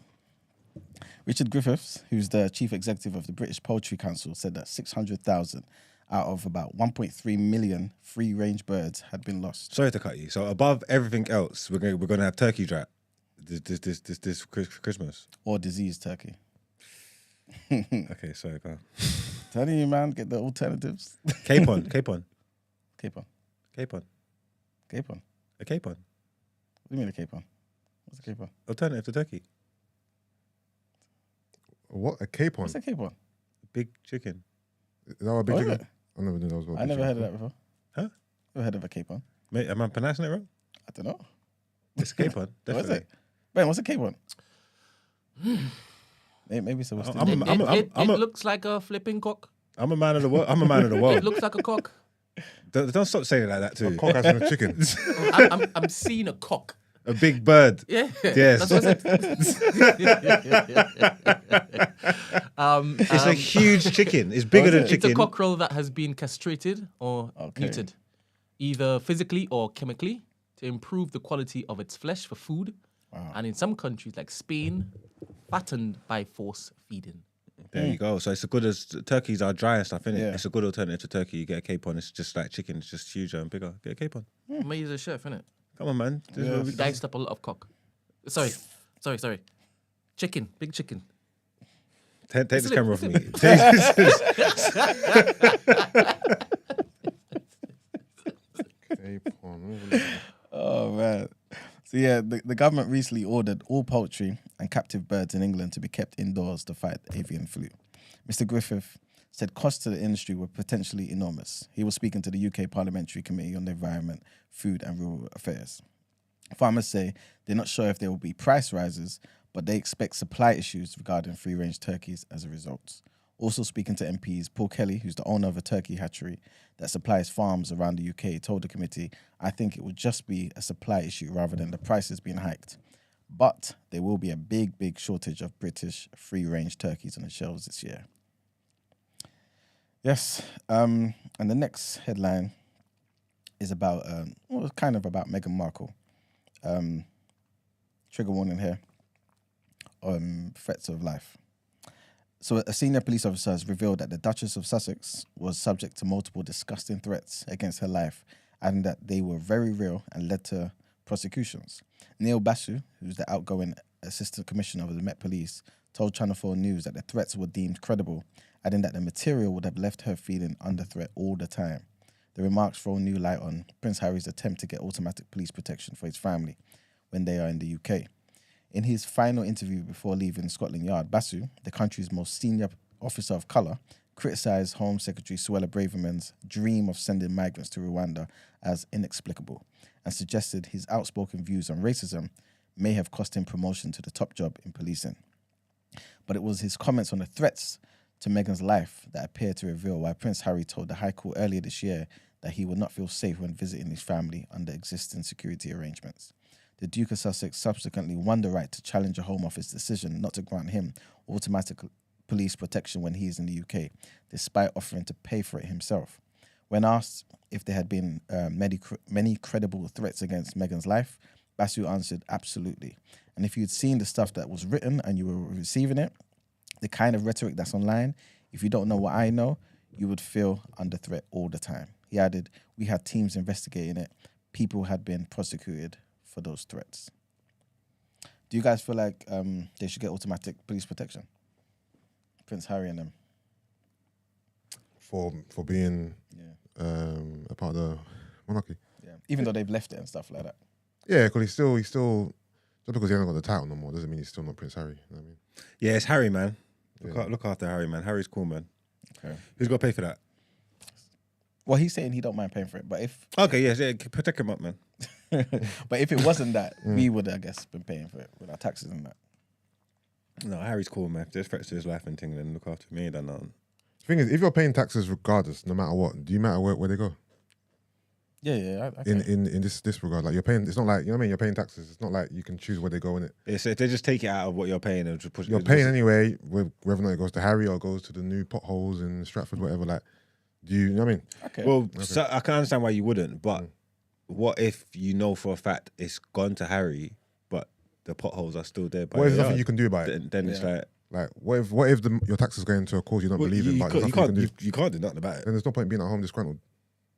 [SPEAKER 3] Richard Griffiths, who's the chief executive of the British Poultry Council, said that 600,000 out of about 1.3 million free-range birds had been lost.
[SPEAKER 1] Sorry to cut you. So above everything else, we're gonna have turkey drought this Christmas.
[SPEAKER 3] Or diseased turkey.
[SPEAKER 1] Okay, sorry, go on.
[SPEAKER 3] Telling you, man, get the alternatives.
[SPEAKER 1] Capon.
[SPEAKER 3] Capon.
[SPEAKER 1] A capon.
[SPEAKER 3] What do you mean a capon? What's a capon?
[SPEAKER 1] Alternative to turkey.
[SPEAKER 2] What? A capon?
[SPEAKER 3] What's a capon?
[SPEAKER 1] Big chicken.
[SPEAKER 2] Is that what a big
[SPEAKER 3] Oh, is
[SPEAKER 2] chicken?
[SPEAKER 3] it?
[SPEAKER 2] I never knew that was what a
[SPEAKER 3] I
[SPEAKER 2] big
[SPEAKER 3] never heard
[SPEAKER 2] chicken
[SPEAKER 3] of that before.
[SPEAKER 1] Huh?
[SPEAKER 3] Never heard of a capon.
[SPEAKER 1] Mate, am I pronouncing it wrong?
[SPEAKER 3] I don't know.
[SPEAKER 1] It's a capon,
[SPEAKER 3] What's
[SPEAKER 1] definitely.
[SPEAKER 3] it? Ben, what's a capon? Maybe so.
[SPEAKER 4] It looks like a flipping cock.
[SPEAKER 1] I'm a man of the world. I'm a man of the
[SPEAKER 4] It
[SPEAKER 1] world.
[SPEAKER 4] looks like a cock.
[SPEAKER 1] Don't stop saying it like that
[SPEAKER 2] A
[SPEAKER 1] too.
[SPEAKER 2] cock as in a chicken.
[SPEAKER 4] I'm seeing a cock.
[SPEAKER 1] A big bird.
[SPEAKER 4] Yeah.
[SPEAKER 1] Yes.
[SPEAKER 4] That's what I said.
[SPEAKER 1] It's a huge chicken. It's bigger than
[SPEAKER 3] it?
[SPEAKER 1] chicken.
[SPEAKER 4] It's a cockerel that has been castrated or neutered, either physically or chemically, to improve the quality of its flesh for food.
[SPEAKER 3] Wow.
[SPEAKER 4] And in some countries like Spain, fattened by force feeding.
[SPEAKER 1] There you go. So it's as good as turkeys are dry and stuff, innit?
[SPEAKER 3] Yeah.
[SPEAKER 1] It's a good alternative to turkey. You get a capon. It's just like chicken. It's just huger and bigger. Get a capon.
[SPEAKER 4] He's a chef, innit?
[SPEAKER 1] Come on, man. This is what we-
[SPEAKER 4] Diced up a lot of cock. Sorry. Chicken, big chicken.
[SPEAKER 1] Take this
[SPEAKER 4] Listen,
[SPEAKER 1] camera off me.
[SPEAKER 2] Capon.
[SPEAKER 3] Oh, man. So, yeah, the government recently ordered all poultry and captive birds in England to be kept indoors to fight avian flu. Mr. Griffith said costs to the industry were potentially enormous. He was speaking to the UK Parliamentary Committee on the Environment, Food and Rural Affairs. Farmers say they're not sure if there will be price rises, but they expect supply issues regarding free-range turkeys as a result. Also speaking to MPs, Paul Kelly, who's the owner of a turkey hatchery that supplies farms around the UK, told the committee, "I think it would just be a supply issue rather than the prices being hiked. But there will be a big shortage of British free-range turkeys on the shelves this year." Yes, and the next headline is about, kind of about Meghan Markle. Trigger warning here. Threats of life. So a senior police officer has revealed that the Duchess of Sussex was subject to multiple disgusting threats against her life, and that they were very real and led to prosecutions. Neil Basu, who's the outgoing assistant commissioner of the Met Police, told Channel 4 News that the threats were deemed credible, adding that the material would have left her feeling under threat all the time. The remarks throw new light on Prince Harry's attempt to get automatic police protection for his family when they are in the UK. In his final interview before leaving Scotland Yard, Basu, the country's most senior officer of colour, criticised Home Secretary Suella Braverman's dream of sending migrants to Rwanda as inexplicable, and suggested his outspoken views on racism may have cost him promotion to the top job in policing. But it was his comments on the threats to Meghan's life that appeared to reveal why Prince Harry told the High Court earlier this year that he would not feel safe when visiting his family under existing security arrangements. The Duke of Sussex subsequently won the right to challenge a Home Office decision not to grant him automatic police protection when he is in the UK, despite offering to pay for it himself. When asked if there had been many credible threats against Meghan's life, Basu answered, absolutely. And if you'd seen the stuff that was written and you were receiving it, the kind of rhetoric that's online, if you don't know what I know, you would feel under threat all the time. He added, we had teams investigating it. People had been prosecuted for those threats. Do you guys feel like they should get automatic police protection? Prince Harry and them.
[SPEAKER 2] For being a part of the monarchy.
[SPEAKER 3] Yeah. Even though they've left it and stuff like that.
[SPEAKER 2] Yeah, because he's still just because he hasn't got the title no more doesn't mean he's still not Prince Harry. You know what I mean?
[SPEAKER 1] Yeah, it's Harry, man.
[SPEAKER 2] Yeah.
[SPEAKER 1] Look after Harry, man. Harry's cool, man.
[SPEAKER 3] Okay.
[SPEAKER 1] Who's got to pay for that?
[SPEAKER 3] Well, he's saying he don't mind paying for it, but if
[SPEAKER 1] Okay, yes, yeah, protect him up, man.
[SPEAKER 3] but if it wasn't that, we would, I guess, been paying for it with our taxes and that.
[SPEAKER 1] No, Harry's cool, man. If there's threats to his life and things, then look after me. Then
[SPEAKER 2] The thing is, if you're paying taxes regardless, no matter what, do you matter where they go?
[SPEAKER 3] Yeah.
[SPEAKER 2] In this regard, like you're paying, it's not like, you know what I mean, you're paying taxes. It's not like you can choose where they go in it.
[SPEAKER 1] if they just take it out of what you're paying and just push
[SPEAKER 2] You're paying anyway, whether or not it goes to Harry or goes to the new potholes in Stratford, whatever. Like, do you know what I mean?
[SPEAKER 3] Okay.
[SPEAKER 1] Well, so I can understand why you wouldn't, but what if you know for a fact it's gone to Harry, but the potholes are still there?
[SPEAKER 2] What if there's nothing you can do about it?
[SPEAKER 1] Then it's
[SPEAKER 3] Yeah.
[SPEAKER 1] like,
[SPEAKER 2] Like, what if your tax is going to a cause you don't believe in, but there's nothing you can do?
[SPEAKER 1] You can't do nothing about it.
[SPEAKER 2] Then there's no point being at home disgruntled.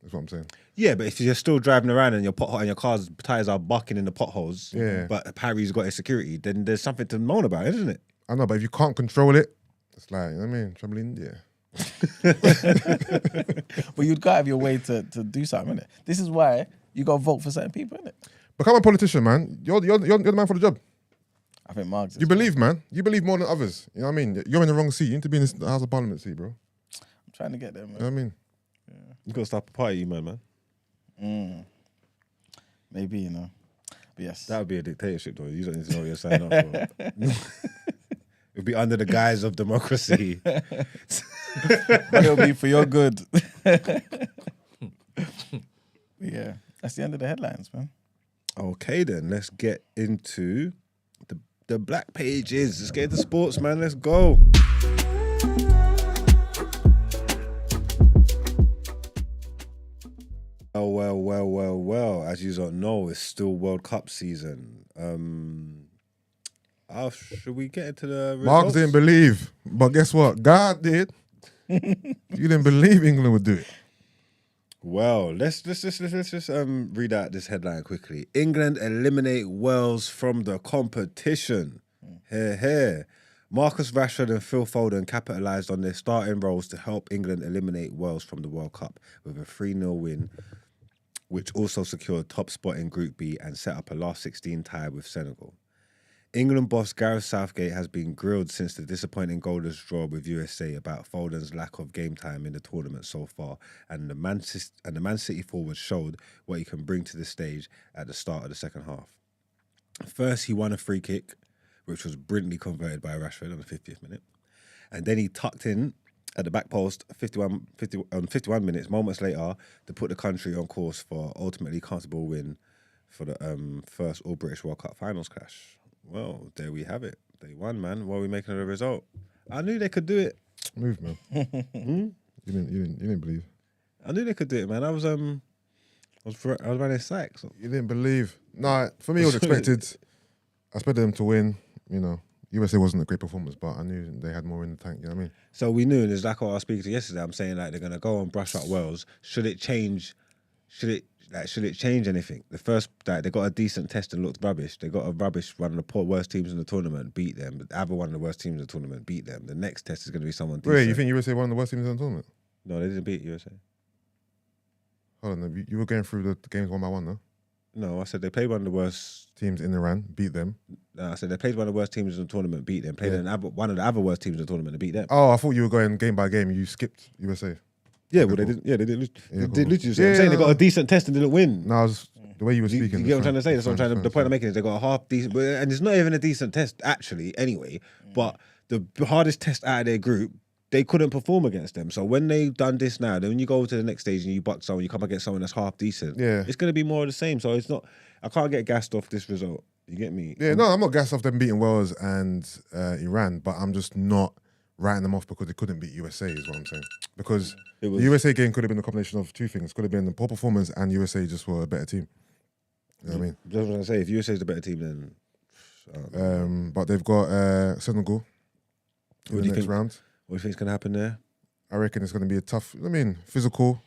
[SPEAKER 2] That's what I'm saying.
[SPEAKER 1] Yeah, but if you're still driving around and your car's tires are bucking in the potholes,
[SPEAKER 2] Yeah.
[SPEAKER 1] but Harry's got his security, then there's something to moan about, isn't it?
[SPEAKER 2] I know, but if you can't control it, it's like, you know what I mean? Trouble in India.
[SPEAKER 3] But you'd go out of your way to do something, innit? This is why you got to vote for certain people, innit?
[SPEAKER 2] Become a politician, man. You're the man for the job.
[SPEAKER 3] I think Mark's.
[SPEAKER 2] You believe, man. You believe more than others. You know what I mean? You're in the wrong seat. You need to be in the House of Parliament seat, bro.
[SPEAKER 3] I'm trying to get there, man.
[SPEAKER 2] You know what I mean?
[SPEAKER 1] You got to start a party, man.
[SPEAKER 3] Maybe, you know. But yes.
[SPEAKER 1] That would be a dictatorship, though. You don't need to know what you're signing up for. It'd be under the guise of democracy.
[SPEAKER 3] But it'll be for your good. Yeah. That's the end of the headlines, man.
[SPEAKER 1] Okay, then. Let's get into the black pages. Let's get into sports, man. Let's go. Well. As you don't know, it's still World Cup season. Should we get into the results?
[SPEAKER 2] Mark didn't believe, but guess what? God did. You didn't believe England would do it.
[SPEAKER 1] Well, let's just read out this headline quickly. England eliminate Wales from the competition. Here. Marcus Rashford and Phil Foden capitalised on their starting roles to help England eliminate Wales from the World Cup with a 3-0 win, which also secured top spot in Group B and set up a last 16 tie with Senegal. England boss Gareth Southgate has been grilled since the disappointing goalless draw with USA about Foden's lack of game time in the tournament so far, and the Man City forward showed what he can bring to the stage at the start of the second half. First, he won a free kick, which was brilliantly converted by Rashford on the 50th minute, and then he tucked in at the back post 51 minutes, moments later, to put the country on course for ultimately comfortable win for the first All-British World Cup finals clash. Well, there we have it. They won, man. What are we making of the result? I knew they could do it.
[SPEAKER 2] Move, man. You didn't believe.
[SPEAKER 1] I knew they could do it, man. I was running sacks.
[SPEAKER 2] You didn't believe. Nah, for me, it was expected. I expected them to win. You know, USA wasn't a great performance, but I knew they had more in the tank. You know what I mean?
[SPEAKER 1] So we knew, and it's like what I was speaking to yesterday. I'm saying like they're gonna go and brush up Wales. Should it change? Should it change anything? The first, they got a decent test and looked rubbish. They got a rubbish one of the worst teams in the tournament, beat them. The other one of the worst teams in the tournament, beat them. The next test is going to be someone decent.
[SPEAKER 2] Wait, you think USA one of the worst teams in the tournament?
[SPEAKER 1] No, they didn't beat USA.
[SPEAKER 2] Hold on, you were going through the games one by one, though.
[SPEAKER 1] No, I said they played one of the worst
[SPEAKER 2] teams in Iran, beat them.
[SPEAKER 1] No, I said they played one of the worst teams in the tournament, beat them. Played one of the other worst teams in the tournament, and beat them.
[SPEAKER 2] Oh, I thought you were going game by game. You skipped USA.
[SPEAKER 1] Yeah, well, they didn't. Yeah, they didn't lose.
[SPEAKER 2] Yeah,
[SPEAKER 1] They did lose.
[SPEAKER 2] Yeah,
[SPEAKER 1] I'm saying they got a decent test and didn't win.
[SPEAKER 2] No, the way you were
[SPEAKER 1] You
[SPEAKER 2] speaking.
[SPEAKER 1] get what I'm trying to say? That's what I'm trying to. The point I'm making is they got a half decent, and it's not even a decent test actually. Anyway, but the hardest test out of their group, they couldn't perform against them. So when they've done this now, then when you go to the next stage and you buck someone, you come against someone that's half decent.
[SPEAKER 2] Yeah,
[SPEAKER 1] it's going to be more of the same. So it's not. I can't get gassed off this result. You get me?
[SPEAKER 2] Yeah, no, I'm not gassed off them beating Wales and Iran, but I'm just not writing them off because they couldn't beat USA. Is what I'm saying. Because the USA game could have been a combination of two things. Could have been the poor performance and USA just were a better team. You know what I mean?
[SPEAKER 1] That's what I say. If USA is the better team, then.
[SPEAKER 2] But they've got Senegal in the next round.
[SPEAKER 1] What do you think is going to happen there?
[SPEAKER 2] I reckon it's going to be a tough. I mean, physical.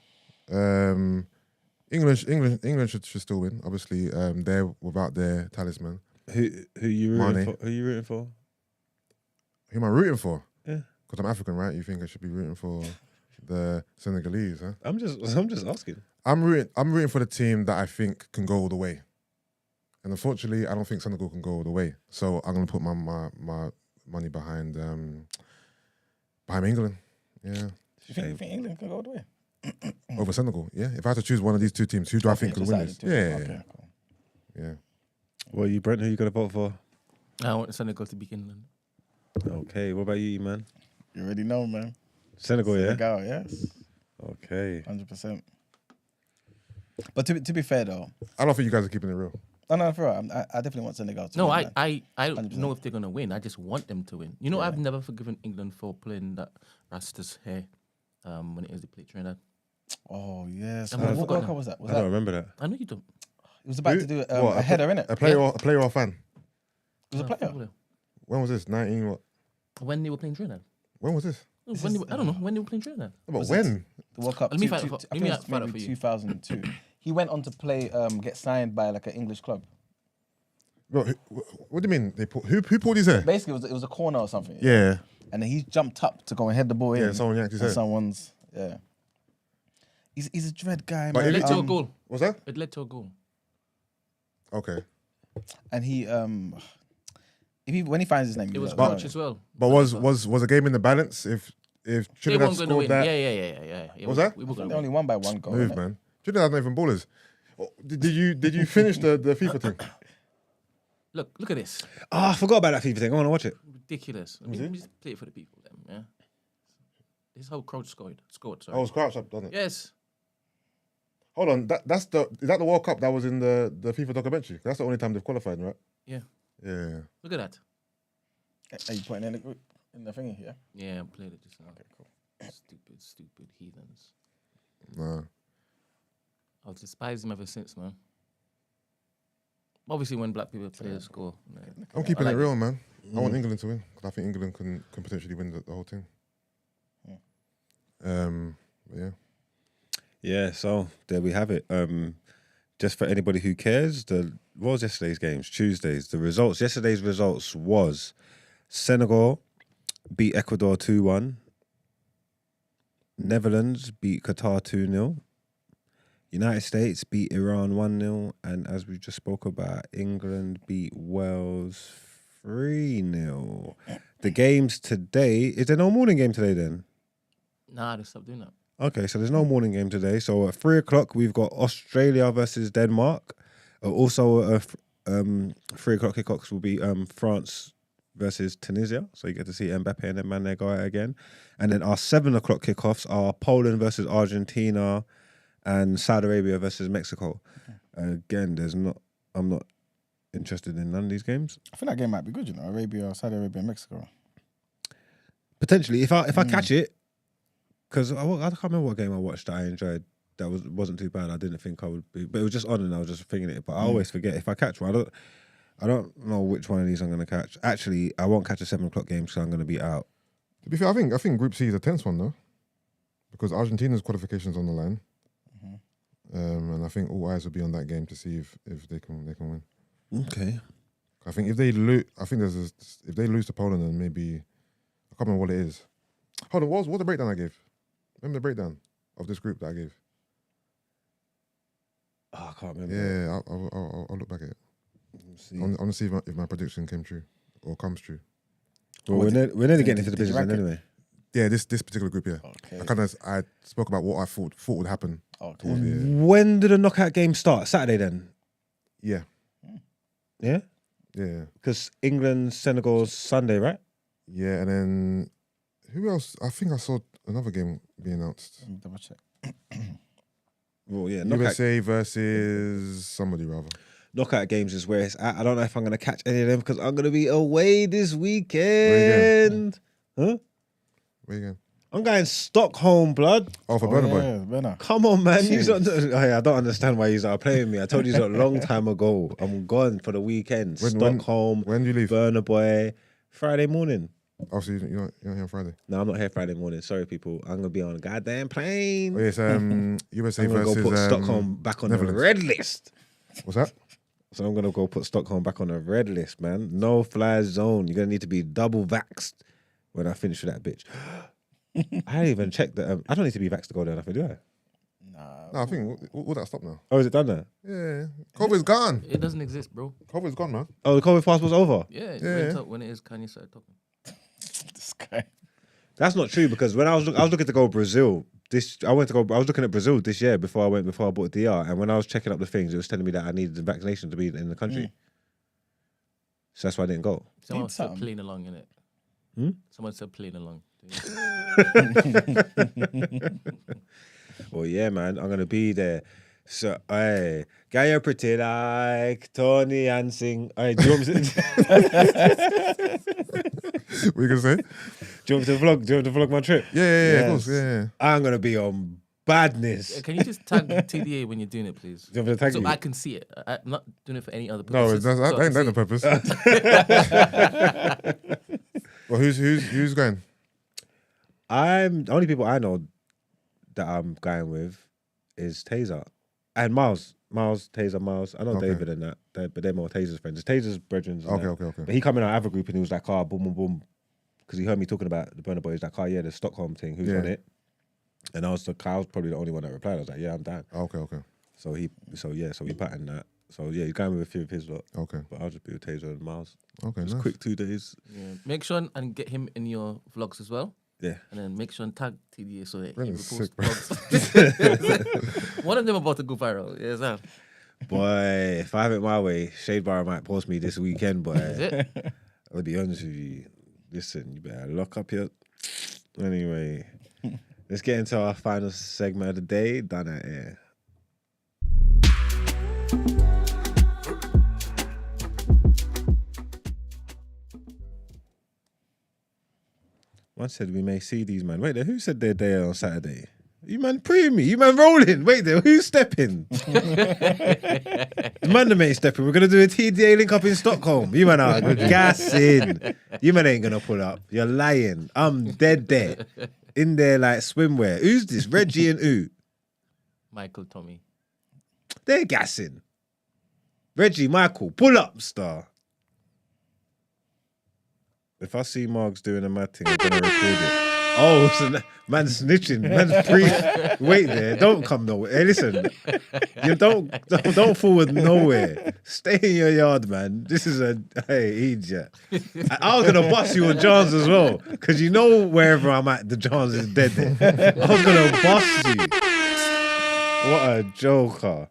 [SPEAKER 2] England should still win. Obviously, they're without their talisman.
[SPEAKER 1] Who you rooting for? Who you rooting for?
[SPEAKER 2] Who am I rooting for?
[SPEAKER 1] Yeah,
[SPEAKER 2] because I'm African, right? You think I should be rooting for the Senegalese? Huh?
[SPEAKER 1] I'm just asking.
[SPEAKER 2] I'm rooting for the team that I think can go all the way. And unfortunately, I don't think Senegal can go all the way. So I'm gonna put my money behind England. Yeah.
[SPEAKER 3] You think England can go all the way?
[SPEAKER 2] Over Senegal, yeah. If I had to choose one of these two teams, who do I think could win this? Yeah.
[SPEAKER 3] Okay, cool.
[SPEAKER 2] Yeah.
[SPEAKER 1] Well, you, Brent, who you going to vote for?
[SPEAKER 4] I want Senegal to beat England.
[SPEAKER 1] Okay. What about you, man?
[SPEAKER 3] You already know, man.
[SPEAKER 1] Senegal, yeah?
[SPEAKER 3] Senegal, yes.
[SPEAKER 1] Okay.
[SPEAKER 3] 100%. But to be fair, though.
[SPEAKER 2] I don't think you guys are keeping it real.
[SPEAKER 3] No, for real. I definitely want Senegal to
[SPEAKER 4] win.
[SPEAKER 3] No,
[SPEAKER 4] I don't know if they're going to win. I just want them to win. You know, I've never forgiven England for playing that Rastas hair when it was the play Trinidad.
[SPEAKER 3] Oh, yes.
[SPEAKER 4] What
[SPEAKER 3] World Cup was that?
[SPEAKER 1] I don't remember that.
[SPEAKER 4] I know you don't.
[SPEAKER 3] It was about to do a header, innit?
[SPEAKER 2] A player or a fan?
[SPEAKER 3] It was a player.
[SPEAKER 2] When was this? 19 what?
[SPEAKER 4] When they were playing Trinidad.
[SPEAKER 2] When was this?
[SPEAKER 4] I don't know. When they were playing Trinidad.
[SPEAKER 2] No, but when?
[SPEAKER 3] The World Cup.
[SPEAKER 4] Let me
[SPEAKER 3] two-
[SPEAKER 4] find
[SPEAKER 3] two-
[SPEAKER 4] it for-
[SPEAKER 3] I
[SPEAKER 4] let
[SPEAKER 3] think
[SPEAKER 4] me
[SPEAKER 3] it's
[SPEAKER 4] find it
[SPEAKER 3] maybe
[SPEAKER 4] for you.
[SPEAKER 3] 2002. He went on to play, get signed by like an English club.
[SPEAKER 2] Bro, what do you mean? They who pulled his hair?
[SPEAKER 3] Basically, it was a corner or something.
[SPEAKER 2] Yeah.
[SPEAKER 3] And then he jumped up to go and head the ball in.
[SPEAKER 2] Yeah, someone yanked his
[SPEAKER 3] and
[SPEAKER 2] head.
[SPEAKER 3] someone's, He's a dread guy,
[SPEAKER 2] But
[SPEAKER 3] man.
[SPEAKER 4] It led to a goal.
[SPEAKER 2] What's that?
[SPEAKER 4] It led to a goal.
[SPEAKER 2] Okay.
[SPEAKER 3] And he, when he finds his name,
[SPEAKER 4] It
[SPEAKER 3] he'll
[SPEAKER 4] was
[SPEAKER 3] let us
[SPEAKER 4] March
[SPEAKER 3] know.
[SPEAKER 4] as well.
[SPEAKER 2] But was the game in the balance? If
[SPEAKER 4] They
[SPEAKER 2] Trinidad
[SPEAKER 4] weren't going to
[SPEAKER 2] scored
[SPEAKER 4] win.
[SPEAKER 2] that,
[SPEAKER 4] Yeah.
[SPEAKER 2] What was that?
[SPEAKER 4] We were
[SPEAKER 3] I think
[SPEAKER 4] going
[SPEAKER 3] they
[SPEAKER 4] to
[SPEAKER 3] only
[SPEAKER 4] win.
[SPEAKER 3] won by one goal.
[SPEAKER 2] move,
[SPEAKER 3] innit?
[SPEAKER 2] man. Trinidad not even ballers. Oh, did you finish the FIFA thing?
[SPEAKER 4] Look at this.
[SPEAKER 1] Oh, I forgot about that FIFA thing. I want to watch it.
[SPEAKER 4] Ridiculous. Let me just play it for the people then, yeah? This is how Crouch scored, sorry.
[SPEAKER 2] Oh, it was Crouch up, done it.
[SPEAKER 4] Yes.
[SPEAKER 2] Hold on, is that the World Cup that was in the FIFA documentary? That's the only time they've qualified, right?
[SPEAKER 4] Yeah.
[SPEAKER 2] Yeah.
[SPEAKER 4] Look at that.
[SPEAKER 3] Are you putting in the group in the thingy? Yeah.
[SPEAKER 4] Yeah, I played it just now.
[SPEAKER 3] Okay, cool.
[SPEAKER 4] Stupid heathens.
[SPEAKER 2] Nah.
[SPEAKER 4] I've despised him ever since, man. Obviously, when black people play a score.
[SPEAKER 2] I'm keeping
[SPEAKER 4] I
[SPEAKER 2] it
[SPEAKER 4] like
[SPEAKER 2] real, man. I want England to win because I think England can potentially win the whole thing. But yeah.
[SPEAKER 1] Yeah, so there we have it. Just for anybody who cares, what was yesterday's games? Tuesdays. The results. Yesterday's results was Senegal beat Ecuador 2-1. Netherlands beat Qatar 2-0. United States beat Iran 1-0. And as we just spoke about, England beat Wales 3-0. The games today, is there no morning game today then?
[SPEAKER 4] Nah, they stopped doing that.
[SPEAKER 1] Okay, so there's no morning game today. So at 3 o'clock, we've got Australia versus Denmark. Also, 3 o'clock kickoffs will be France versus Tunisia. So you get to see Mbappe and then Mane go out again. And then our 7 o'clock kickoffs are Poland versus Argentina and Saudi Arabia versus Mexico. Again, I'm not interested in none of these games.
[SPEAKER 3] I think that game might be good, you know. Saudi Arabia, and Mexico.
[SPEAKER 1] Potentially, if I catch it, because I can't remember what game I watched that I enjoyed. That wasn't too bad. I didn't think I would be, but it was just on and I was just thinking it. But I always forget if I catch one. I don't know which one of these I'm going to catch. Actually, I won't catch a 7 o'clock game because I'm going to be out.
[SPEAKER 2] To be fair, I think Group C is a tense one though, because Argentina's qualifications on the line, and I think all eyes will be on that game to see if they can win.
[SPEAKER 1] Okay.
[SPEAKER 2] I think if they lose, if they lose to Poland, then maybe I can't remember what it is. Hold on, what's the breakdown I gave? Remember the breakdown of this group that I gave?
[SPEAKER 1] Oh, I can't remember.
[SPEAKER 2] Yeah, I'll look back at it. I want to see if my prediction came true or comes true.
[SPEAKER 1] Well, we're nearly getting into the
[SPEAKER 3] did you
[SPEAKER 1] business
[SPEAKER 3] rank it?
[SPEAKER 1] anyway.
[SPEAKER 2] Yeah, this particular group, yeah.
[SPEAKER 3] Okay.
[SPEAKER 2] I spoke about what I thought would happen.
[SPEAKER 3] Okay.
[SPEAKER 2] towards the end.
[SPEAKER 1] When did the knockout game start? Saturday then?
[SPEAKER 2] Yeah,
[SPEAKER 1] Yeah?
[SPEAKER 2] yeah,
[SPEAKER 1] Because England, Senegal's Sunday, right?
[SPEAKER 2] yeah. And then who else? I think I saw another game being announced.
[SPEAKER 3] Let me double check.
[SPEAKER 1] Well, yeah.
[SPEAKER 2] USA versus somebody rather.
[SPEAKER 1] Knockout games is where it's at. I don't know if I'm going to catch any of them because I'm going to be away this weekend. Huh?
[SPEAKER 2] Where you going?
[SPEAKER 1] I'm going Stockholm, blood.
[SPEAKER 2] Oh, for Burna Boy.
[SPEAKER 3] Yeah, Burna.
[SPEAKER 1] Come on, man. I don't understand why you're playing me. I told you a long time ago. I'm gone for the weekend. Stockholm,
[SPEAKER 2] When do you leave?
[SPEAKER 1] Burna Boy, Friday morning.
[SPEAKER 2] Oh, so you're not here on Friday.
[SPEAKER 1] No, I'm not here Friday morning. Sorry, people. I'm going to be on a goddamn plane.
[SPEAKER 2] Oh, yes, USA
[SPEAKER 1] I'm going to
[SPEAKER 2] versus
[SPEAKER 1] go put Stockholm back on
[SPEAKER 2] Netherlands.
[SPEAKER 1] the red list.
[SPEAKER 2] What's that?
[SPEAKER 1] So I'm going to go put Stockholm back on the red list, man. No fly zone. You're going to need to be double vaxxed when I finish with that bitch. I didn't even check that. I don't need to be vaxxed to go there, nothing, do I?
[SPEAKER 2] No, I think all that stopped now.
[SPEAKER 1] Oh, is it done now?
[SPEAKER 2] Yeah, COVID's gone.
[SPEAKER 4] It doesn't exist, bro.
[SPEAKER 2] COVID's gone, man.
[SPEAKER 1] Oh, the COVID passport's over?
[SPEAKER 4] Yeah, it
[SPEAKER 2] Yeah.
[SPEAKER 4] went up when it is Kanye started talking.
[SPEAKER 3] This guy.
[SPEAKER 1] That's not true because when I was looking to go Brazil, I was looking at Brazil this year before I bought DR, and when I was checking up the things, it was telling me that I needed the vaccination to be in the country. So that's why I didn't go.
[SPEAKER 4] Someone said
[SPEAKER 3] something.
[SPEAKER 4] playing along, innit?
[SPEAKER 1] Hmm?
[SPEAKER 4] Someone said playing along.
[SPEAKER 1] Well, yeah, man, I'm gonna be there. So, hey, get your pretty like Tony and sing. Hey, do you want me to?
[SPEAKER 2] What you gonna say?
[SPEAKER 1] Do you want me to vlog? Do you want to vlog my trip?
[SPEAKER 2] Yeah, of course, yeah.
[SPEAKER 1] I'm gonna be on badness.
[SPEAKER 4] Can you just tag TDA when you're doing it, please?
[SPEAKER 1] Do you want me to tag
[SPEAKER 4] So
[SPEAKER 1] you?
[SPEAKER 4] I can see it. I'm not doing it for any other
[SPEAKER 2] No,
[SPEAKER 4] purposes.
[SPEAKER 2] that
[SPEAKER 4] so I
[SPEAKER 2] ain't
[SPEAKER 4] can
[SPEAKER 2] the
[SPEAKER 4] see
[SPEAKER 2] purpose. Well, who's going?
[SPEAKER 1] The only people I know that I'm going with is Taser and Miles. Taser, Miles. I know
[SPEAKER 2] Okay.
[SPEAKER 1] David and that, but they're more Taser's friends. It's Taser's brethren.
[SPEAKER 2] Okay.
[SPEAKER 1] But he come in our other group and he was like, boom, boom, boom. Because he heard me talking about the Burner Boy. He's like, yeah, the Stockholm thing. Who's on it? And I was probably the only one that replied. I was like, yeah, I'm down.
[SPEAKER 2] Okay.
[SPEAKER 1] So we patterned that. So yeah, he's going with a few of his lot.
[SPEAKER 2] Okay.
[SPEAKER 1] But I'll just be with Taser and Miles.
[SPEAKER 2] Okay,
[SPEAKER 1] Just
[SPEAKER 2] nice.
[SPEAKER 1] quick 2 days.
[SPEAKER 4] Yeah. Make sure and get him in your vlogs as well.
[SPEAKER 1] Yeah.
[SPEAKER 4] And then make sure and tag TDA so that he
[SPEAKER 2] Brennan's
[SPEAKER 4] reposts
[SPEAKER 2] sick, bro.
[SPEAKER 4] vlogs. One of them about to go viral. Yeah, sir.
[SPEAKER 1] Boy, if I have it my way, Shade Bar might post me this weekend, boy.
[SPEAKER 4] Is it?
[SPEAKER 1] I'll be honest with you. Listen, you better lock up your... Anyway, let's get into our final segment of the day. Done at here. One said we may see these man. Wait there, who said they're there on Saturday? You man pre me. You man rolling. Wait there, who's stepping? The man that ain't stepping. We're gonna do a TDA link up in Stockholm. You man are gassing. You man ain't gonna pull up. You're lying. I'm dead there. In there like swimwear. Who's this? Reggie and who?
[SPEAKER 4] Michael, Tommy.
[SPEAKER 1] They're gassing. Reggie, Michael, pull up, star. If I see Margs doing a mad thing, I'm gonna record it. Oh, so man's snitching. Man's wait there. Don't come nowhere. Hey, listen. You don't forward nowhere. Stay in your yard, man. This is idiot. I was gonna bust you on Johns as well, because you know wherever I'm at, the Johns is dead there. I was gonna bust you. What a joker.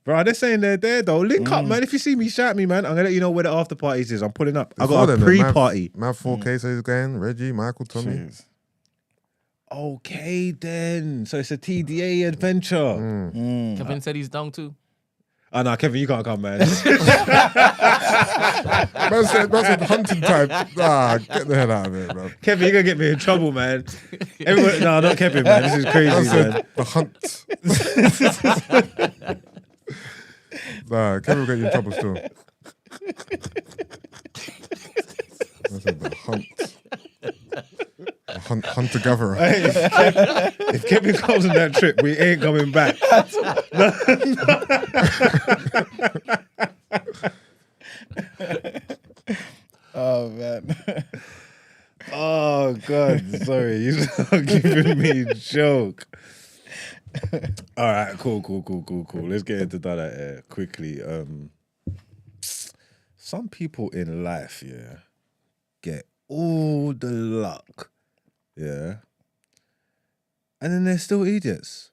[SPEAKER 1] Bro, they're saying they're there though. Link up, man. If you see me, shout me, man. I'm gonna let you know where the after parties is. I'm pulling up. I got a pre-party.
[SPEAKER 2] Mav 4K says going. Reggie, Michael, Tommy.
[SPEAKER 3] Jeez.
[SPEAKER 1] Okay then. So it's a TDA adventure.
[SPEAKER 4] Kevin said he's down too.
[SPEAKER 1] Oh no, Kevin, you can't come, man.
[SPEAKER 2] Man said hunting time. Get the hell out of here, bro.
[SPEAKER 1] Kevin, you're gonna get me in trouble, man. Everybody, no, not Kevin, man. This is crazy,
[SPEAKER 2] Man said
[SPEAKER 1] man.
[SPEAKER 2] the hunt. Kevin will get you in trouble still. I said the hunt. Hunter-gatherer.
[SPEAKER 1] Hey, if Kevin comes on that trip, we ain't coming back.
[SPEAKER 3] Oh man.
[SPEAKER 1] Oh God, sorry, you're giving me a joke. All right, cool. Let's get into that quickly. Some people in life, yeah, get all the luck, yeah, and then they're still idiots.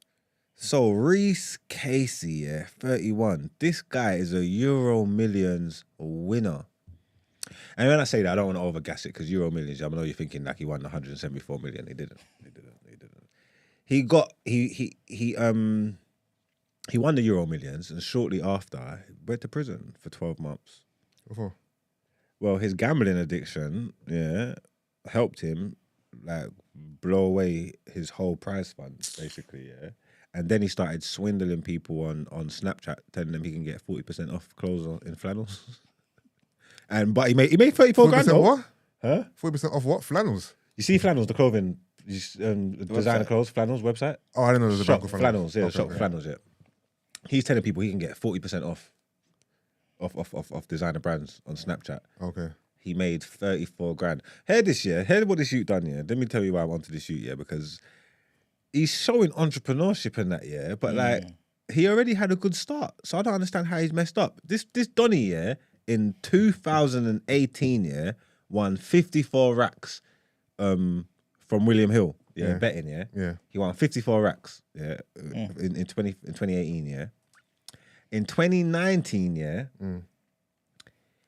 [SPEAKER 1] So Reece Casey, yeah, 31. This guy is a Euro Millions winner. And when I say that, I don't want to overgas it because Euro Millions, I know you're thinking like he won 174 million. He didn't. He won the Euro Millions, and shortly after went to prison for 12 months.
[SPEAKER 2] Before.
[SPEAKER 1] Well, his gambling addiction, yeah, helped him like blow away his whole prize fund, basically, yeah. And then he started swindling people on Snapchat, telling them he can get 40% off clothes in flannels. But he made 34 grand.
[SPEAKER 2] 40%
[SPEAKER 1] though.
[SPEAKER 2] what?
[SPEAKER 1] Huh?
[SPEAKER 2] 40% off what? Flannels?
[SPEAKER 1] You see flannels, the clothing, designer clothes, flannels website.
[SPEAKER 2] Oh, I didn't know there was a
[SPEAKER 1] Shop
[SPEAKER 2] bank of
[SPEAKER 1] flannels, yeah,
[SPEAKER 2] Okay,
[SPEAKER 1] shop
[SPEAKER 2] okay.
[SPEAKER 1] flannels, yeah. He's telling people he can get 40% off designer brands on Snapchat.
[SPEAKER 2] Okay.
[SPEAKER 1] He made 34 grand. Hear what this shoot done, yeah. Let me tell you why I wanted this shoot, yeah, because he's showing entrepreneurship in that, yeah, but like he already had a good start. So I don't understand how he's messed up. This Donny, yeah, in 2018, yeah, won 54 racks from William Hill, yeah, betting, yeah.
[SPEAKER 2] Yeah.
[SPEAKER 1] He won 54 racks, yeah, in 2018, yeah. In 2019, yeah,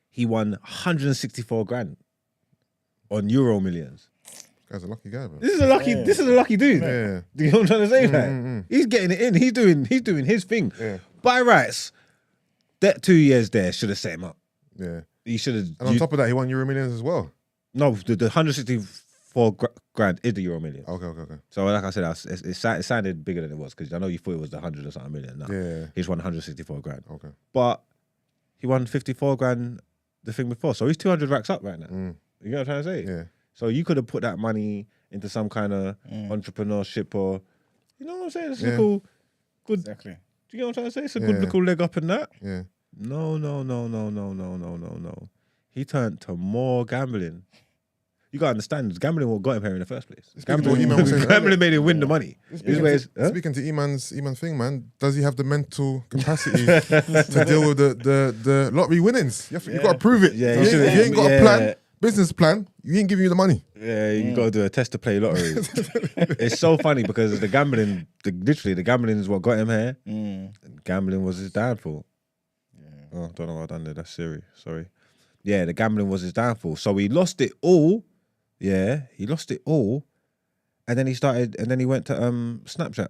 [SPEAKER 1] he won 164 grand on Euro Millions.
[SPEAKER 2] Guy's a lucky guy, bro.
[SPEAKER 1] This is a lucky dude.
[SPEAKER 2] Yeah.
[SPEAKER 1] Do you know what I'm trying to say? Like, he's getting it in. He's doing his thing.
[SPEAKER 2] Yeah.
[SPEAKER 1] By rights, that 2 years there should have set him up.
[SPEAKER 2] Yeah.
[SPEAKER 1] He should have.
[SPEAKER 2] And on top of that, he won Euro Millions as well.
[SPEAKER 1] No, the 164 grand is the Euro Million.
[SPEAKER 2] Okay.
[SPEAKER 1] So like I said, it sounded bigger than it was because I know you thought it was the 100 or something million. No,
[SPEAKER 2] Yeah.
[SPEAKER 1] he's won 164 grand.
[SPEAKER 2] Okay.
[SPEAKER 1] But he won 54 grand the thing before, so he's 200 racks up right now. You know what I'm trying to say?
[SPEAKER 2] Yeah.
[SPEAKER 1] So you could have put that money into some kind of entrepreneurship or, you know what I'm saying? It's a good.
[SPEAKER 3] Exactly.
[SPEAKER 1] Do you know what I'm trying to say? It's a good little leg up in that.
[SPEAKER 2] Yeah.
[SPEAKER 1] No. He turned to more gambling. You gotta understand, gambling what got him here in the first place. Gambling made him win the money.
[SPEAKER 2] Speaking to Eman's thing, man, does he have the mental capacity to deal with the lottery winnings? You got to prove it.
[SPEAKER 1] Yeah,
[SPEAKER 2] if you ain't got a plan, business plan, you ain't giving you the money.
[SPEAKER 1] Yeah, you got to do a test to play lottery. It's so funny because the gambling is what got him here. Gambling was his downfall. Oh, don't know what I've done there. That's Siri. Sorry. Yeah, the gambling was his downfall. So he lost it all. Yeah, he lost it all. And then he went to Snapchat.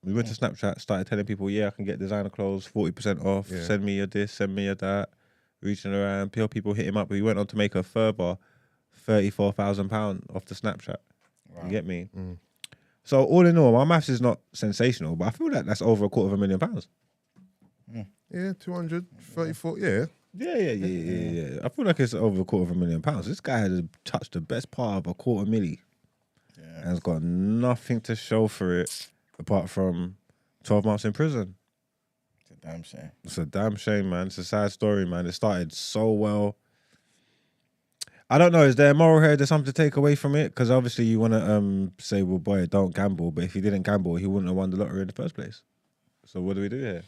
[SPEAKER 1] We went to Snapchat, started telling people, I can get designer clothes, 40% off, send me your this, send me your that. Reaching around, people hit him up. He went on to make a further £34,000 off the Snapchat. Wow. You get me? So all in all, my maths is not sensational, but I feel like that's over £250,000.
[SPEAKER 2] Yeah, 234, yeah.
[SPEAKER 1] Yeah. I feel like it's over £250,000. This guy had touched the best part of $250,000 and has got nothing to show for it apart from 12 months in prison.
[SPEAKER 3] It's a damn shame.
[SPEAKER 1] It's a damn shame, man. It's a sad story, man. It started so well. I don't know. Is there a moral here? There's something to take away from it? Because obviously you want to say, well, boy, don't gamble. But if he didn't gamble, he wouldn't have won the lottery in the first place. So what do we do here?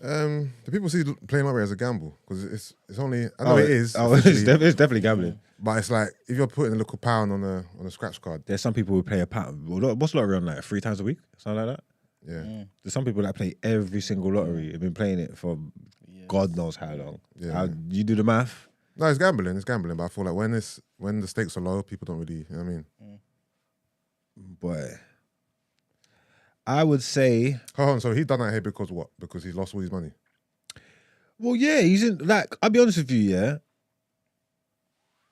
[SPEAKER 2] The people see playing lottery as a gamble because it's only. I know it is.
[SPEAKER 1] It's definitely gambling.
[SPEAKER 2] But it's like if you're putting a little pound on a scratch card.
[SPEAKER 1] There's some people who play a pound. What's lottery on like 3 times a week? Something like that.
[SPEAKER 2] Yeah.
[SPEAKER 1] There's some people that play every single lottery. Have been playing it for God knows how long.
[SPEAKER 2] Yeah.
[SPEAKER 1] You do the math.
[SPEAKER 2] No, it's gambling. It's gambling. But I feel like when the stakes are low, people don't really. You know what I mean?
[SPEAKER 1] Boy. I would say.
[SPEAKER 2] Hold on, so he done that here because what? Because he lost all his money.
[SPEAKER 1] Well, yeah, he's in. Like, I'll be honest with you, yeah.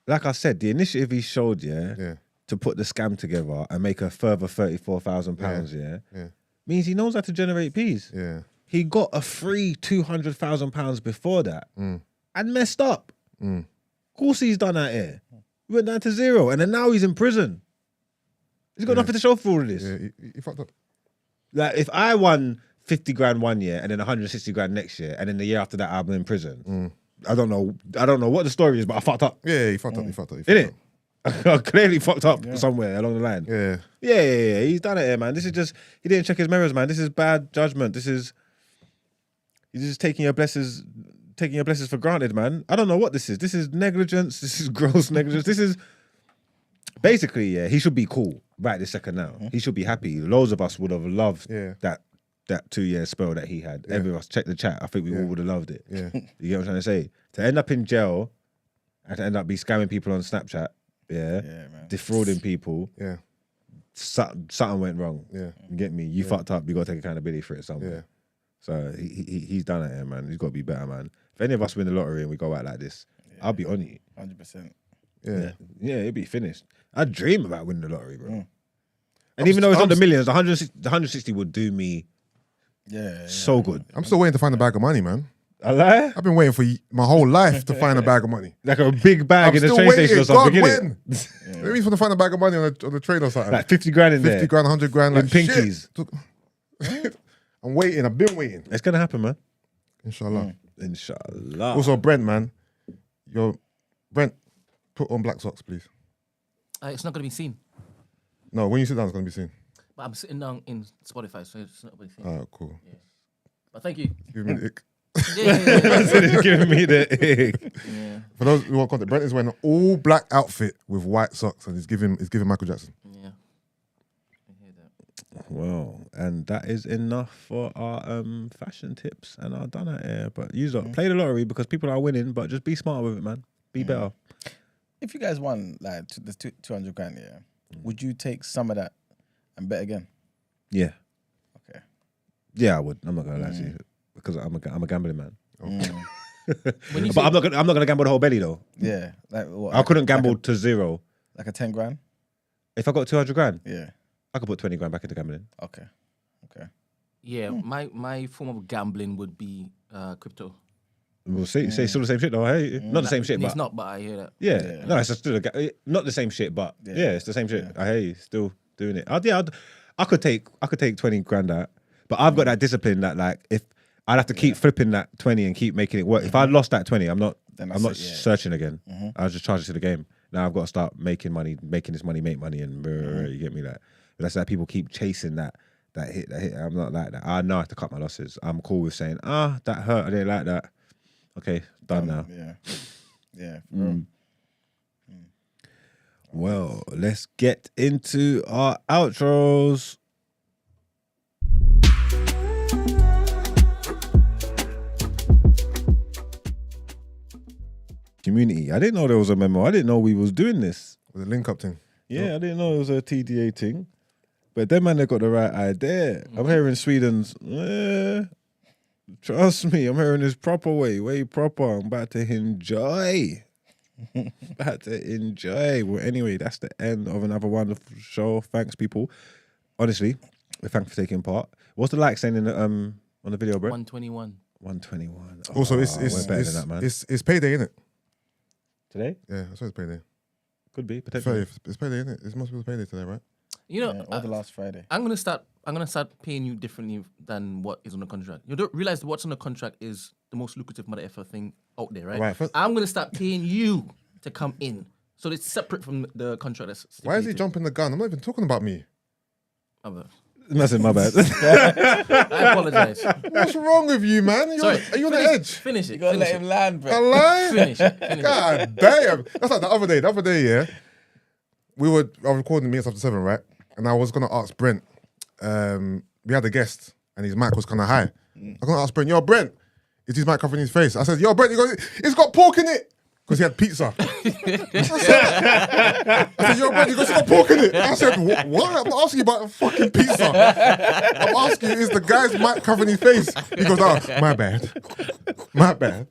[SPEAKER 1] Like I said, the initiative he showed, to put the scam together and make a further £34,000, means he knows how to generate peas.
[SPEAKER 2] Yeah,
[SPEAKER 1] he got a free £200,000 before that and messed up. Of course, he's done that here. He went down to zero, and then now he's in prison. He's got nothing to show for all of this.
[SPEAKER 2] Yeah, he fucked up.
[SPEAKER 1] Like, if I won 50 grand one year and then 160 grand next year, and then the year after that I'm in prison, I don't know what the story is, but I fucked up.
[SPEAKER 2] Yeah, he fucked up. He fucked up.
[SPEAKER 1] Innit? I clearly fucked up somewhere along the line.
[SPEAKER 2] Yeah.
[SPEAKER 1] He's done it here, man. This is just, he didn't check his mirrors, man. This is bad judgment. He's just taking your blessings for granted, man. I don't know what this is. This is negligence. This is gross negligence. This is basically, he should be cool right this second now. He should be happy. Loads of us would have loved that 2-year spell that he had. Every of us, check the chat. I think we all would have loved it.
[SPEAKER 2] Yeah.
[SPEAKER 1] You get what I'm trying to say? To end up in jail and to end up be scamming people on Snapchat,
[SPEAKER 3] man.
[SPEAKER 1] defrauding people, something went wrong.
[SPEAKER 2] Yeah.
[SPEAKER 1] You get me? You fucked up. You got to take accountability for it somewhere.
[SPEAKER 2] Yeah.
[SPEAKER 1] So he's done it here, man. He's got to be better, man. If any of us win the lottery and we go out like this, I'll be on you.
[SPEAKER 3] 100%.
[SPEAKER 2] Yeah.
[SPEAKER 1] Yeah, it'll be finished. I dream about winning the lottery, bro. And even though it's not the millions, the 160 would do me so good.
[SPEAKER 2] I'm still waiting to find a bag of money, man.
[SPEAKER 1] A lie?
[SPEAKER 2] I've been waiting for my whole life to find a bag of money.
[SPEAKER 1] Like a big bag in the
[SPEAKER 2] still
[SPEAKER 1] train
[SPEAKER 2] waiting.
[SPEAKER 1] station or something,
[SPEAKER 2] God,
[SPEAKER 1] innit?
[SPEAKER 2] when? Maybe he's going to find a bag of money on the train or something.
[SPEAKER 1] Like 50 grand in
[SPEAKER 2] 50
[SPEAKER 1] there.
[SPEAKER 2] grand, 100 grand.
[SPEAKER 1] In
[SPEAKER 2] Like,
[SPEAKER 1] pinkies.
[SPEAKER 2] shit. I'm waiting. I've been waiting.
[SPEAKER 1] It's going to happen, man.
[SPEAKER 2] Inshallah.
[SPEAKER 1] Inshallah.
[SPEAKER 2] Also, Brent, man. Brent, put on black socks, please.
[SPEAKER 4] It's not going to be seen.
[SPEAKER 2] No, when you sit down, it's going to be seen.
[SPEAKER 4] But I'm sitting down in Spotify, so it's not going to be seen.
[SPEAKER 2] Oh, cool.
[SPEAKER 4] Yeah. But thank you.
[SPEAKER 2] Give me the ick.
[SPEAKER 1] He's giving me the ick.
[SPEAKER 4] Yeah.
[SPEAKER 2] For those who want content, Brent is wearing an all black outfit with white socks, and he's giving Michael Jackson.
[SPEAKER 4] Yeah. I hear that.
[SPEAKER 1] Well, and that is enough for our fashion tips and our done at here. But use it. Play the lottery because people are winning, but just be smart with it, man. Be better.
[SPEAKER 3] If you guys won like the 200 grand, would you take some of that and bet again?
[SPEAKER 1] Yeah.
[SPEAKER 3] Okay.
[SPEAKER 1] Yeah, I would. I'm not gonna lie to you because I'm a gambling man.
[SPEAKER 4] When you
[SPEAKER 1] But I'm not gonna gamble the whole belly though.
[SPEAKER 3] Yeah. Like what?
[SPEAKER 1] I couldn't gamble to zero.
[SPEAKER 3] Like a 10 grand?
[SPEAKER 1] If I got 200 grand,
[SPEAKER 3] Yeah.
[SPEAKER 1] I could put 20 grand back into gambling.
[SPEAKER 3] Okay.
[SPEAKER 4] Yeah, my form of gambling would be crypto.
[SPEAKER 1] We'll see. Say still the same shit though. Hey, not the same shit,
[SPEAKER 4] It's
[SPEAKER 1] but
[SPEAKER 4] not, but I hear that.
[SPEAKER 1] yeah. No, it's still not the same shit, but yeah, it's the same shit. I hear you still doing it. I could take 20 grand out, but I've got that discipline that like if I'd have to keep flipping that 20 and keep making it work. If I lost that 20, I'm not searching again. I'll just charge it to the game. Now I've got to start making this money, make money, and you get me that. But that's that people keep chasing that hit. I'm not like that. I know I have to cut my losses. I'm cool with saying, that hurt. I didn't like that. Okay, done now.
[SPEAKER 3] Yeah.
[SPEAKER 1] Well, let's get into our outros. Community. I didn't know there was a memo. I didn't know we was doing this.
[SPEAKER 2] With the link up thing.
[SPEAKER 1] Yeah, I didn't know it was a TDA thing. But them man, they got the right idea. I'm hearing Sweden's, trust me, I'm hearing this proper way proper. I'm about to enjoy. Well, anyway, that's the end of another wonderful show. Thanks, people. Honestly, thanks for taking part. What's the like saying in the, on the video, bro?
[SPEAKER 4] 121.
[SPEAKER 1] 121.
[SPEAKER 2] Also,
[SPEAKER 1] we're better than that, man.
[SPEAKER 2] It's payday, innit?
[SPEAKER 1] Today?
[SPEAKER 2] Yeah, I saw it's payday.
[SPEAKER 1] Could be, potentially.
[SPEAKER 2] It's payday, innit? It must be payday today, right?
[SPEAKER 4] You know,
[SPEAKER 3] or the last Friday.
[SPEAKER 4] I'm gonna start paying you differently than what is on the contract. You don't realize what's on the contract is the most lucrative mother effer thing out there, right? I'm gonna start paying you to come in, so it's separate from the contract. That's
[SPEAKER 2] Why is he jumping the gun? I'm not even talking about me.
[SPEAKER 1] Nothing, my bad.
[SPEAKER 4] I apologize.
[SPEAKER 2] What's wrong with you, man? Are you on the edge?
[SPEAKER 4] Finish it.
[SPEAKER 3] You gotta let him land, bro.
[SPEAKER 2] Alive?
[SPEAKER 4] Finish it.
[SPEAKER 2] God damn. That's like the other day. The other day, yeah. I was recording Minutes After 7, right? And I was going to ask Brent. We had a guest and his mic was kind of high. I was going to ask Brent, yo, Brent, is his mic covering his face? I said, yo, Brent, it's got pork in it. Because he had pizza. I said, yo, Brent, it's got pork in it. I said, what? I'm not asking you about fucking pizza. I'm asking you, is the guy's mic covering his face? He goes, oh, my bad.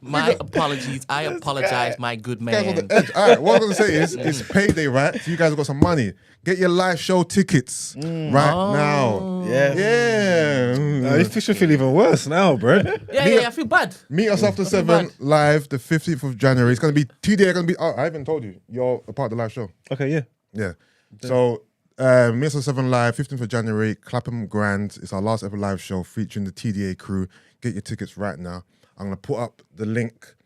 [SPEAKER 4] My apologies. I apologize, my good man.
[SPEAKER 2] Guys on the edge. All right, what I'm going to say is, it's payday, right? So you guys have got some money. Get your live show tickets right now. Yeah.
[SPEAKER 1] You should feel even worse now, bro.
[SPEAKER 4] Yeah, I feel bad.
[SPEAKER 2] Meet us after 7 live, the 15th of January. It's going to be TDA. Going to be. Oh, I haven't told you. You're a part of the live show.
[SPEAKER 1] Okay, yeah.
[SPEAKER 2] Yeah. So, meet us at 7 live, 15th of January, Clapham Grand. It's our last ever live show featuring the TDA crew. Get your tickets right now. I'm going to put up the link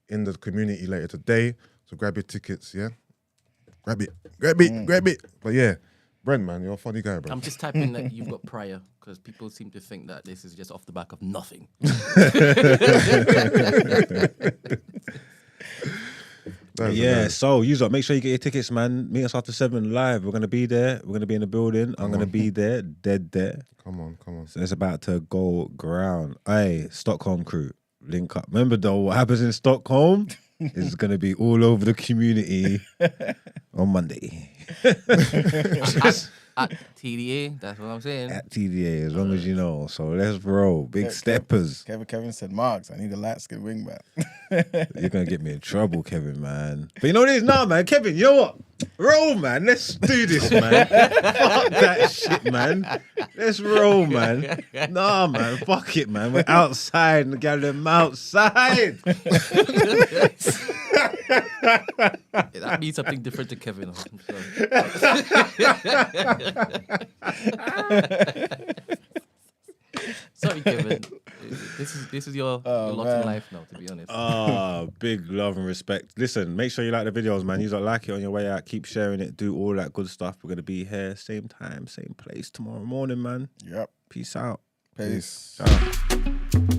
[SPEAKER 2] in the community later today. So grab your tickets, yeah? Grab it. But yeah, Brent, man, you're a funny guy, bro.
[SPEAKER 4] I'm just typing that you've got prior because people seem to think that this is just off the back of nothing.
[SPEAKER 1] So use up. Make sure you get your tickets, man. Meet us after 7 live. We're gonna be there. We're gonna be in the building. I'm gonna be there, dead there.
[SPEAKER 2] Come on.
[SPEAKER 1] So it's about to go ground. Hey, Stockholm crew, link up. Remember though, what happens in Stockholm is gonna be all over the community on Monday.
[SPEAKER 4] At TDA, that's what I'm saying.
[SPEAKER 1] At TDA, as long as you know. So let's roll. Big steppers.
[SPEAKER 3] Kevin said, Marks, I need a light skin wingback.
[SPEAKER 1] You're going to get me in trouble, Kevin, man. But you know what it is? Nah, man. Kevin, you know what? Roll, man. Let's do this, man. Fuck that shit, man. Let's roll, man. Nah, man. Fuck it, man. We're outside and got them outside.
[SPEAKER 4] That means something different to Kevin. Sorry, Kevin. This is your lot in life now, to be honest.
[SPEAKER 1] Big love and respect. Listen, make sure you like the videos, man. You don't like it on your way out. Keep sharing it. Do all that good stuff. We're gonna be here, same time, same place tomorrow morning, man.
[SPEAKER 3] Yep.
[SPEAKER 1] Peace out.
[SPEAKER 3] Peace.
[SPEAKER 1] Ciao.